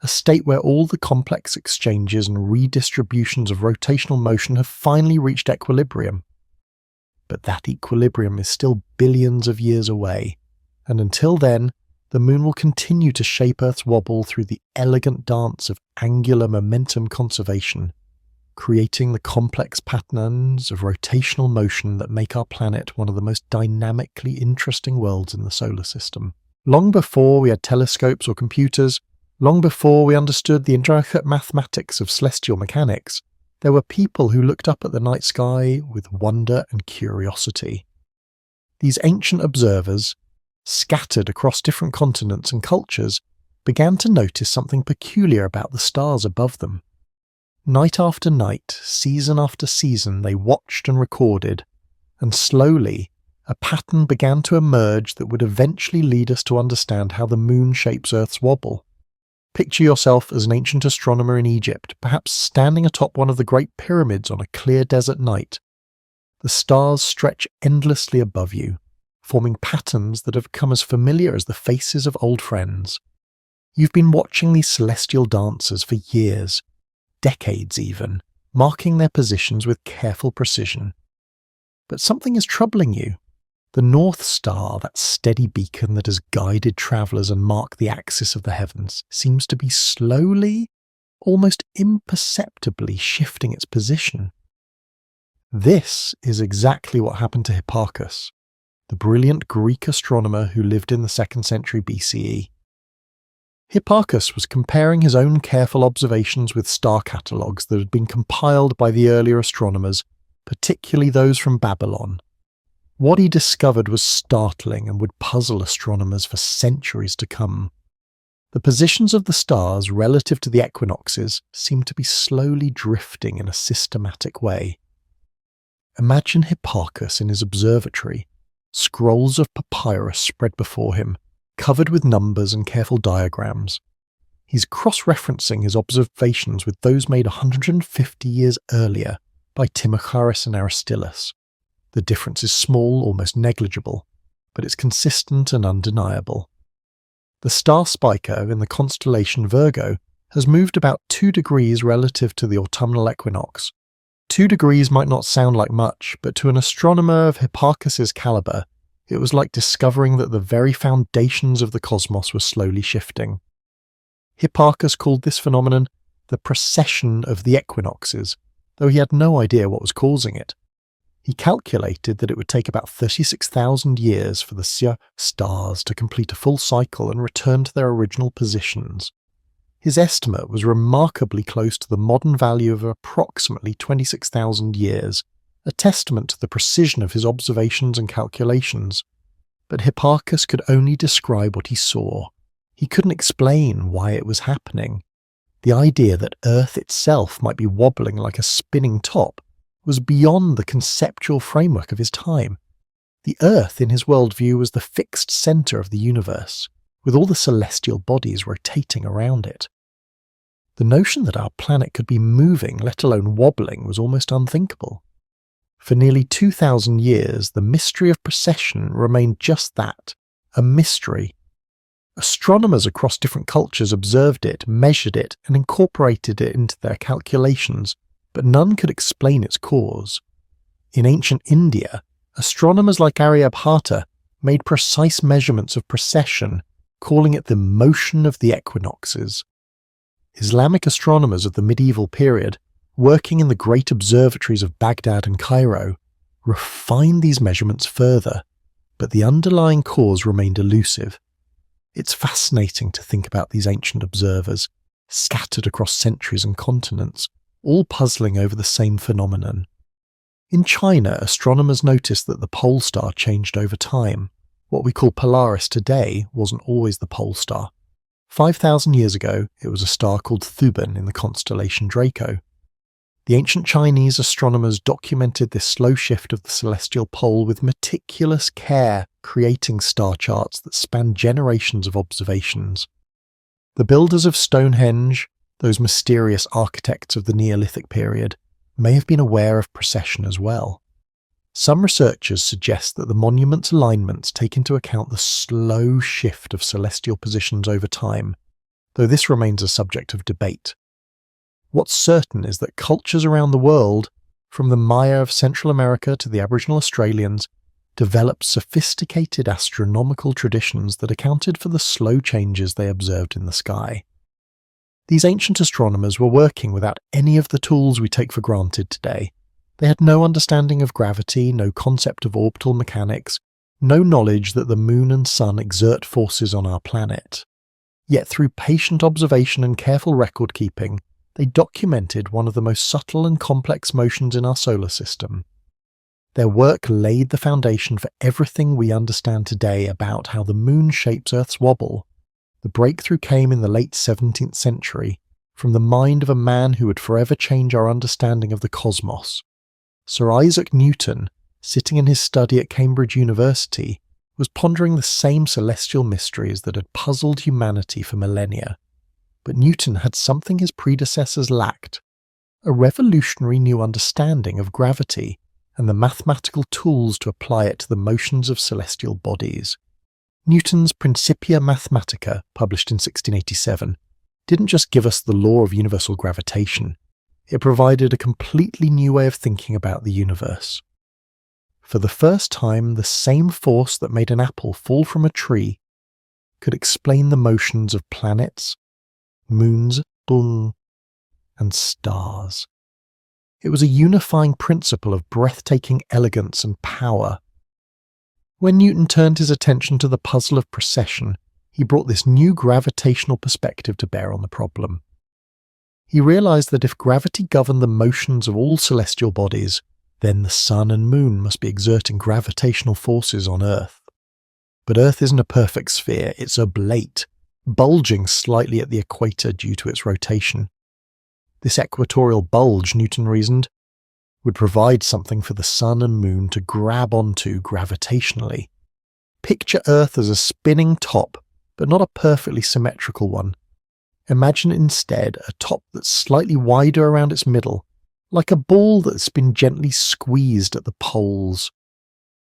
a state where all the complex exchanges and redistributions of rotational motion have finally reached equilibrium. But that equilibrium is still billions of years away, and until then, the moon will continue to shape Earth's wobble through the elegant dance of angular momentum conservation, creating the complex patterns of rotational motion that make our planet one of the most dynamically interesting worlds in the solar system. Long before we had telescopes or computers, long before we understood the intricate mathematics of celestial mechanics, there were people who looked up at the night sky with wonder and curiosity. These ancient observers, scattered across different continents and cultures, began to notice something peculiar about the stars above them. Night after night, season after season, they watched and recorded, and slowly, a pattern began to emerge that would eventually lead us to understand how the moon shapes Earth's wobble. Picture yourself as an ancient astronomer in Egypt, perhaps standing atop one of the Great Pyramids on a clear desert night. The stars stretch endlessly above you, forming patterns that have become as familiar as the faces of old friends. You've been watching these celestial dancers for years, decades even, marking their positions with careful precision. But something is troubling you. The North Star, that steady beacon that has guided travellers and marked the axis of the heavens, seems to be slowly, almost imperceptibly shifting its position. This is exactly what happened to Hipparchus, the brilliant Greek astronomer who lived in the 2nd century BCE. Hipparchus was comparing his own careful observations with star catalogues that had been compiled by the earlier astronomers, particularly those from Babylon. What he discovered was startling and would puzzle astronomers for centuries to come. The positions of the stars relative to the equinoxes seemed to be slowly drifting in a systematic way. Imagine Hipparchus in his observatory, scrolls of papyrus spread before him, covered with numbers and careful diagrams. He's cross-referencing his observations with those made 150 years earlier by Timocharis and Aristillus. The difference is small, almost negligible, but it's consistent and undeniable. The star Spica in the constellation Virgo has moved about 2 degrees relative to the autumnal equinox. 2 degrees might not sound like much, but to an astronomer of Hipparchus's caliber, it was like discovering that the very foundations of the cosmos were slowly shifting. Hipparchus called this phenomenon the precession of the equinoxes, though he had no idea what was causing it. He calculated that it would take about 36,000 years for the stars to complete a full cycle and return to their original positions. His estimate was remarkably close to the modern value of approximately 26,000 years, a testament to the precision of his observations and calculations. But Hipparchus could only describe what he saw. He couldn't explain why it was happening. The idea that Earth itself might be wobbling like a spinning top was beyond the conceptual framework of his time. The Earth, in his worldview, was the fixed centre of the universe, with all the celestial bodies rotating around it. The notion that our planet could be moving, let alone wobbling, was almost unthinkable. For nearly 2,000 years, the mystery of precession remained just that, a mystery. Astronomers across different cultures observed it, measured it, and incorporated it into their calculations, but none could explain its cause. In ancient India, astronomers like Aryabhata made precise measurements of precession, calling it the motion of the equinoxes. Islamic astronomers of the medieval period, working in the great observatories of Baghdad and Cairo, refined these measurements further, but the underlying cause remained elusive. It's fascinating to think about these ancient observers, scattered across centuries and continents, all puzzling over the same phenomenon. In China, astronomers noticed that the pole star changed over time. What we call Polaris today wasn't always the pole star. 5,000 years ago, it was a star called Thuban in the constellation Draco. The ancient Chinese astronomers documented this slow shift of the celestial pole with meticulous care, creating star charts that spanned generations of observations. The builders of Stonehenge, those mysterious architects of the Neolithic period, may have been aware of precession as well. Some researchers suggest that the monument's alignments take into account the slow shift of celestial positions over time, though this remains a subject of debate. What's certain is that cultures around the world, from the Maya of Central America to the Aboriginal Australians, developed sophisticated astronomical traditions that accounted for the slow changes they observed in the sky. These ancient astronomers were working without any of the tools we take for granted today. They had no understanding of gravity, no concept of orbital mechanics, no knowledge that the moon and sun exert forces on our planet. Yet through patient observation and careful record keeping, they documented one of the most subtle and complex motions in our solar system. Their work laid the foundation for everything we understand today about how the moon shapes Earth's wobble. The breakthrough came in the late 17th century from the mind of a man who would forever change our understanding of the cosmos. Sir Isaac Newton, sitting in his study at Cambridge University, was pondering the same celestial mysteries that had puzzled humanity for millennia. But Newton had something his predecessors lacked: a revolutionary new understanding of gravity and the mathematical tools to apply it to the motions of celestial bodies. Newton's Principia Mathematica, published in 1687, didn't just give us the law of universal gravitation, it provided a completely new way of thinking about the universe. For the first time, the same force that made an apple fall from a tree could explain the motions of planets, moons, and stars. It was a unifying principle of breathtaking elegance and power. When Newton turned his attention to the puzzle of precession, he brought this new gravitational perspective to bear on the problem. He realized that if gravity governed the motions of all celestial bodies, then the sun and moon must be exerting gravitational forces on Earth. But Earth isn't a perfect sphere, it's oblate, bulging slightly at the equator due to its rotation. This equatorial bulge, Newton reasoned, would provide something for the sun and moon to grab onto gravitationally. Picture Earth as a spinning top, but not a perfectly symmetrical one. Imagine instead a top that's slightly wider around its middle, like a ball that's been gently squeezed at the poles.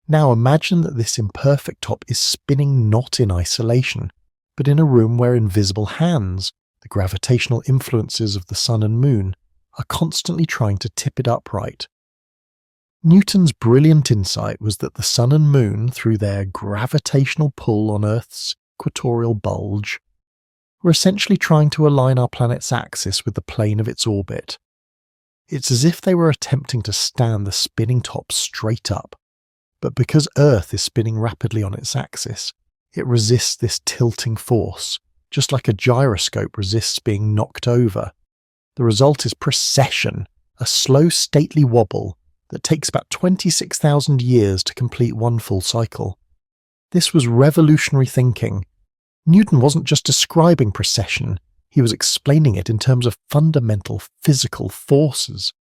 Now imagine that this imperfect top is spinning not in isolation, but in a room where invisible hands, the gravitational influences of the sun and moon, are constantly trying to tip it upright. Newton's brilliant insight was that the sun and moon, through their gravitational pull on Earth's equatorial bulge, were essentially trying to align our planet's axis with the plane of its orbit. It's as if they were attempting to stand the spinning top straight up, but because Earth is spinning rapidly on its axis, it resists this tilting force, just like a gyroscope resists being knocked over. The result is precession, a slow, stately wobble that takes about 26,000 years to complete one full cycle. This was revolutionary thinking. Newton wasn't just describing precession, he was explaining it in terms of fundamental physical forces.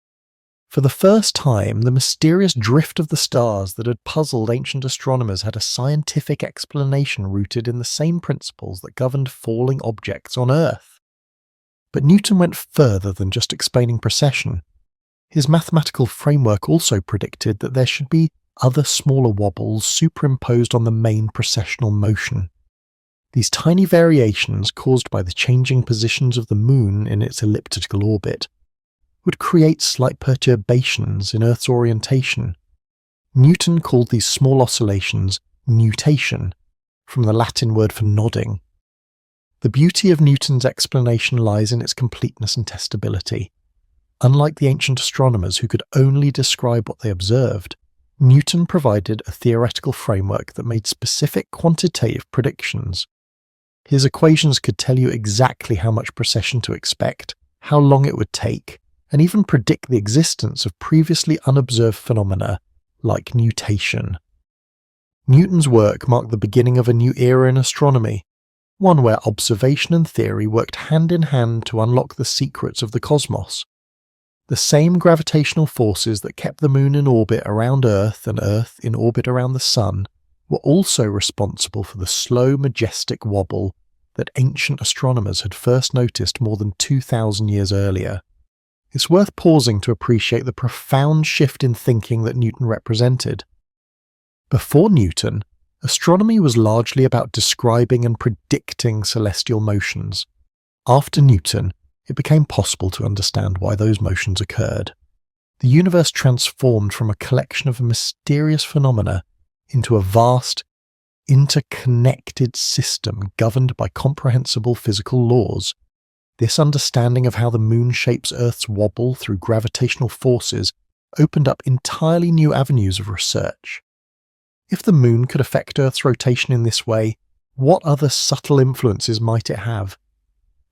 For the first time, the mysterious drift of the stars that had puzzled ancient astronomers had a scientific explanation rooted in the same principles that governed falling objects on Earth. But Newton went further than just explaining precession. His mathematical framework also predicted that there should be other smaller wobbles superimposed on the main precessional motion. These tiny variations, caused by the changing positions of the moon in its elliptical orbit, would create slight perturbations in Earth's orientation. Newton called these small oscillations nutation, from the Latin word for nodding. The beauty of Newton's explanation lies in its completeness and testability. Unlike the ancient astronomers who could only describe what they observed, Newton provided a theoretical framework that made specific quantitative predictions. His equations could tell you exactly how much precession to expect, how long it would take, and even predict the existence of previously unobserved phenomena like nutation. Newton's work marked the beginning of a new era in astronomy, one where observation and theory worked hand in hand to unlock the secrets of the cosmos. The same gravitational forces that kept the Moon in orbit around Earth and Earth in orbit around the Sun were also responsible for the slow, majestic wobble that ancient astronomers had first noticed more than 2,000 years earlier. It's worth pausing to appreciate the profound shift in thinking that Newton represented. Before Newton, astronomy was largely about describing and predicting celestial motions. After Newton, it became possible to understand why those motions occurred. The universe transformed from a collection of mysterious phenomena into a vast, interconnected system governed by comprehensible physical laws. This understanding of how the Moon shapes Earth's wobble through gravitational forces opened up entirely new avenues of research. If the Moon could affect Earth's rotation in this way, what other subtle influences might it have?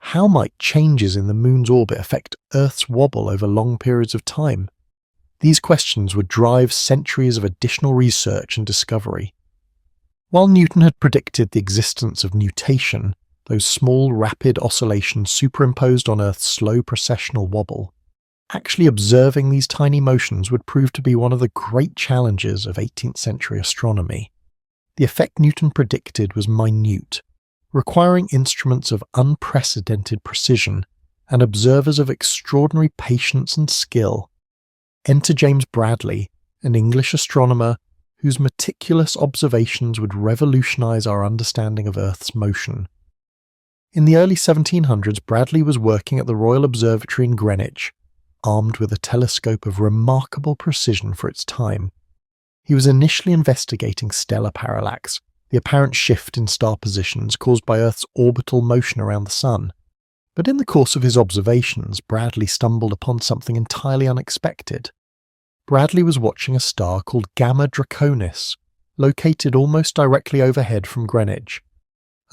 How might changes in the Moon's orbit affect Earth's wobble over long periods of time? These questions would drive centuries of additional research and discovery. While Newton had predicted the existence of nutation, those small, rapid oscillations superimposed on Earth's slow precessional wobble, actually observing these tiny motions would prove to be one of the great challenges of 18th century astronomy. The effect Newton predicted was minute, requiring instruments of unprecedented precision and observers of extraordinary patience and skill. Enter James Bradley, an English astronomer whose meticulous observations would revolutionize our understanding of Earth's motion. In the early 1700s, Bradley was working at the Royal Observatory in Greenwich, armed with a telescope of remarkable precision for its time. He was initially investigating stellar parallax, the apparent shift in star positions caused by Earth's orbital motion around the Sun. But in the course of his observations, Bradley stumbled upon something entirely unexpected. Bradley was watching a star called Gamma Draconis, located almost directly overhead from Greenwich.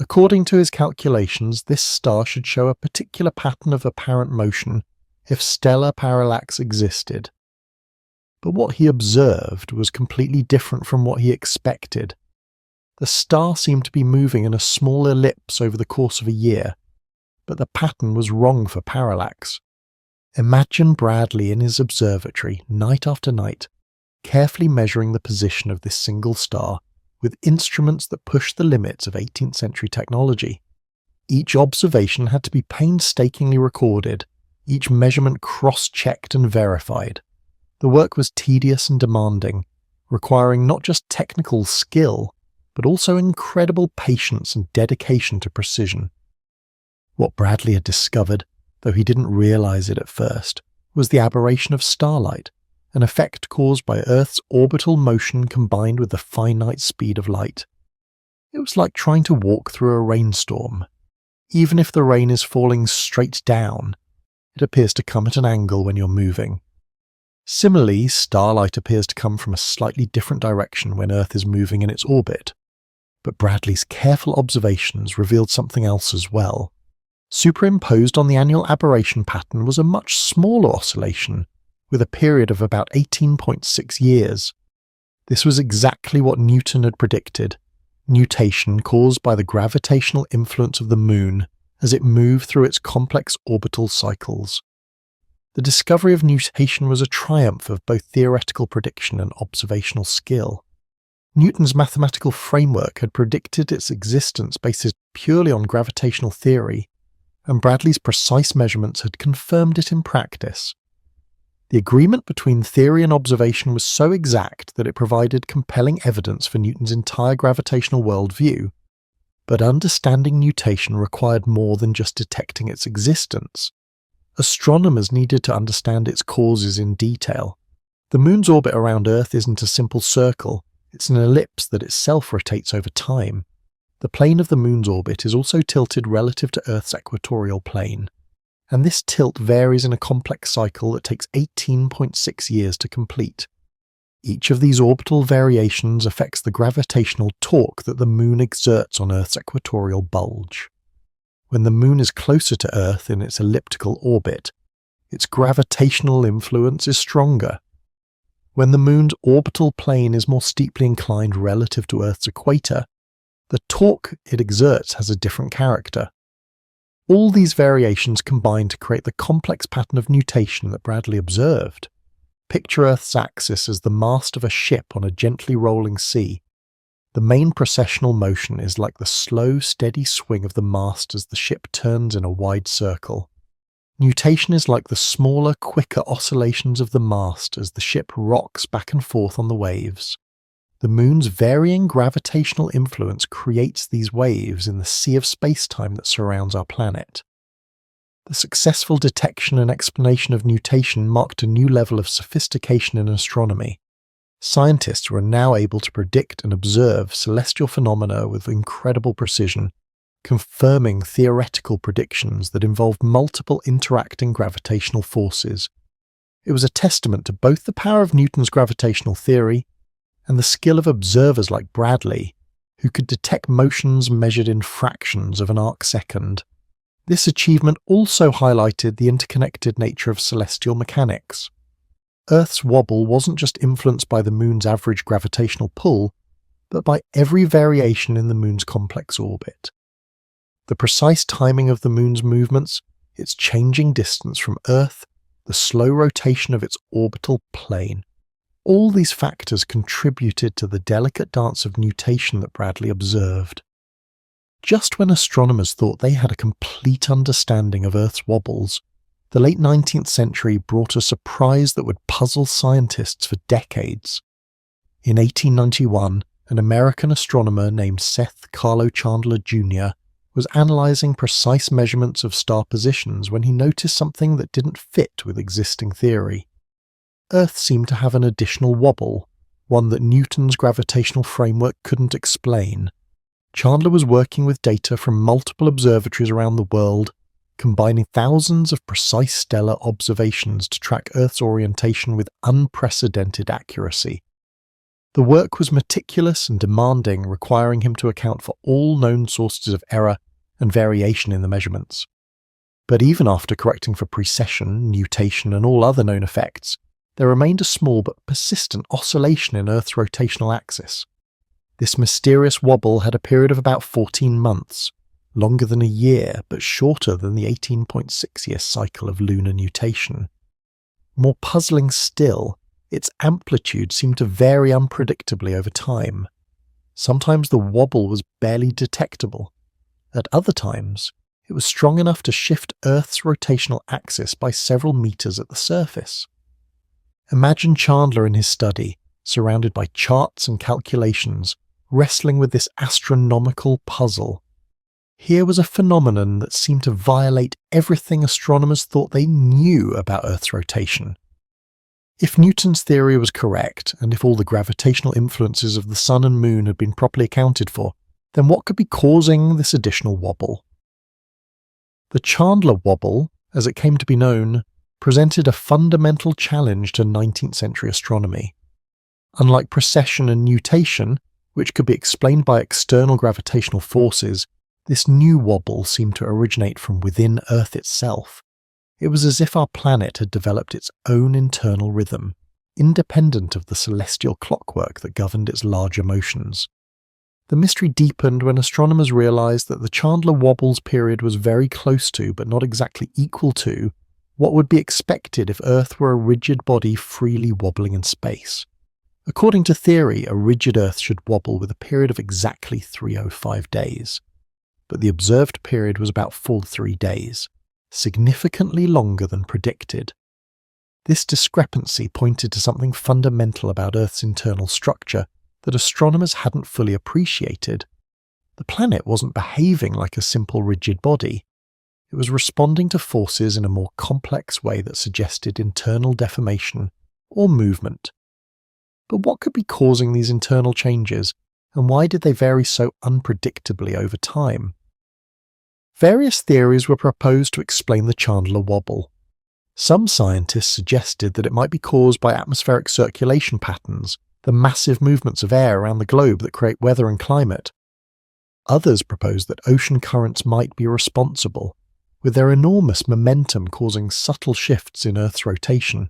According to his calculations, this star should show a particular pattern of apparent motion if stellar parallax existed. But what he observed was completely different from what he expected. The star seemed to be moving in a small ellipse over the course of a year, but the pattern was wrong for parallax. Imagine Bradley in his observatory, night after night, carefully measuring the position of this single star with instruments that pushed the limits of 18th century technology. Each observation had to be painstakingly recorded, each measurement cross-checked and verified. The work was tedious and demanding, requiring not just technical skill, but also incredible patience and dedication to precision. What Bradley had discovered, though he didn't realize it at first, was the aberration of starlight, an effect caused by Earth's orbital motion combined with the finite speed of light. It was like trying to walk through a rainstorm. Even if the rain is falling straight down, it appears to come at an angle when you're moving. Similarly, starlight appears to come from a slightly different direction when Earth is moving in its orbit. But Bradley's careful observations revealed something else as well. Superimposed on the annual aberration pattern was a much smaller oscillation, with a period of about 18.6 years. This was exactly what Newton had predicted: nutation caused by the gravitational influence of the Moon as it moved through its complex orbital cycles. The discovery of nutation was a triumph of both theoretical prediction and observational skill. Newton's mathematical framework had predicted its existence based purely on gravitational theory, and Bradley's precise measurements had confirmed it in practice. The agreement between theory and observation was so exact that it provided compelling evidence for Newton's entire gravitational worldview. But understanding nutation required more than just detecting its existence. Astronomers needed to understand its causes in detail. The Moon's orbit around Earth isn't a simple circle, it's an ellipse that itself rotates over time. The plane of the Moon's orbit is also tilted relative to Earth's equatorial plane, and this tilt varies in a complex cycle that takes 18.6 years to complete. Each of these orbital variations affects the gravitational torque that the Moon exerts on Earth's equatorial bulge. When the Moon is closer to Earth in its elliptical orbit, its gravitational influence is stronger. When the Moon's orbital plane is more steeply inclined relative to Earth's equator, the torque it exerts has a different character. All these variations combine to create the complex pattern of nutation that Bradley observed. Picture Earth's axis as the mast of a ship on a gently rolling sea. The main processional motion is like the slow, steady swing of the mast as the ship turns in a wide circle. Nutation is like the smaller, quicker oscillations of the mast as the ship rocks back and forth on the waves. The moon's varying gravitational influence creates these waves in the sea of space-time that surrounds our planet. The successful detection and explanation of nutation marked a new level of sophistication in astronomy. Scientists were now able to predict and observe celestial phenomena with incredible precision, confirming theoretical predictions that involved multiple interacting gravitational forces. It was a testament to both the power of Newton's gravitational theory and the skill of observers like Bradley, who could detect motions measured in fractions of an arc-second. This achievement also highlighted the interconnected nature of celestial mechanics. Earth's wobble wasn't just influenced by the moon's average gravitational pull, but by every variation in the moon's complex orbit. The precise timing of the moon's movements, its changing distance from Earth, the slow rotation of its orbital plane. All these factors contributed to the delicate dance of nutation that Bradley observed. Just when astronomers thought they had a complete understanding of Earth's wobbles, the late 19th century brought a surprise that would puzzle scientists for decades. In 1891, an American astronomer named Seth Carlo Chandler Jr. was analyzing precise measurements of star positions when he noticed something that didn't fit with existing theory. Earth seemed to have an additional wobble, one that Newton's gravitational framework couldn't explain. Chandler was working with data from multiple observatories around the world, combining thousands of precise stellar observations to track Earth's orientation with unprecedented accuracy. The work was meticulous and demanding, requiring him to account for all known sources of error and variation in the measurements. But even after correcting for precession, nutation, and all other known effects, there remained a small but persistent oscillation in Earth's rotational axis. This mysterious wobble had a period of about 14 months, longer than a year but shorter than the 18.6-year cycle of lunar nutation. More puzzling still, its amplitude seemed to vary unpredictably over time. Sometimes the wobble was barely detectable. At other times, it was strong enough to shift Earth's rotational axis by several meters at the surface. Imagine Chandler in his study, surrounded by charts and calculations, wrestling with this astronomical puzzle. Here was a phenomenon that seemed to violate everything astronomers thought they knew about Earth's rotation. If Newton's theory was correct, and if all the gravitational influences of the sun and moon had been properly accounted for, then what could be causing this additional wobble? The Chandler wobble, as it came to be known, presented a fundamental challenge to 19th century astronomy. Unlike precession and nutation, which could be explained by external gravitational forces, this new wobble seemed to originate from within Earth itself. It was as if our planet had developed its own internal rhythm, independent of the celestial clockwork that governed its larger motions. The mystery deepened when astronomers realized that the Chandler wobble's period was very close to, but not exactly equal to, what would be expected if Earth were a rigid body freely wobbling in space. According to theory, a rigid Earth should wobble with a period of exactly 305 days. But the observed period was about 43 days, significantly longer than predicted. This discrepancy pointed to something fundamental about Earth's internal structure that astronomers hadn't fully appreciated. The planet wasn't behaving like a simple rigid body. It was responding to forces in a more complex way that suggested internal deformation or movement. But what could be causing these internal changes, and why did they vary so unpredictably over time? Various theories were proposed to explain the Chandler wobble. Some scientists suggested that it might be caused by atmospheric circulation patterns, the massive movements of air around the globe that create weather and climate. Others proposed that ocean currents might be responsible, with their enormous momentum causing subtle shifts in Earth's rotation.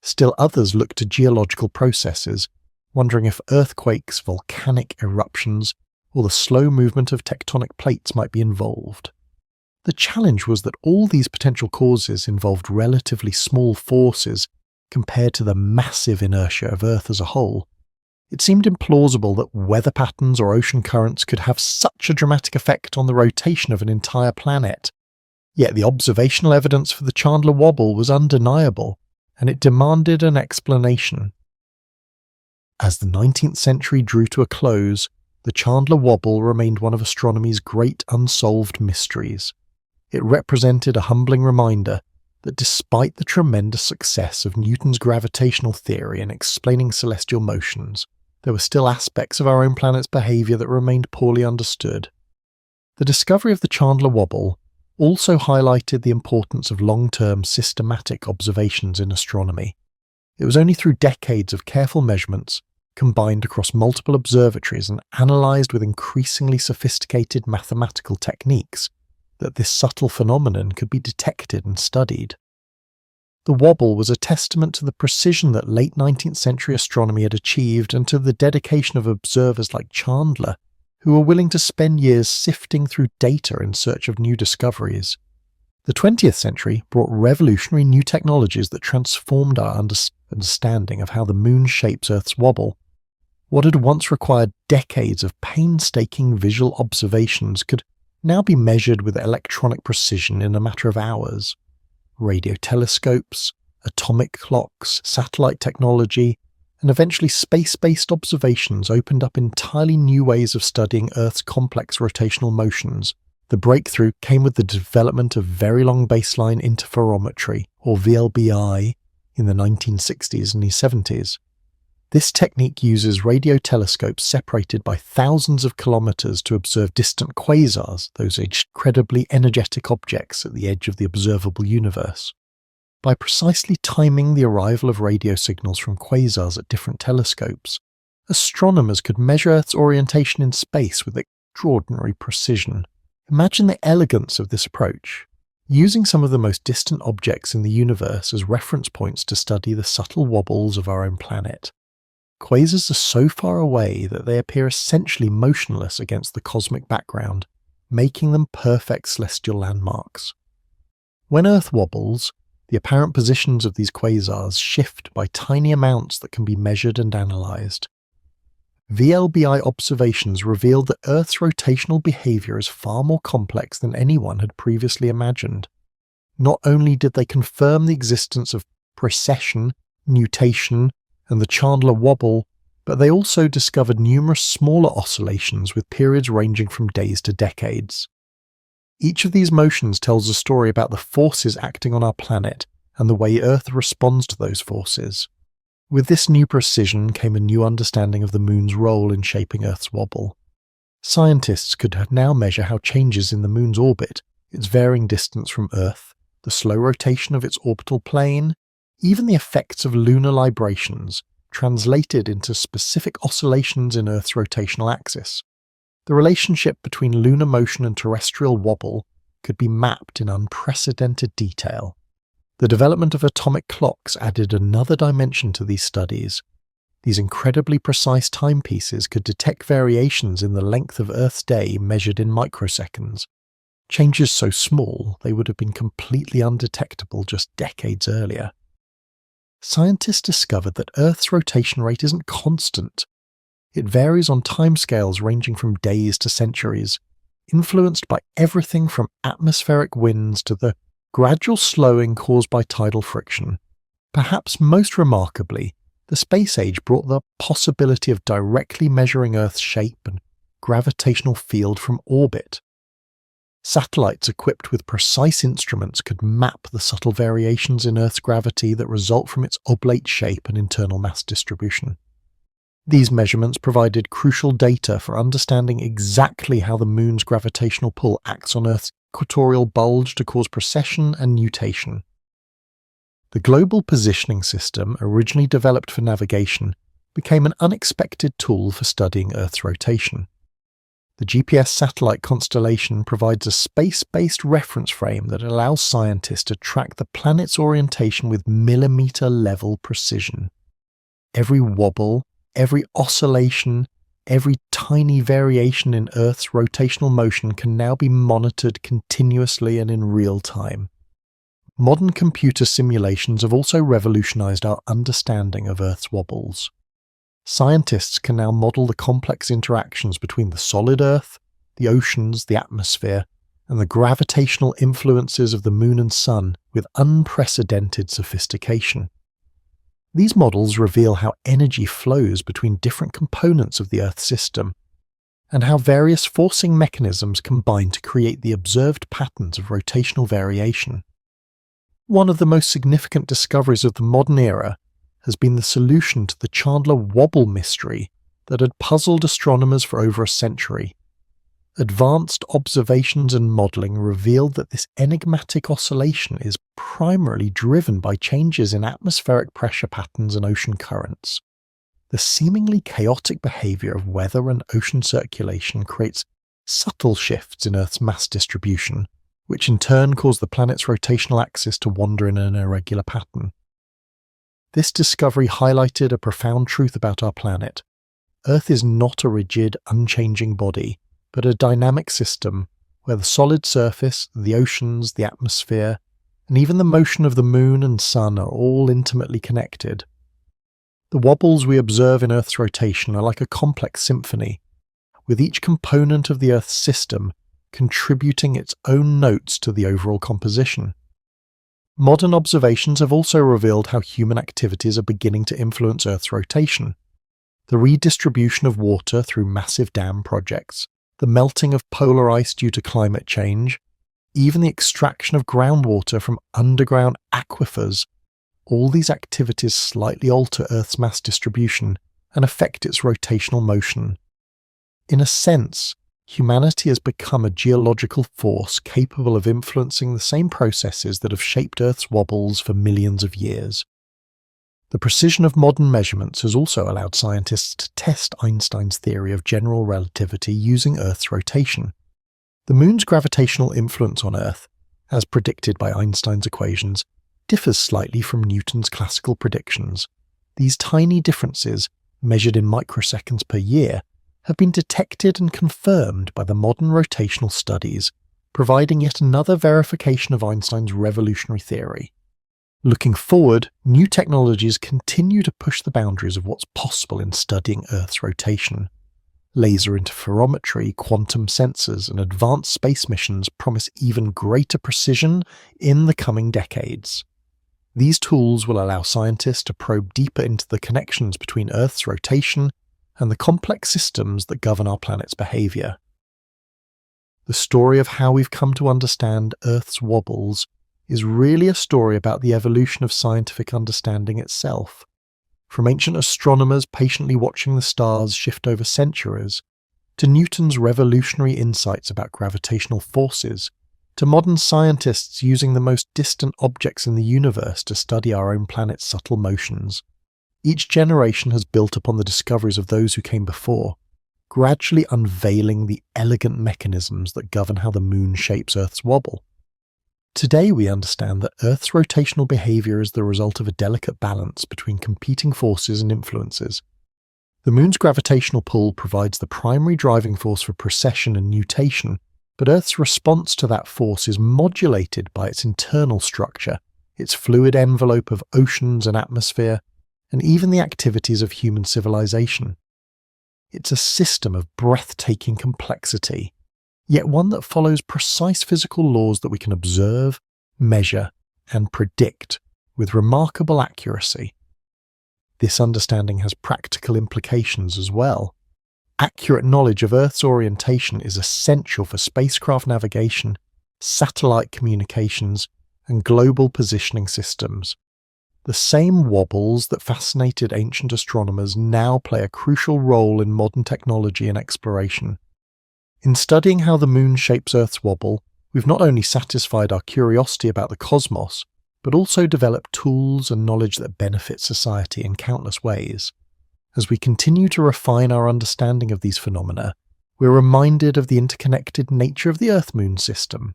Still others looked to geological processes, wondering if earthquakes, volcanic eruptions, or the slow movement of tectonic plates might be involved. The challenge was that all these potential causes involved relatively small forces compared to the massive inertia of Earth as a whole. It seemed implausible that weather patterns or ocean currents could have such a dramatic effect on the rotation of an entire planet. Yet the observational evidence for the Chandler Wobble was undeniable, and it demanded an explanation. As the 19th century drew to a close, the Chandler Wobble remained one of astronomy's great unsolved mysteries. It represented a humbling reminder that despite the tremendous success of Newton's gravitational theory in explaining celestial motions, there were still aspects of our own planet's behaviour that remained poorly understood. The discovery of the Chandler Wobble also highlighted the importance of long-term systematic observations in astronomy. It was only through decades of careful measurements, combined across multiple observatories and analysed with increasingly sophisticated mathematical techniques, that this subtle phenomenon could be detected and studied. The Wobble was a testament to the precision that late 19th century astronomy had achieved and to the dedication of observers like Chandler, who were willing to spend years sifting through data in search of new discoveries. The 20th century brought revolutionary new technologies that transformed our understanding of how the moon shapes Earth's wobble. What had once required decades of painstaking visual observations could now be measured with electronic precision in a matter of hours. Radio telescopes, atomic clocks, satellite technology, and eventually space-based observations opened up entirely new ways of studying Earth's complex rotational motions. The breakthrough came with the development of very long baseline interferometry, or VLBI, in the 1960s and 70s. This technique uses radio telescopes separated by thousands of kilometers to observe distant quasars, those incredibly energetic objects at the edge of the observable universe. By precisely timing the arrival of radio signals from quasars at different telescopes, astronomers could measure Earth's orientation in space with extraordinary precision. Imagine the elegance of this approach, using some of the most distant objects in the universe as reference points to study the subtle wobbles of our own planet. Quasars are so far away that they appear essentially motionless against the cosmic background, making them perfect celestial landmarks. When Earth wobbles, the apparent positions of these quasars shift by tiny amounts that can be measured and analysed. VLBI observations revealed that Earth's rotational behaviour is far more complex than anyone had previously imagined. Not only did they confirm the existence of precession, nutation, and the Chandler Wobble, but they also discovered numerous smaller oscillations with periods ranging from days to decades. Each of these motions tells a story about the forces acting on our planet and the way Earth responds to those forces. With this new precision came a new understanding of the Moon's role in shaping Earth's wobble. Scientists could now measure how changes in the Moon's orbit, its varying distance from Earth, the slow rotation of its orbital plane, even the effects of lunar librations, translated into specific oscillations in Earth's rotational axis. The relationship between lunar motion and terrestrial wobble could be mapped in unprecedented detail. The development of atomic clocks added another dimension to these studies. These incredibly precise timepieces could detect variations in the length of Earth's day measured in microseconds. Changes so small they would have been completely undetectable just decades earlier. Scientists discovered that Earth's rotation rate isn't constant. It varies on timescales ranging from days to centuries, influenced by everything from atmospheric winds to the gradual slowing caused by tidal friction. Perhaps most remarkably, the space age brought the possibility of directly measuring Earth's shape and gravitational field from orbit. Satellites equipped with precise instruments could map the subtle variations in Earth's gravity that result from its oblate shape and internal mass distribution. These measurements provided crucial data for understanding exactly how the Moon's gravitational pull acts on Earth's equatorial bulge to cause precession and nutation. The Global Positioning System, originally developed for navigation, became an unexpected tool for studying Earth's rotation. The GPS satellite constellation provides a space-based reference frame that allows scientists to track the planet's orientation with millimeter-level precision. Every wobble, every oscillation, every tiny variation in Earth's rotational motion can now be monitored continuously and in real time. Modern computer simulations have also revolutionized our understanding of Earth's wobbles. Scientists can now model the complex interactions between the solid Earth, the oceans, the atmosphere, and the gravitational influences of the Moon and Sun with unprecedented sophistication. These models reveal how energy flows between different components of the Earth system, and how various forcing mechanisms combine to create the observed patterns of rotational variation. One of the most significant discoveries of the modern era has been the solution to the Chandler-Wobble mystery that had puzzled astronomers for over a century. Advanced observations and modelling revealed that this enigmatic oscillation is primarily driven by changes in atmospheric pressure patterns and ocean currents. The seemingly chaotic behaviour of weather and ocean circulation creates subtle shifts in Earth's mass distribution, which in turn cause the planet's rotational axis to wander in an irregular pattern. This discovery highlighted a profound truth about our planet. Earth is not a rigid, unchanging body, but a dynamic system where the solid surface, the oceans, the atmosphere, and even the motion of the Moon and Sun are all intimately connected. The wobbles we observe in Earth's rotation are like a complex symphony, with each component of the Earth's system contributing its own notes to the overall composition. Modern observations have also revealed how human activities are beginning to influence Earth's rotation. The redistribution of water through massive dam projects, the melting of polar ice due to climate change, even the extraction of groundwater from underground aquifers, all these activities slightly alter Earth's mass distribution and affect its rotational motion. In a sense, humanity has become a geological force capable of influencing the same processes that have shaped Earth's wobbles for millions of years. The precision of modern measurements has also allowed scientists to test Einstein's theory of general relativity using Earth's rotation. The Moon's gravitational influence on Earth, as predicted by Einstein's equations, differs slightly from Newton's classical predictions. These tiny differences, measured in microseconds per year, have been detected and confirmed by the modern rotational studies, providing yet another verification of Einstein's revolutionary theory. Looking forward, new technologies continue to push the boundaries of what's possible in studying Earth's rotation. Laser interferometry, quantum sensors, and advanced space missions promise even greater precision in the coming decades. These tools will allow scientists to probe deeper into the connections between Earth's rotation and the complex systems that govern our planet's behaviour. The story of how we've come to understand Earth's wobbles is really a story about the evolution of scientific understanding itself. From ancient astronomers patiently watching the stars shift over centuries, to Newton's revolutionary insights about gravitational forces, to modern scientists using the most distant objects in the universe to study our own planet's subtle motions. Each generation has built upon the discoveries of those who came before, gradually unveiling the elegant mechanisms that govern how the Moon shapes Earth's wobble. Today we understand that Earth's rotational behaviour is the result of a delicate balance between competing forces and influences. The Moon's gravitational pull provides the primary driving force for precession and nutation, but Earth's response to that force is modulated by its internal structure, its fluid envelope of oceans and atmosphere, and even the activities of human civilization. It's a system of breathtaking complexity, yet one that follows precise physical laws that we can observe, measure, and predict with remarkable accuracy. This understanding has practical implications as well. Accurate knowledge of Earth's orientation is essential for spacecraft navigation, satellite communications, and global positioning systems. The same wobbles that fascinated ancient astronomers now play a crucial role in modern technology and exploration. In studying how the Moon shapes Earth's wobble, we've not only satisfied our curiosity about the cosmos, but also developed tools and knowledge that benefit society in countless ways. As we continue to refine our understanding of these phenomena, we're reminded of the interconnected nature of the Earth-Moon system.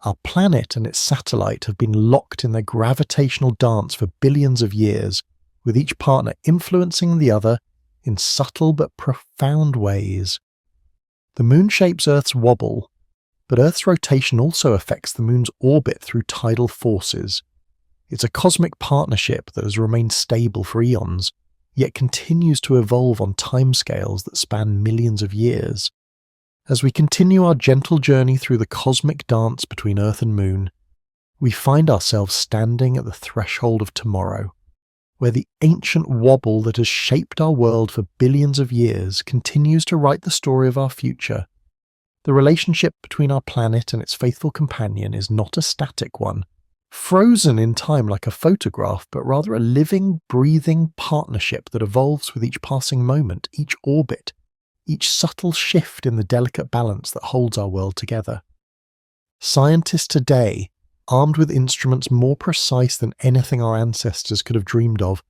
Our planet and its satellite have been locked in their gravitational dance for billions of years, with each partner influencing the other in subtle but profound ways. The moon shapes Earth's wobble, but Earth's rotation also affects the moon's orbit through tidal forces. It's a cosmic partnership that has remained stable for eons, yet continues to evolve on timescales that span millions of years. As we continue our gentle journey through the cosmic dance between Earth and Moon, we find ourselves standing at the threshold of tomorrow, where the ancient wobble that has shaped our world for billions of years continues to write the story of our future. The relationship between our planet and its faithful companion is not a static one, frozen in time like a photograph, but rather a living, breathing partnership that evolves with each passing moment, each orbit, each subtle shift in the delicate balance that holds our world together. Scientists today, armed with instruments more precise than anything our ancestors could have dreamed of,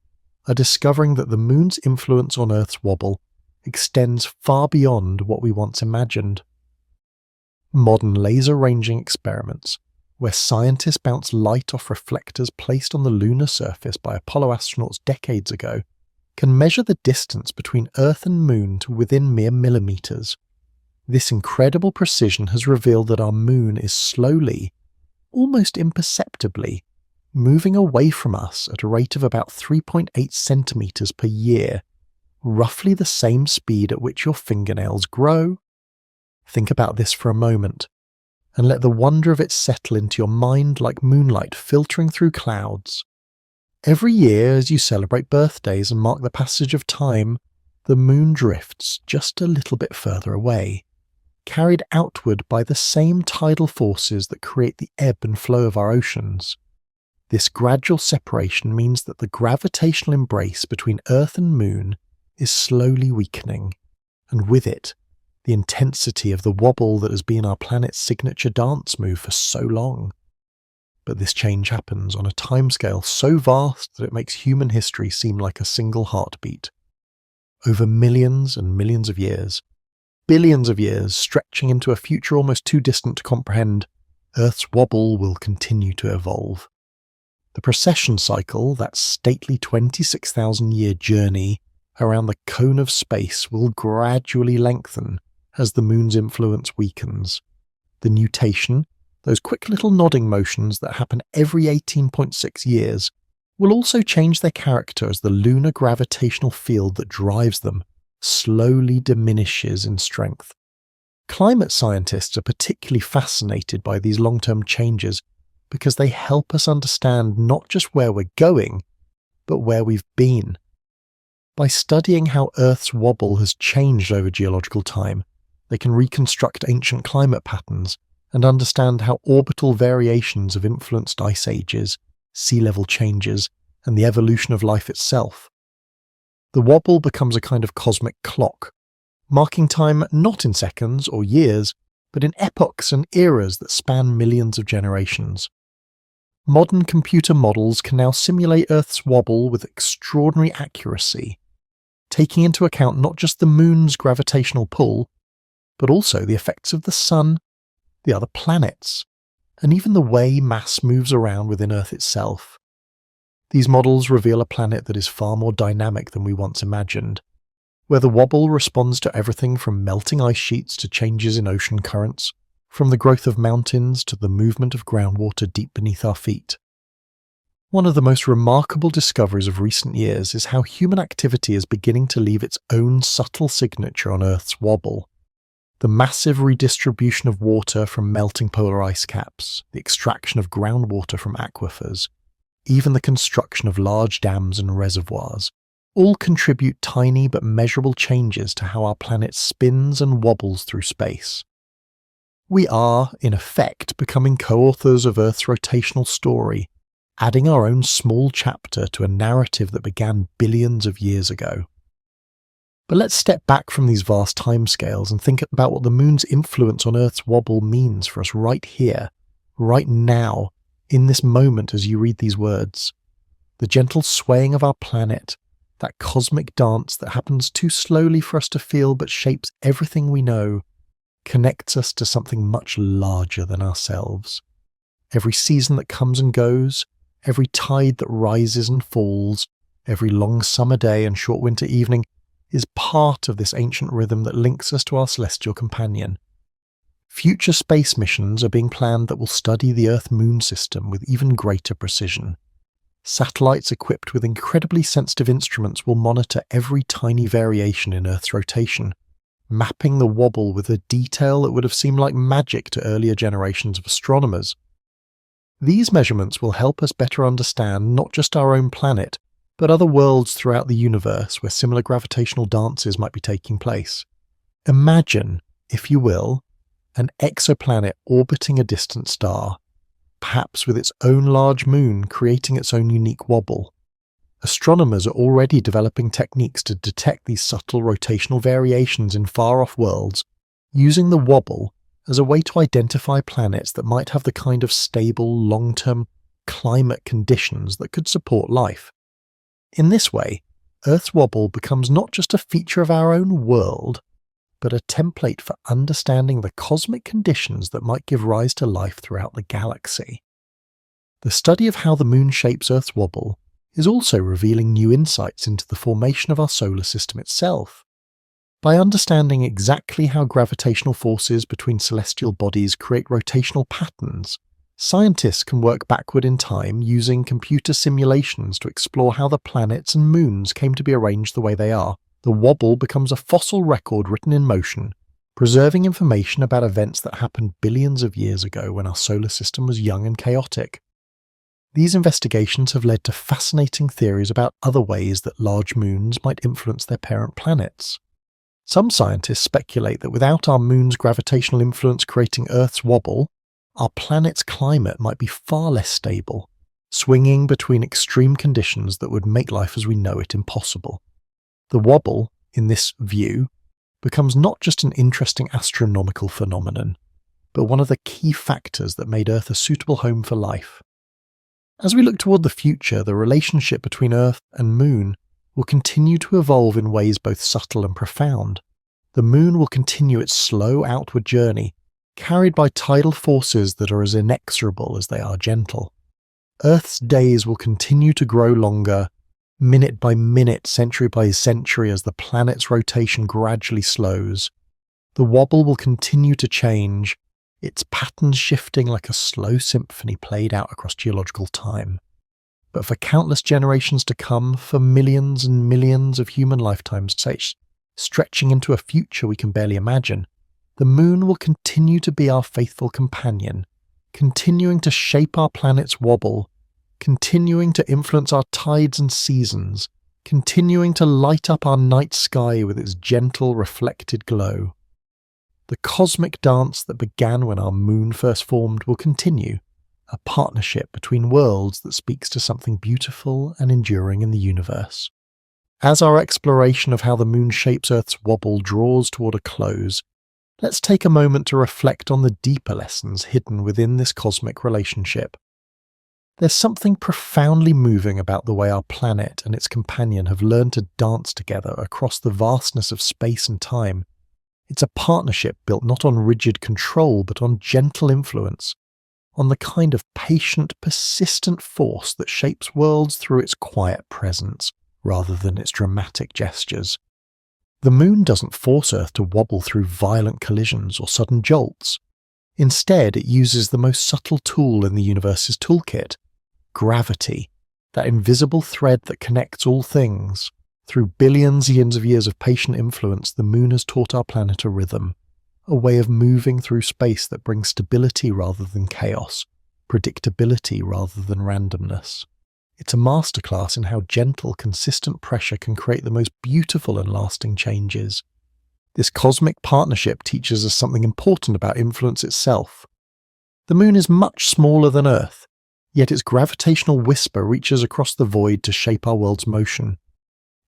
are discovering that the moon's influence on Earth's wobble extends far beyond what we once imagined. Modern laser ranging experiments, where scientists bounce light off reflectors placed on the lunar surface by Apollo astronauts decades ago, can measure the distance between Earth and Moon to within mere millimeters. This incredible precision has revealed that our Moon is slowly, almost imperceptibly, moving away from us at a rate of about 3.8 centimeters per year, roughly the same speed at which your fingernails grow. Think about this for a moment, and let the wonder of it settle into your mind like moonlight filtering through clouds. Every year, as you celebrate birthdays and mark the passage of time, the moon drifts just a little bit further away, carried outward by the same tidal forces that create the ebb and flow of our oceans. This gradual separation means that the gravitational embrace between Earth and Moon is slowly weakening, and with it, the intensity of the wobble that has been our planet's signature dance move for so long. But this change happens on a timescale so vast that it makes human history seem like a single heartbeat. Over millions and millions of years, billions of years stretching into a future almost too distant to comprehend, Earth's wobble will continue to evolve. The precession cycle, that stately 26,000-year journey around the cone of space, will gradually lengthen as the moon's influence weakens. The nutation, those quick little nodding motions that happen every 18.6 years, will also change their character as the lunar gravitational field that drives them slowly diminishes in strength. Climate scientists are particularly fascinated by these long-term changes because they help us understand not just where we're going, but where we've been. By studying how Earth's wobble has changed over geological time, they can reconstruct ancient climate patterns and understand how orbital variations have influenced ice ages, sea level changes, and the evolution of life itself. The wobble becomes a kind of cosmic clock, marking time not in seconds or years, but in epochs and eras that span millions of generations. Modern computer models can now simulate Earth's wobble with extraordinary accuracy, taking into account not just the moon's gravitational pull, but also the effects of the sun, the other planets, and even the way mass moves around within Earth itself. These models reveal a planet that is far more dynamic than we once imagined, where the wobble responds to everything from melting ice sheets to changes in ocean currents, from the growth of mountains to the movement of groundwater deep beneath our feet. One of the most remarkable discoveries of recent years is how human activity is beginning to leave its own subtle signature on Earth's wobble. The massive redistribution of water from melting polar ice caps, the extraction of groundwater from aquifers, even the construction of large dams and reservoirs, all contribute tiny but measurable changes to how our planet spins and wobbles through space. We are, in effect, becoming co-authors of Earth's rotational story, adding our own small chapter to a narrative that began billions of years ago. But let's step back from these vast timescales and think about what the moon's influence on Earth's wobble means for us right here, right now, in this moment as you read these words. The gentle swaying of our planet, that cosmic dance that happens too slowly for us to feel but shapes everything we know, connects us to something much larger than ourselves. Every season that comes and goes, every tide that rises and falls, every long summer day and short winter evening, is part of this ancient rhythm that links us to our celestial companion. Future space missions are being planned that will study the Earth-Moon system with even greater precision. Satellites equipped with incredibly sensitive instruments will monitor every tiny variation in Earth's rotation, mapping the wobble with a detail that would have seemed like magic to earlier generations of astronomers. These measurements will help us better understand not just our own planet, but other worlds throughout the universe where similar gravitational dances might be taking place. Imagine, if you will, an exoplanet orbiting a distant star, perhaps with its own large moon creating its own unique wobble. Astronomers are already developing techniques to detect these subtle rotational variations in far-off worlds, using the wobble as a way to identify planets that might have the kind of stable, long-term climate conditions that could support life. In this way, Earth's wobble becomes not just a feature of our own world, but a template for understanding the cosmic conditions that might give rise to life throughout the galaxy. The study of how the moon shapes Earth's wobble is also revealing new insights into the formation of our solar system itself. By understanding exactly how gravitational forces between celestial bodies create rotational patterns, scientists can work backward in time using computer simulations to explore how the planets and moons came to be arranged the way they are. The wobble becomes a fossil record written in motion, preserving information about events that happened billions of years ago when our solar system was young and chaotic. These investigations have led to fascinating theories about other ways that large moons might influence their parent planets. Some scientists speculate that without our moon's gravitational influence creating Earth's wobble, our planet's climate might be far less stable, swinging between extreme conditions that would make life as we know it impossible. The wobble, in this view, becomes not just an interesting astronomical phenomenon, but one of the key factors that made Earth a suitable home for life. As we look toward the future, the relationship between Earth and Moon will continue to evolve in ways both subtle and profound. The Moon will continue its slow outward journey, carried by tidal forces that are as inexorable as they are gentle. Earth's days will continue to grow longer, minute by minute, century by century, as the planet's rotation gradually slows. The wobble will continue to change, its patterns shifting like a slow symphony played out across geological time. But for countless generations to come, for millions and millions of human lifetimes, stretching into a future we can barely imagine, the Moon will continue to be our faithful companion, continuing to shape our planet's wobble, continuing to influence our tides and seasons, continuing to light up our night sky with its gentle, reflected glow. The cosmic dance that began when our Moon first formed will continue, a partnership between worlds that speaks to something beautiful and enduring in the universe. As our exploration of how the Moon shapes Earth's wobble draws toward a close, let's take a moment to reflect on the deeper lessons hidden within this cosmic relationship. There's something profoundly moving about the way our planet and its companion have learned to dance together across the vastness of space and time. It's a partnership built not on rigid control but on gentle influence, on the kind of patient, persistent force that shapes worlds through its quiet presence rather than its dramatic gestures. The Moon doesn't force Earth to wobble through violent collisions or sudden jolts. Instead, it uses the most subtle tool in the universe's toolkit: gravity, that invisible thread that connects all things. Through billions of years of patient influence, the Moon has taught our planet a rhythm, a way of moving through space that brings stability rather than chaos, predictability rather than randomness. It's a masterclass in how gentle, consistent pressure can create the most beautiful and lasting changes. This cosmic partnership teaches us something important about influence itself. The Moon is much smaller than Earth, yet its gravitational whisper reaches across the void to shape our world's motion.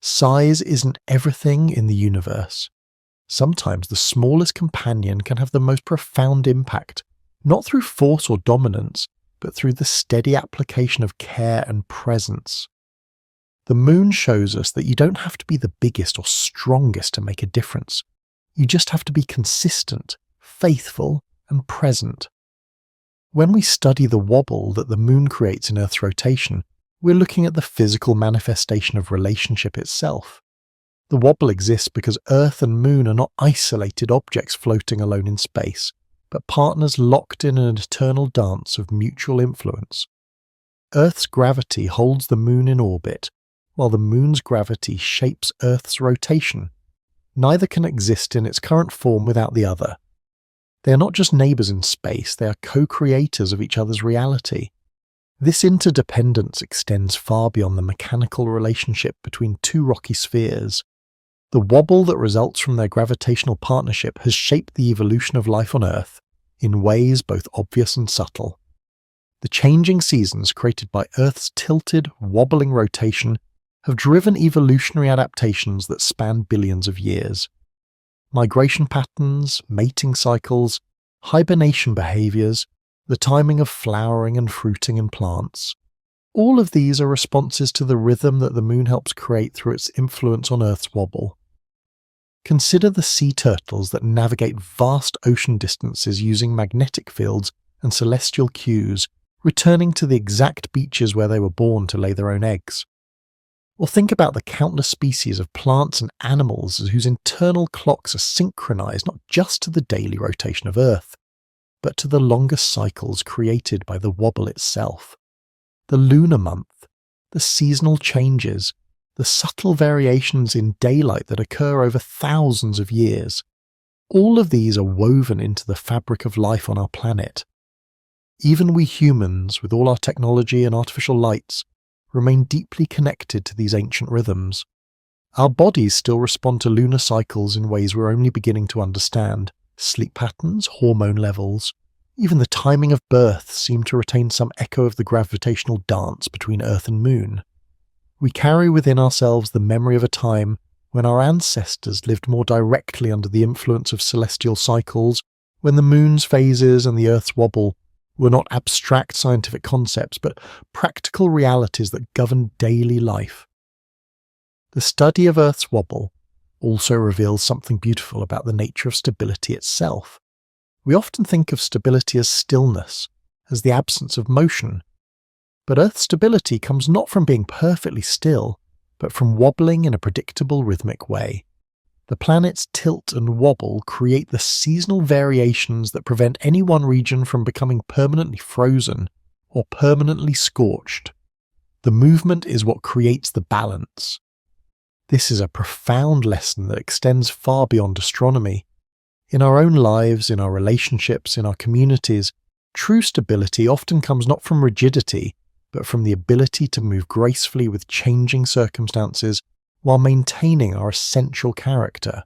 Size isn't everything in the universe. Sometimes the smallest companion can have the most profound impact, not through force or dominance, but through the steady application of care and presence. The Moon shows us that you don't have to be the biggest or strongest to make a difference. You just have to be consistent, faithful, and present. When we study the wobble that the Moon creates in Earth's rotation, we're looking at the physical manifestation of relationship itself. The wobble exists because Earth and Moon are not isolated objects floating alone in space, but partners locked in an eternal dance of mutual influence. Earth's gravity holds the Moon in orbit, while the Moon's gravity shapes Earth's rotation. Neither can exist in its current form without the other. They are not just neighbours in space, they are co-creators of each other's reality. This interdependence extends far beyond the mechanical relationship between two rocky spheres. The wobble that results from their gravitational partnership has shaped the evolution of life on Earth in ways both obvious and subtle. The changing seasons created by Earth's tilted, wobbling rotation have driven evolutionary adaptations that span billions of years. Migration patterns, mating cycles, hibernation behaviours, the timing of flowering and fruiting in plants. All of these are responses to the rhythm that the Moon helps create through its influence on Earth's wobble. Consider the sea turtles that navigate vast ocean distances using magnetic fields and celestial cues, returning to the exact beaches where they were born to lay their own eggs. Or think about the countless species of plants and animals whose internal clocks are synchronized not just to the daily rotation of Earth, but to the longest cycles created by the wobble itself. The lunar month, the seasonal changes, the subtle variations in daylight that occur over thousands of years. All of these are woven into the fabric of life on our planet. Even we humans, with all our technology and artificial lights, remain deeply connected to these ancient rhythms. Our bodies still respond to lunar cycles in ways we're only beginning to understand. Sleep patterns, hormone levels, even the timing of birth seem to retain some echo of the gravitational dance between Earth and Moon. We carry within ourselves the memory of a time when our ancestors lived more directly under the influence of celestial cycles, when the Moon's phases and the Earth's wobble were not abstract scientific concepts, but practical realities that govern daily life. The study of Earth's wobble also reveals something beautiful about the nature of stability itself. We often think of stability as stillness, as the absence of motion. But Earth's stability comes not from being perfectly still, but from wobbling in a predictable rhythmic way. The planet's tilt and wobble create the seasonal variations that prevent any one region from becoming permanently frozen or permanently scorched. The movement is what creates the balance. This is a profound lesson that extends far beyond astronomy. In our own lives, in our relationships, in our communities, true stability often comes not from rigidity, but from the ability to move gracefully with changing circumstances while maintaining our essential character.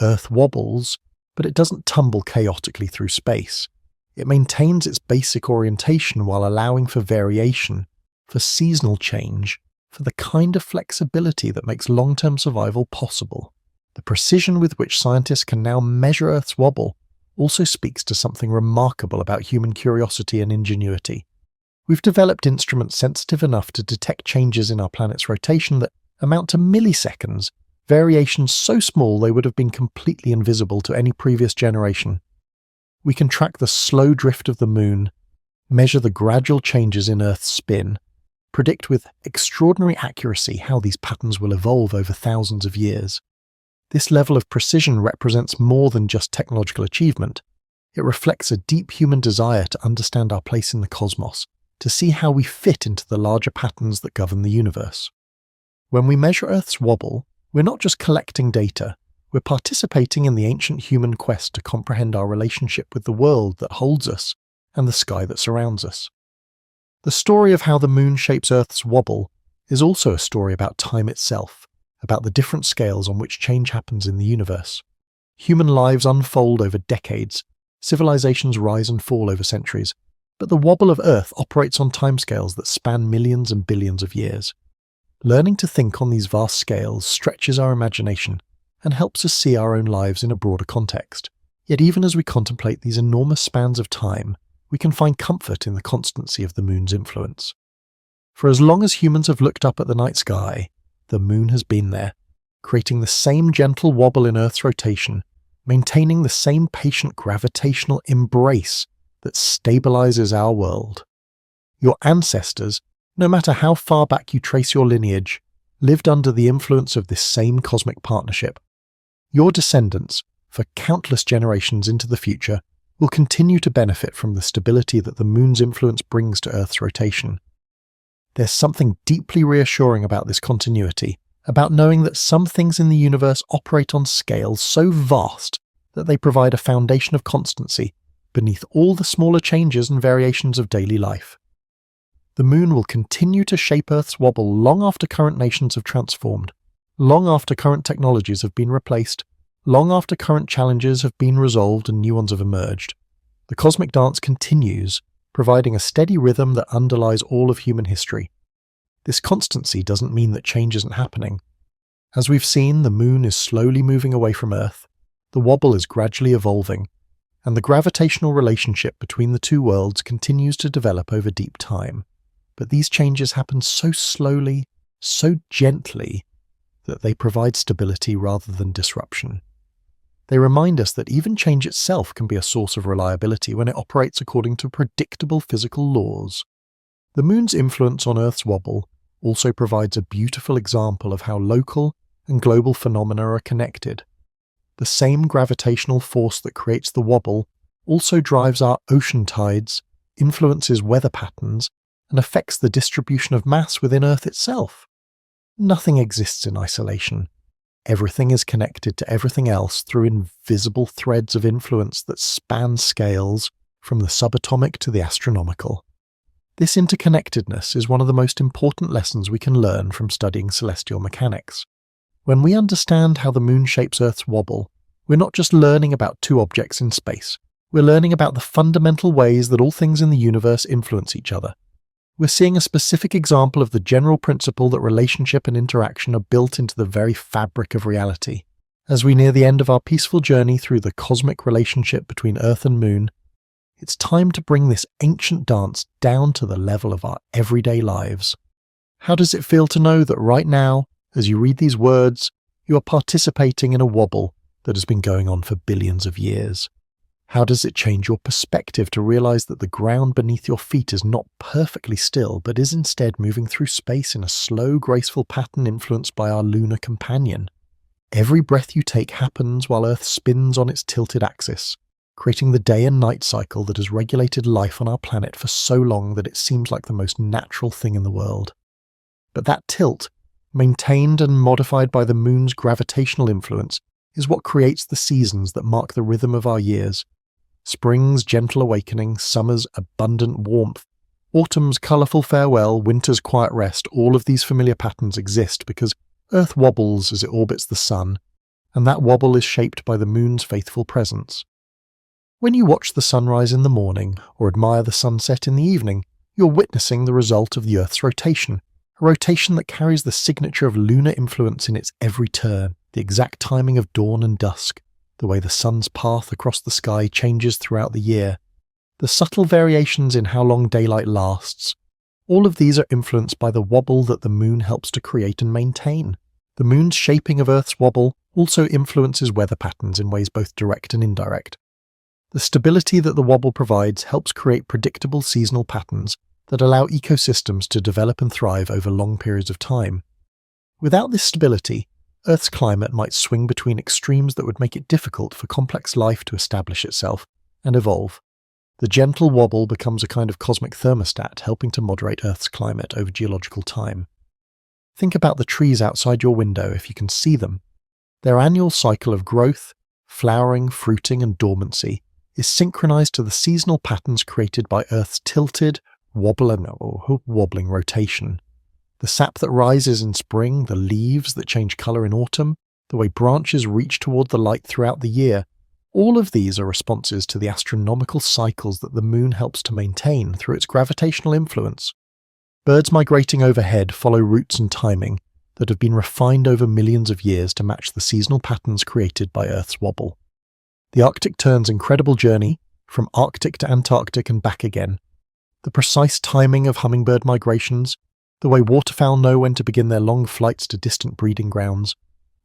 Earth wobbles, but it doesn't tumble chaotically through space. It maintains its basic orientation while allowing for variation, for seasonal change, for the kind of flexibility that makes long-term survival possible. The precision with which scientists can now measure Earth's wobble also speaks to something remarkable about human curiosity and ingenuity. We've developed instruments sensitive enough to detect changes in our planet's rotation that amount to milliseconds, variations so small they would have been completely invisible to any previous generation. We can track the slow drift of the Moon, measure the gradual changes in Earth's spin, predict with extraordinary accuracy how these patterns will evolve over thousands of years. This level of precision represents more than just technological achievement. It reflects a deep human desire to understand our place in the cosmos, to see how we fit into the larger patterns that govern the universe. When we measure Earth's wobble, we're not just collecting data, we're participating in the ancient human quest to comprehend our relationship with the world that holds us and the sky that surrounds us. The story of how the Moon shapes Earth's wobble is also a story about time itself, about the different scales on which change happens in the universe. Human lives unfold over decades, civilizations rise and fall over centuries, but the wobble of Earth operates on timescales that span millions and billions of years. Learning to think on these vast scales stretches our imagination and helps us see our own lives in a broader context. Yet even as we contemplate these enormous spans of time, we can find comfort in the constancy of the Moon's influence. For as long as humans have looked up at the night sky, the Moon has been there, creating the same gentle wobble in Earth's rotation, maintaining the same patient gravitational embrace that stabilizes our world. Your ancestors, no matter how far back you trace your lineage, lived under the influence of this same cosmic partnership. Your descendants, for countless generations into the future, will continue to benefit from the stability that the moon's influence brings to Earth's rotation. There's something deeply reassuring about this continuity, about knowing that some things in the universe operate on scales so vast that they provide a foundation of constancy beneath all the smaller changes and variations of daily life. The moon will continue to shape Earth's wobble long after current nations have transformed, long after current technologies have been replaced, long after current challenges have been resolved and new ones have emerged. The cosmic dance continues, providing a steady rhythm that underlies all of human history. This constancy doesn't mean that change isn't happening. As we've seen, the moon is slowly moving away from Earth, the wobble is gradually evolving, and the gravitational relationship between the two worlds continues to develop over deep time. But these changes happen so slowly, so gently, that they provide stability rather than disruption. They remind us that even change itself can be a source of reliability when it operates according to predictable physical laws. The moon's influence on Earth's wobble also provides a beautiful example of how local and global phenomena are connected. The same gravitational force that creates the wobble also drives our ocean tides, influences weather patterns, and affects the distribution of mass within Earth itself. Nothing exists in isolation. Everything is connected to everything else through invisible threads of influence that span scales from the subatomic to the astronomical. This interconnectedness is one of the most important lessons we can learn from studying celestial mechanics. When we understand how the moon shapes Earth's wobble, we're not just learning about two objects in space. We're learning about the fundamental ways that all things in the universe influence each other. We're seeing a specific example of the general principle that relationship and interaction are built into the very fabric of reality. As we near the end of our peaceful journey through the cosmic relationship between Earth and Moon, it's time to bring this ancient dance down to the level of our everyday lives. How does it feel to know that right now, as you read these words, you are participating in a wobble that has been going on for billions of years? How does it change your perspective to realize that the ground beneath your feet is not perfectly still, but is instead moving through space in a slow, graceful pattern influenced by our lunar companion? Every breath you take happens while Earth spins on its tilted axis, creating the day and night cycle that has regulated life on our planet for so long that it seems like the most natural thing in the world. But that tilt, maintained and modified by the moon's gravitational influence, is what creates the seasons that mark the rhythm of our years. Spring's gentle awakening, summer's abundant warmth, autumn's colourful farewell, winter's quiet rest, all of these familiar patterns exist because Earth wobbles as it orbits the sun, and that wobble is shaped by the moon's faithful presence. When you watch the sunrise in the morning or admire the sunset in the evening, you're witnessing the result of the Earth's rotation, a rotation that carries the signature of lunar influence in its every turn, the exact timing of dawn and dusk, the way the sun's path across the sky changes throughout the year, the subtle variations in how long daylight lasts. All of these are influenced by the wobble that the moon helps to create and maintain. The moon's shaping of Earth's wobble also influences weather patterns in ways both direct and indirect. The stability that the wobble provides helps create predictable seasonal patterns that allow ecosystems to develop and thrive over long periods of time. Without this stability, Earth's climate might swing between extremes that would make it difficult for complex life to establish itself and evolve. The gentle wobble becomes a kind of cosmic thermostat, helping to moderate Earth's climate over geological time. Think about the trees outside your window if you can see them. Their annual cycle of growth, flowering, fruiting, and dormancy is synchronized to the seasonal patterns created by Earth's tilted, wobbling rotation. The sap that rises in spring, the leaves that change colour in autumn, the way branches reach toward the light throughout the year, all of these are responses to the astronomical cycles that the moon helps to maintain through its gravitational influence. Birds migrating overhead follow routes and timing that have been refined over millions of years to match the seasonal patterns created by Earth's wobble. The Arctic Tern's incredible journey, from Arctic to Antarctic and back again, the precise timing of hummingbird migrations, the way waterfowl know when to begin their long flights to distant breeding grounds,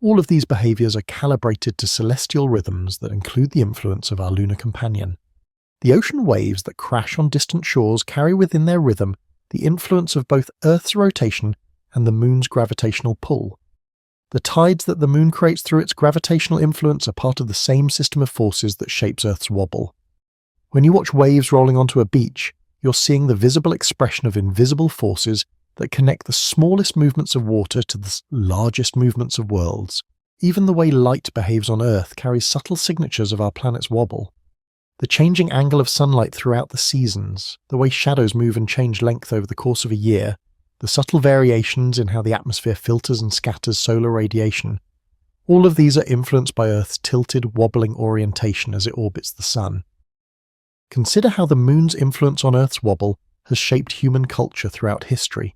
all of these behaviours are calibrated to celestial rhythms that include the influence of our lunar companion. The ocean waves that crash on distant shores carry within their rhythm the influence of both Earth's rotation and the moon's gravitational pull. The tides that the moon creates through its gravitational influence are part of the same system of forces that shapes Earth's wobble. When you watch waves rolling onto a beach, you're seeing the visible expression of invisible forces that connect the smallest movements of water to the largest movements of worlds. Even the way light behaves on Earth carries subtle signatures of our planet's wobble. The changing angle of sunlight throughout the seasons, the way shadows move and change length over the course of a year, the subtle variations in how the atmosphere filters and scatters solar radiation, all of these are influenced by Earth's tilted, wobbling orientation as it orbits the Sun. Consider how the moon's influence on Earth's wobble has shaped human culture throughout history.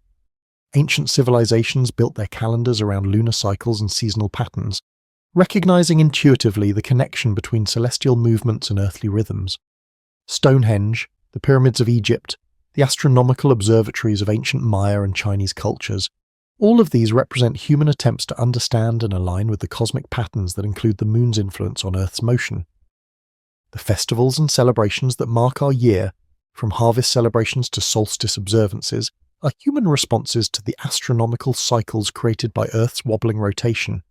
Ancient civilizations built their calendars around lunar cycles and seasonal patterns, recognizing intuitively the connection between celestial movements and earthly rhythms. Stonehenge, the pyramids of Egypt, the astronomical observatories of ancient Maya and Chinese cultures, all of these represent human attempts to understand and align with the cosmic patterns that include the moon's influence on Earth's motion. The festivals and celebrations that mark our year, from harvest celebrations to solstice observances, are human responses to the astronomical cycles created by Earth's wobbling rotation.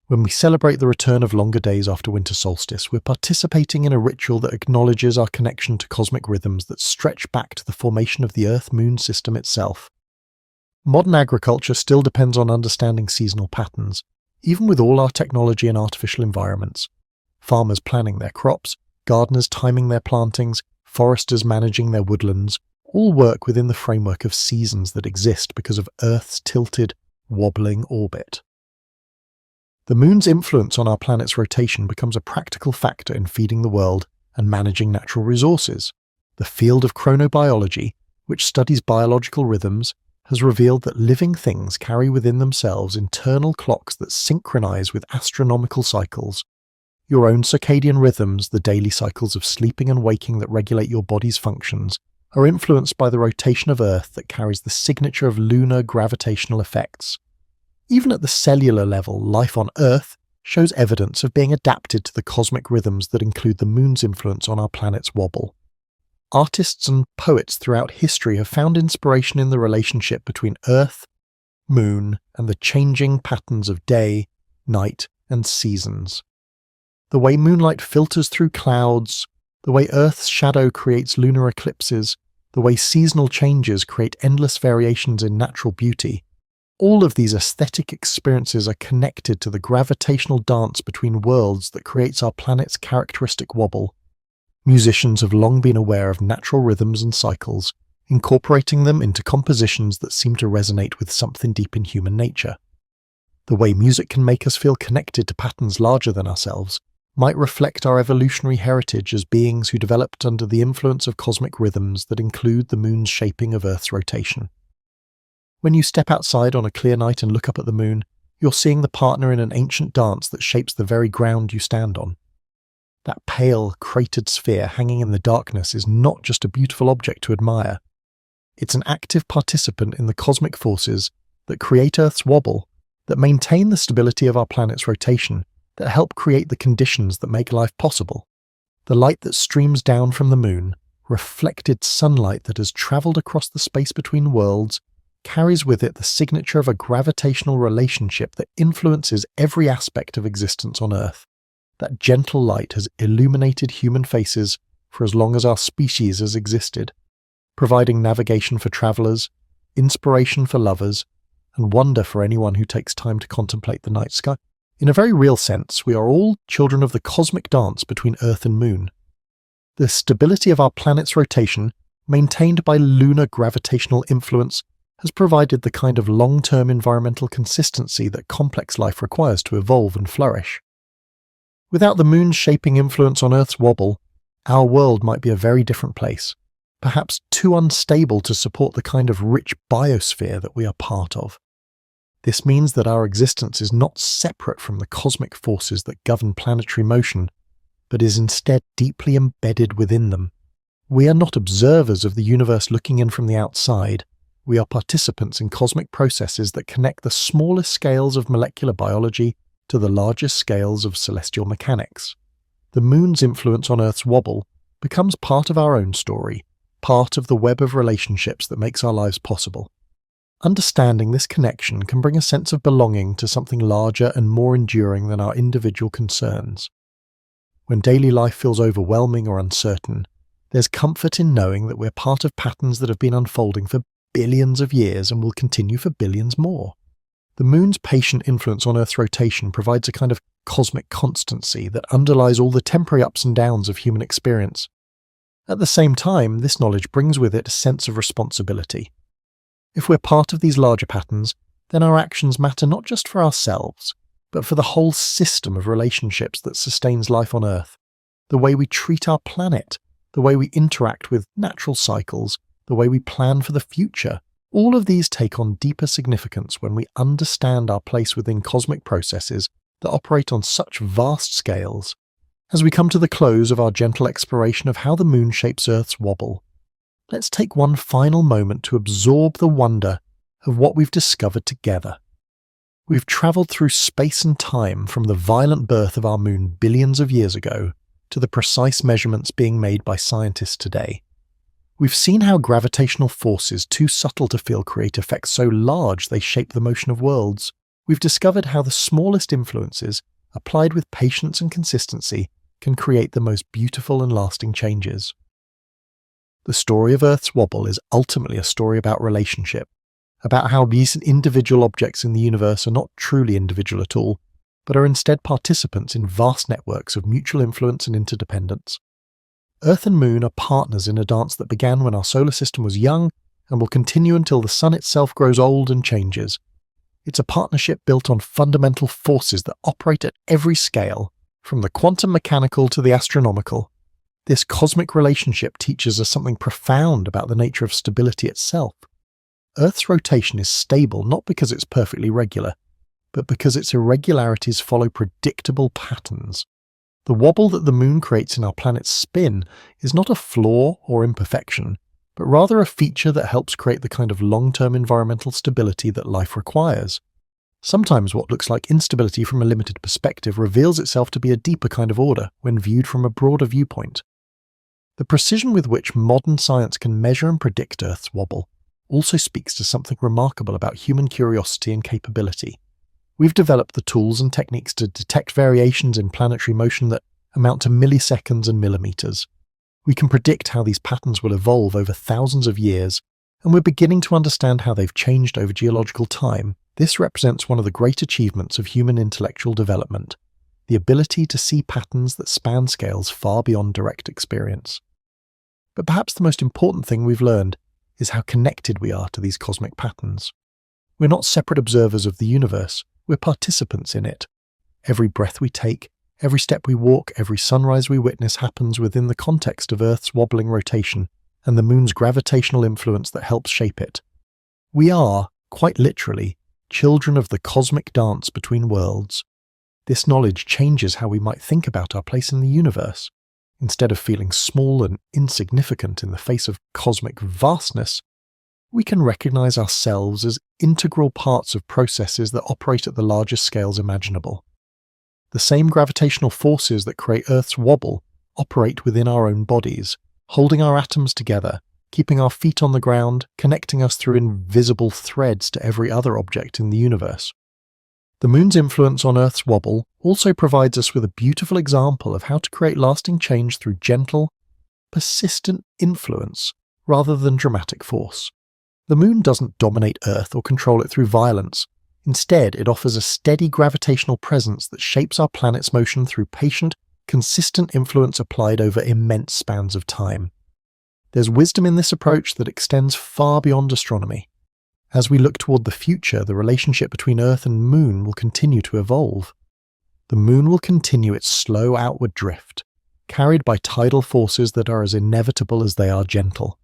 When we celebrate the return of longer days after winter solstice, we're participating in a ritual that acknowledges our connection to cosmic rhythms that stretch back to the formation of the Earth-Moon system itself. Modern agriculture still depends on understanding seasonal patterns, even with all our technology and artificial environments. Farmers planning their crops, gardeners timing their plantings, foresters managing their woodlands, all work within the framework of seasons that exist because of Earth's tilted, wobbling orbit. The moon's influence on our planet's rotation becomes a practical factor in feeding the world and managing natural resources. The field of chronobiology, which studies biological rhythms, has revealed that living things carry within themselves internal clocks that synchronize with astronomical cycles. Your own circadian rhythms, the daily cycles of sleeping and waking that regulate your body's functions, are influenced by the rotation of Earth that carries the signature of lunar gravitational effects. Even at the cellular level, life on Earth shows evidence of being adapted to the cosmic rhythms that include the moon's influence on our planet's wobble. Artists and poets throughout history have found inspiration in the relationship between Earth, moon, and the changing patterns of day, night, and seasons. The way moonlight filters through clouds, the way Earth's shadow creates lunar eclipses, the way seasonal changes create endless variations in natural beauty, all of these aesthetic experiences are connected to the gravitational dance between worlds that creates our planet's characteristic wobble. Musicians have long been aware of natural rhythms and cycles, incorporating them into compositions that seem to resonate with something deep in human nature. The way music can make us feel connected to patterns larger than ourselves might reflect our evolutionary heritage as beings who developed under the influence of cosmic rhythms that include the moon's shaping of Earth's rotation. When you step outside on a clear night and look up at the moon, you're seeing the partner in an ancient dance that shapes the very ground you stand on. That pale, cratered sphere hanging in the darkness is not just a beautiful object to admire. It's an active participant in the cosmic forces that create Earth's wobble, that maintain the stability of our planet's rotation, that help create the conditions that make life possible. The light that streams down from the moon, reflected sunlight that has travelled across the space between worlds, carries with it the signature of a gravitational relationship that influences every aspect of existence on Earth. That gentle light has illuminated human faces for as long as our species has existed, providing navigation for travellers, inspiration for lovers, and wonder for anyone who takes time to contemplate the night sky. In a very real sense, we are all children of the cosmic dance between Earth and Moon. The stability of our planet's rotation, maintained by lunar gravitational influence, has provided the kind of long-term environmental consistency that complex life requires to evolve and flourish. Without the moon's shaping influence on Earth's wobble, our world might be a very different place, perhaps too unstable to support the kind of rich biosphere that we are part of. This means that our existence is not separate from the cosmic forces that govern planetary motion, but is instead deeply embedded within them. We are not observers of the universe looking in from the outside. We are participants in cosmic processes that connect the smallest scales of molecular biology to the largest scales of celestial mechanics. The moon's influence on Earth's wobble becomes part of our own story, part of the web of relationships that makes our lives possible. Understanding this connection can bring a sense of belonging to something larger and more enduring than our individual concerns. When daily life feels overwhelming or uncertain, there's comfort in knowing that we're part of patterns that have been unfolding for billions of years and will continue for billions more. The moon's patient influence on Earth's rotation provides a kind of cosmic constancy that underlies all the temporary ups and downs of human experience. At the same time, this knowledge brings with it a sense of responsibility. If we're part of these larger patterns, then our actions matter not just for ourselves, but for the whole system of relationships that sustains life on Earth. The way we treat our planet, the way we interact with natural cycles, the way we plan for the future, all of these take on deeper significance when we understand our place within cosmic processes that operate on such vast scales. As we come to the close of our gentle exploration of how the moon shapes Earth's wobble, let's take one final moment to absorb the wonder of what we've discovered together. We've travelled through space and time from the violent birth of our moon billions of years ago to the precise measurements being made by scientists today. We've seen how gravitational forces too subtle to feel create effects so large they shape the motion of worlds. We've discovered how the smallest influences, applied with patience and consistency, can create the most beautiful and lasting changes. The story of Earth's wobble is ultimately a story about relationship, about how these individual objects in the universe are not truly individual at all, but are instead participants in vast networks of mutual influence and interdependence. Earth and Moon are partners in a dance that began when our solar system was young and will continue until the Sun itself grows old and changes. It's a partnership built on fundamental forces that operate at every scale, from the quantum mechanical to the astronomical. This cosmic relationship teaches us something profound about the nature of stability itself. Earth's rotation is stable not because it's perfectly regular, but because its irregularities follow predictable patterns. The wobble that the moon creates in our planet's spin is not a flaw or imperfection, but rather a feature that helps create the kind of long-term environmental stability that life requires. Sometimes what looks like instability from a limited perspective reveals itself to be a deeper kind of order when viewed from a broader viewpoint. The precision with which modern science can measure and predict Earth's wobble also speaks to something remarkable about human curiosity and capability. We've developed the tools and techniques to detect variations in planetary motion that amount to milliseconds and millimeters. We can predict how these patterns will evolve over thousands of years, and we're beginning to understand how they've changed over geological time. This represents one of the great achievements of human intellectual development, the ability to see patterns that span scales far beyond direct experience. But perhaps the most important thing we've learned is how connected we are to these cosmic patterns. We're not separate observers of the universe, we're participants in it. Every breath we take, every step we walk, every sunrise we witness happens within the context of Earth's wobbling rotation and the moon's gravitational influence that helps shape it. We are, quite literally, children of the cosmic dance between worlds. This knowledge changes how we might think about our place in the universe. Instead of feeling small and insignificant in the face of cosmic vastness, we can recognize ourselves as integral parts of processes that operate at the largest scales imaginable. The same gravitational forces that create Earth's wobble operate within our own bodies, holding our atoms together, keeping our feet on the ground, connecting us through invisible threads to every other object in the universe. The moon's influence on Earth's wobble also provides us with a beautiful example of how to create lasting change through gentle, persistent influence rather than dramatic force. The moon doesn't dominate Earth or control it through violence. Instead, it offers a steady gravitational presence that shapes our planet's motion through patient, consistent influence applied over immense spans of time. There's wisdom in this approach that extends far beyond astronomy. As we look toward the future, the relationship between Earth and Moon will continue to evolve. The Moon will continue its slow outward drift, carried by tidal forces that are as inevitable as they are gentle.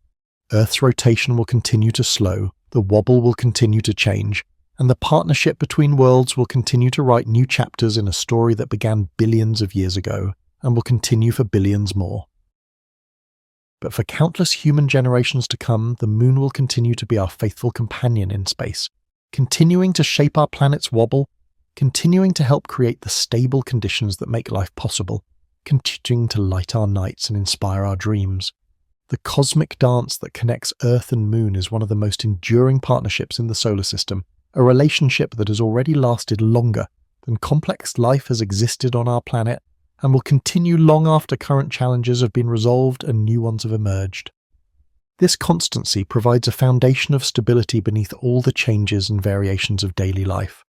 Earth's rotation will continue to slow, the wobble will continue to change, and the partnership between worlds will continue to write new chapters in a story that began billions of years ago and will continue for billions more. But for countless human generations to come, the Moon will continue to be our faithful companion in space, continuing to shape our planet's wobble, continuing to help create the stable conditions that make life possible, continuing to light our nights and inspire our dreams. The cosmic dance that connects Earth and Moon is one of the most enduring partnerships in the solar system, a relationship that has already lasted longer than complex life has existed on our planet and will continue long after current challenges have been resolved and new ones have emerged. This constancy provides a foundation of stability beneath all the changes and variations of daily life.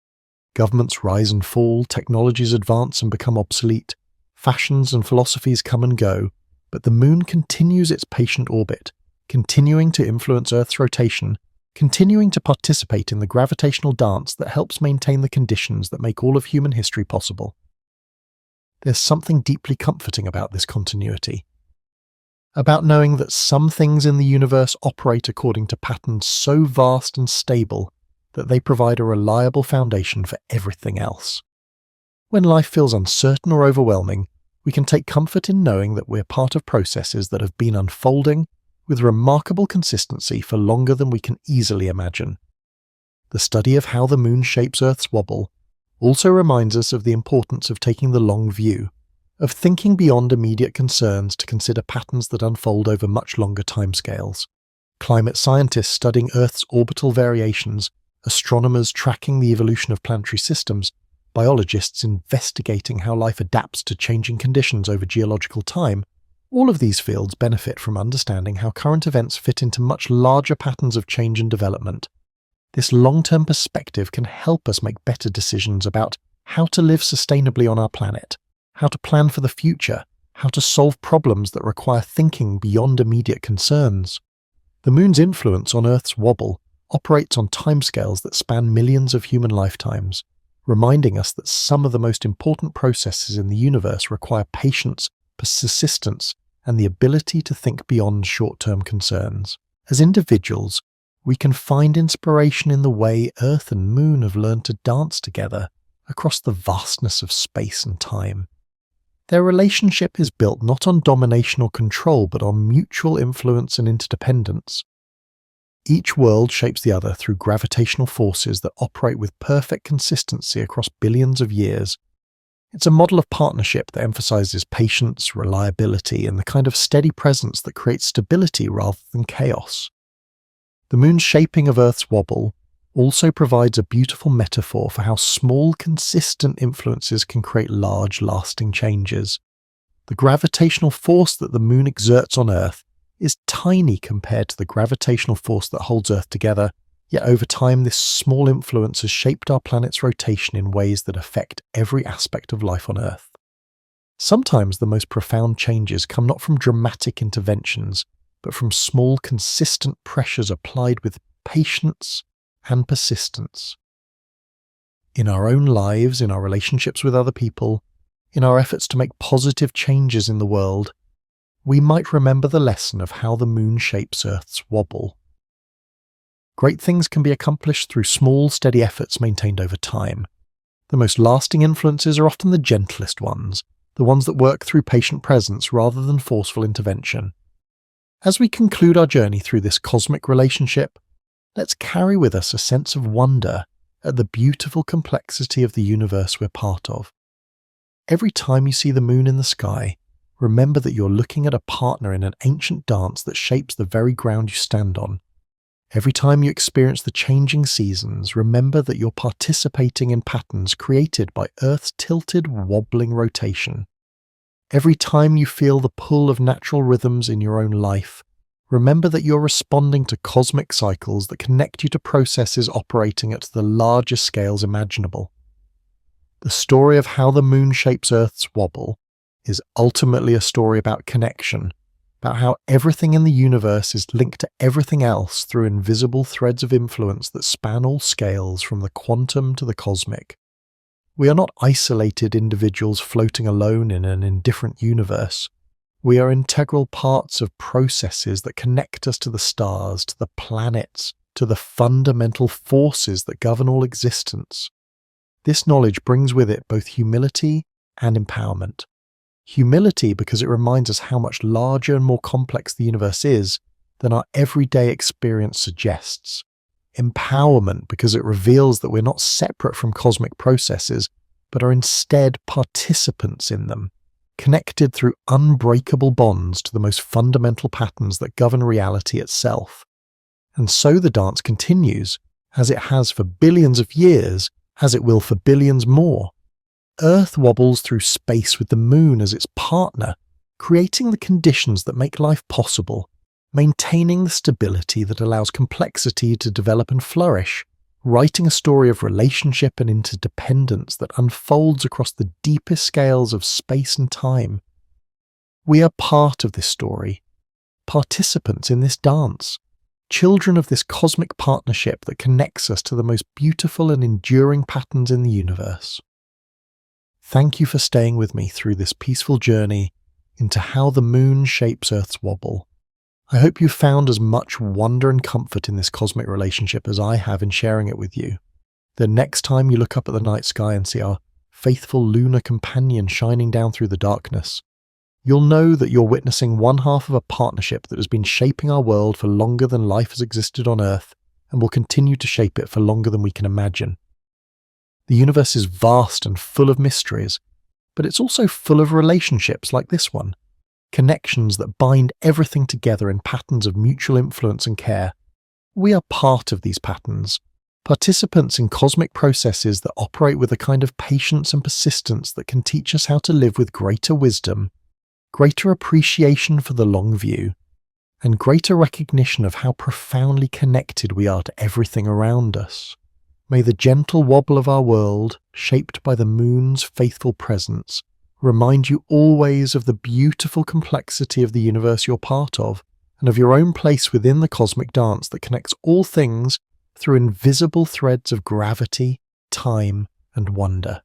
Governments rise and fall, technologies advance and become obsolete, fashions and philosophies come and go, but the Moon continues its patient orbit, continuing to influence Earth's rotation, continuing to participate in the gravitational dance that helps maintain the conditions that make all of human history possible. There's something deeply comforting about this continuity, about knowing that some things in the universe operate according to patterns so vast and stable that they provide a reliable foundation for everything else. When life feels uncertain or overwhelming, we can take comfort in knowing that we're part of processes that have been unfolding with remarkable consistency for longer than we can easily imagine. The study of how the Moon shapes Earth's wobble also reminds us of the importance of taking the long view, of thinking beyond immediate concerns to consider patterns that unfold over much longer timescales. Climate scientists studying Earth's orbital variations, astronomers tracking the evolution of planetary systems, biologists investigating how life adapts to changing conditions over geological time, all of these fields benefit from understanding how current events fit into much larger patterns of change and development. This long-term perspective can help us make better decisions about how to live sustainably on our planet, how to plan for the future, how to solve problems that require thinking beyond immediate concerns. The Moon's influence on Earth's wobble operates on timescales that span millions of human lifetimes, reminding us that some of the most important processes in the universe require patience, persistence, and the ability to think beyond short-term concerns. As individuals, we can find inspiration in the way Earth and Moon have learned to dance together across the vastness of space and time. Their relationship is built not on domination or control, but on mutual influence and interdependence. Each world shapes the other through gravitational forces that operate with perfect consistency across billions of years. It's a model of partnership that emphasizes patience, reliability, and the kind of steady presence that creates stability rather than chaos. The Moon's shaping of Earth's wobble also provides a beautiful metaphor for how small, consistent influences can create large, lasting changes. The gravitational force that the Moon exerts on Earth is tiny compared to the gravitational force that holds Earth together, yet over time this small influence has shaped our planet's rotation in ways that affect every aspect of life on Earth. Sometimes the most profound changes come not from dramatic interventions, but from small, consistent pressures applied with patience and persistence. In our own lives, in our relationships with other people, in our efforts to make positive changes in the world, we might remember the lesson of how the Moon shapes Earth's wobble. Great things can be accomplished through small, steady efforts maintained over time. The most lasting influences are often the gentlest ones, the ones that work through patient presence rather than forceful intervention. As we conclude our journey through this cosmic relationship, let's carry with us a sense of wonder at the beautiful complexity of the universe we're part of. Every time you see the Moon in the sky, remember that you're looking at a partner in an ancient dance that shapes the very ground you stand on. Every time you experience the changing seasons, remember that you're participating in patterns created by Earth's tilted, wobbling rotation. Every time you feel the pull of natural rhythms in your own life, remember that you're responding to cosmic cycles that connect you to processes operating at the largest scales imaginable. The story of how the Moon shapes Earth's wobble is ultimately a story about connection, about how everything in the universe is linked to everything else through invisible threads of influence that span all scales from the quantum to the cosmic. We are not isolated individuals floating alone in an indifferent universe. We are integral parts of processes that connect us to the stars, to the planets, to the fundamental forces that govern all existence. This knowledge brings with it both humility and empowerment. Humility because it reminds us how much larger and more complex the universe is than our everyday experience suggests. Empowerment because it reveals that we're not separate from cosmic processes, but are instead participants in them. connected through unbreakable bonds to the most fundamental patterns that govern reality itself. And so the dance continues, as it has for billions of years, as it will for billions more. Earth wobbles through space with the moon as its partner, creating the conditions that make life possible, maintaining the stability that allows complexity to develop and flourish, writing a story of relationship and interdependence that unfolds across the deepest scales of space and time. We are part of this story, participants in this dance, children of this cosmic partnership that connects us to the most beautiful and enduring patterns in the universe. Thank you for staying with me through this peaceful journey into how the moon shapes Earth's wobble. I hope you found as much wonder and comfort in this cosmic relationship as I have in sharing it with you. The next time you look up at the night sky and see our faithful lunar companion shining down through the darkness, you'll know that you're witnessing one half of a partnership that has been shaping our world for longer than life has existed on Earth and will continue to shape it for longer than we can imagine. The universe is vast and full of mysteries, but it's also full of relationships like this one, connections that bind everything together in patterns of mutual influence and care. We are part of these patterns, participants in cosmic processes that operate with a kind of patience and persistence that can teach us how to live with greater wisdom, greater appreciation for the long view, and greater recognition of how profoundly connected we are to everything around us. May the gentle wobble of our world, shaped by the moon's faithful presence, remind you always of the beautiful complexity of the universe you're part of, and of your own place within the cosmic dance that connects all things through invisible threads of gravity, time, and wonder.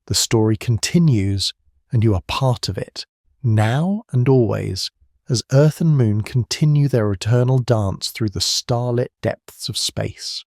The story continues, and you are part of it, now and always, as Earth and Moon continue their eternal dance through the starlit depths of space.